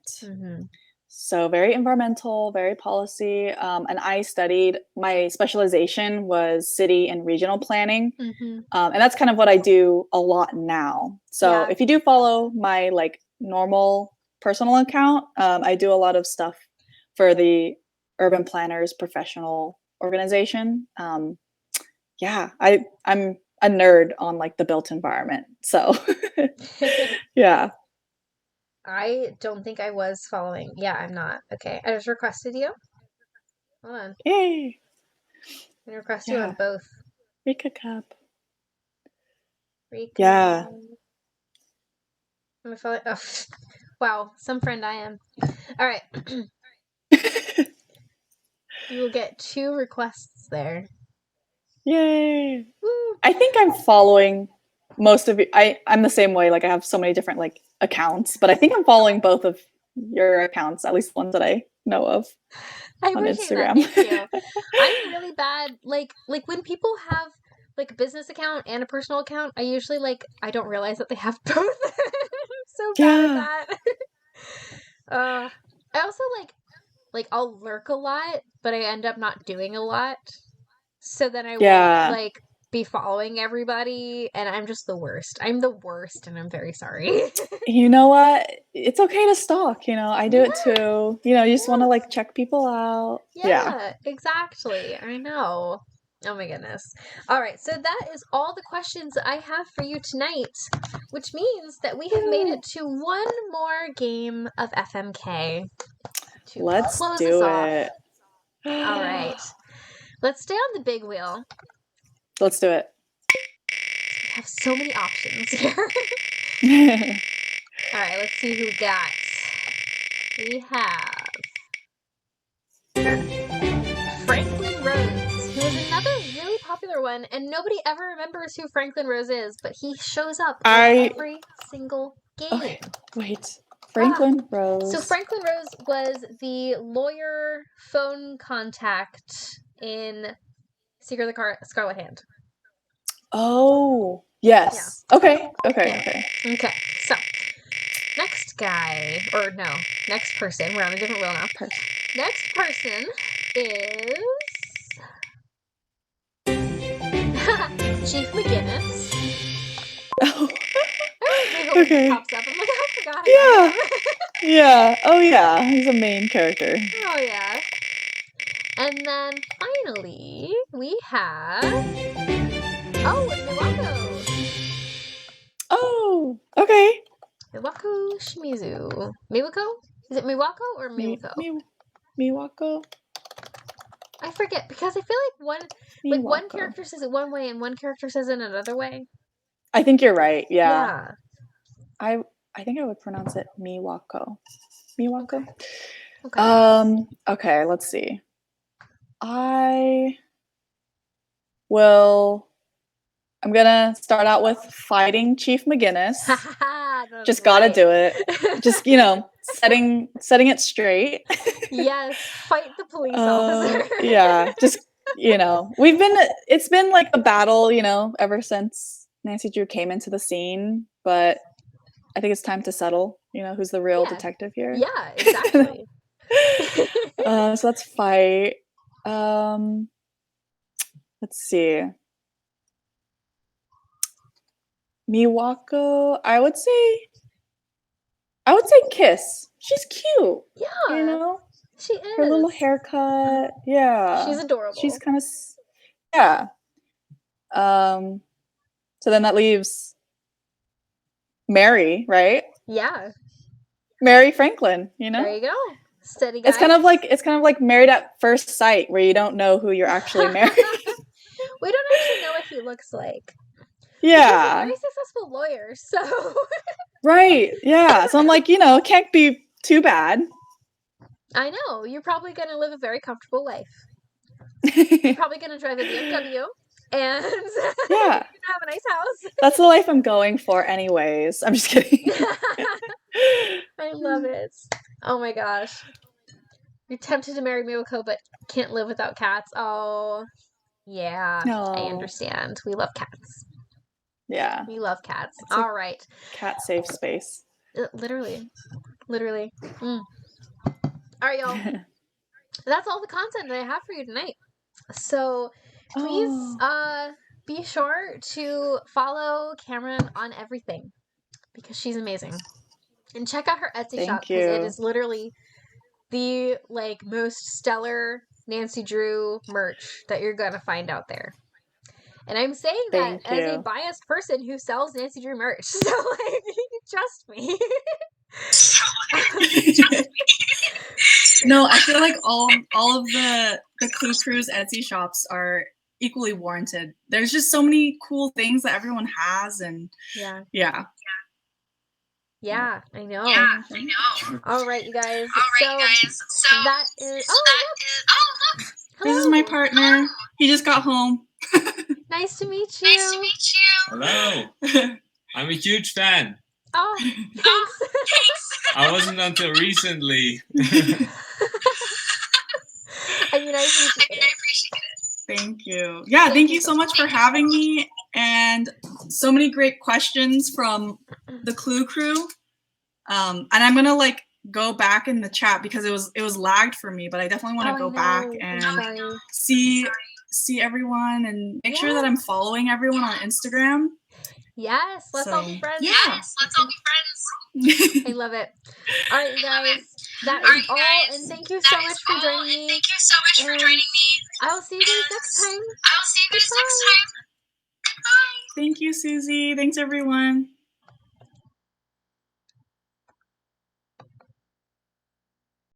So very environmental, very policy. And I studied, my specialization was city and regional planning. And that's kind of what I do a lot now. So if you do follow my, like, normal personal account. I do a lot of stuff for the Urban Planners professional organization. Yeah, I'm a nerd on like the built environment. So yeah. I don't think I was following. Yeah, I'm not. Okay, I just requested you. Hold on. Yay. I request you on Yeah. both. Rika Cup. Rico. Yeah. Am I following? Oh, wow, some friend I am. All right. You will get 2 requests there. Yay. Woo. I think I'm following most of you. I'm the same way. Like I have so many different like accounts, but I think I'm following both of your accounts, at least the ones that I know of I on appreciate that. Instagram. Thank you. I'm really bad. Like when people have like a business account and a personal account, I usually I don't realize that they have both. I'm so bad at Yeah. that. I also I'll lurk a lot, but I end up not doing a lot. So then I Yeah. won't be following everybody, and I'm just the worst. I'm the worst, and I'm very sorry. You know what? It's okay to stalk, I do it Yeah. too. You just want to like check people out. Yeah. Yeah, exactly. I know. Oh my goodness. All right, so that is all the questions I have for you tonight, which means that we have made it to one more game of FMK to Let's close do us off. it. All right. Let's stay on the big wheel. Let's do it. We have so many options here. All right, let's see who we got. We have Franklin Rose, who is another really popular one, and nobody ever remembers who Franklin Rose is, but he shows up in every single game. Okay, wait. Franklin Rose. So Franklin Rose was the lawyer phone contact in Secret of the Scarlet Hand. Oh, yes. Yeah. Okay. Okay, so next guy, or no, next person. We're on a different wheel now. Next person is Chief McGinnis. Oh. I hope he pops up. I'm like, I forgot. Yeah. Oh, yeah. He's a main character. Oh, yeah. And then finally, we have Miwako. Oh, okay. Miwako Shimizu. Miwako? Is it Miwako or Miwako? Miwako. I forget because I feel like one character says it one way and one character says it another way. I think you're right. Yeah. I think I would pronounce it Miwako. Miwako. Okay. Okay, let's see. I'm gonna start out with fighting Chief McGinnis. Just gotta do it. Just setting it straight. Yes, fight the police officer. Yeah, just it's been like a battle, ever since Nancy Drew came into the scene, but I think it's time to settle. Who's the real detective here? Yeah, exactly. So let's fight. Let's see. Miwako, I would say Kiss. She's cute. Yeah. She is. Her little haircut. Yeah. She's adorable. She's kind of yeah. So then that leaves Mary, right? Yeah. Mary Franklin, There you go. Steady guy. It's kind of like Married at First Sight, where you don't know who you're actually marrying. We don't actually know what he looks like. Yeah. He's a very successful lawyer, so right. Yeah. So I'm like, it can't be too bad. I know. You're probably gonna live a very comfortable life. You're probably gonna drive a BMW and you're gonna have a nice house. That's the life I'm going for anyways. I'm just kidding. I love it. Oh my gosh. You're tempted to marry Miwako, but can't live without cats. Oh, yeah. No. I understand. We love cats. Yeah. We love cats. All right. Cat safe space. Literally. All right, y'all. That's all the content that I have for you tonight. So please be sure to follow Kamryn on everything because she's amazing. And check out her Etsy Thank shop because it you. is literally the like most stellar Nancy Drew merch that you're gonna find out there. And I'm saying that Thank as a you. biased person who sells Nancy Drew merch. So like trust me. No, I feel like all of the Clue Crew's Etsy shops are equally warranted. There's just so many cool things that everyone has, and Yeah. yeah. Yeah, I know. Yeah, I know. All right, you guys. All right, So guys. So that is. so Oh, that is. Oh, look. hello. This is my partner. He just got home. Nice to meet you. Nice to meet you. Hello. I'm a huge fan. Oh, thanks. I wasn't until recently. I mean, I appreciate it. Thank you. Yeah, thank you so much for having me, and so many great questions from the Clue Crew. And I'm gonna like go back in the chat because it was lagged for me, but I definitely want to go back and see everyone and make sure that I'm following everyone on Instagram. Yes, let's all be friends. Yes, let's all be friends. I love it. All right, you guys. That is all, and thank you so much for joining me. Thank you so much for joining me. I'll see you guys next time. I'll see you guys next time. Bye. Thank you, Susie. Thanks, everyone.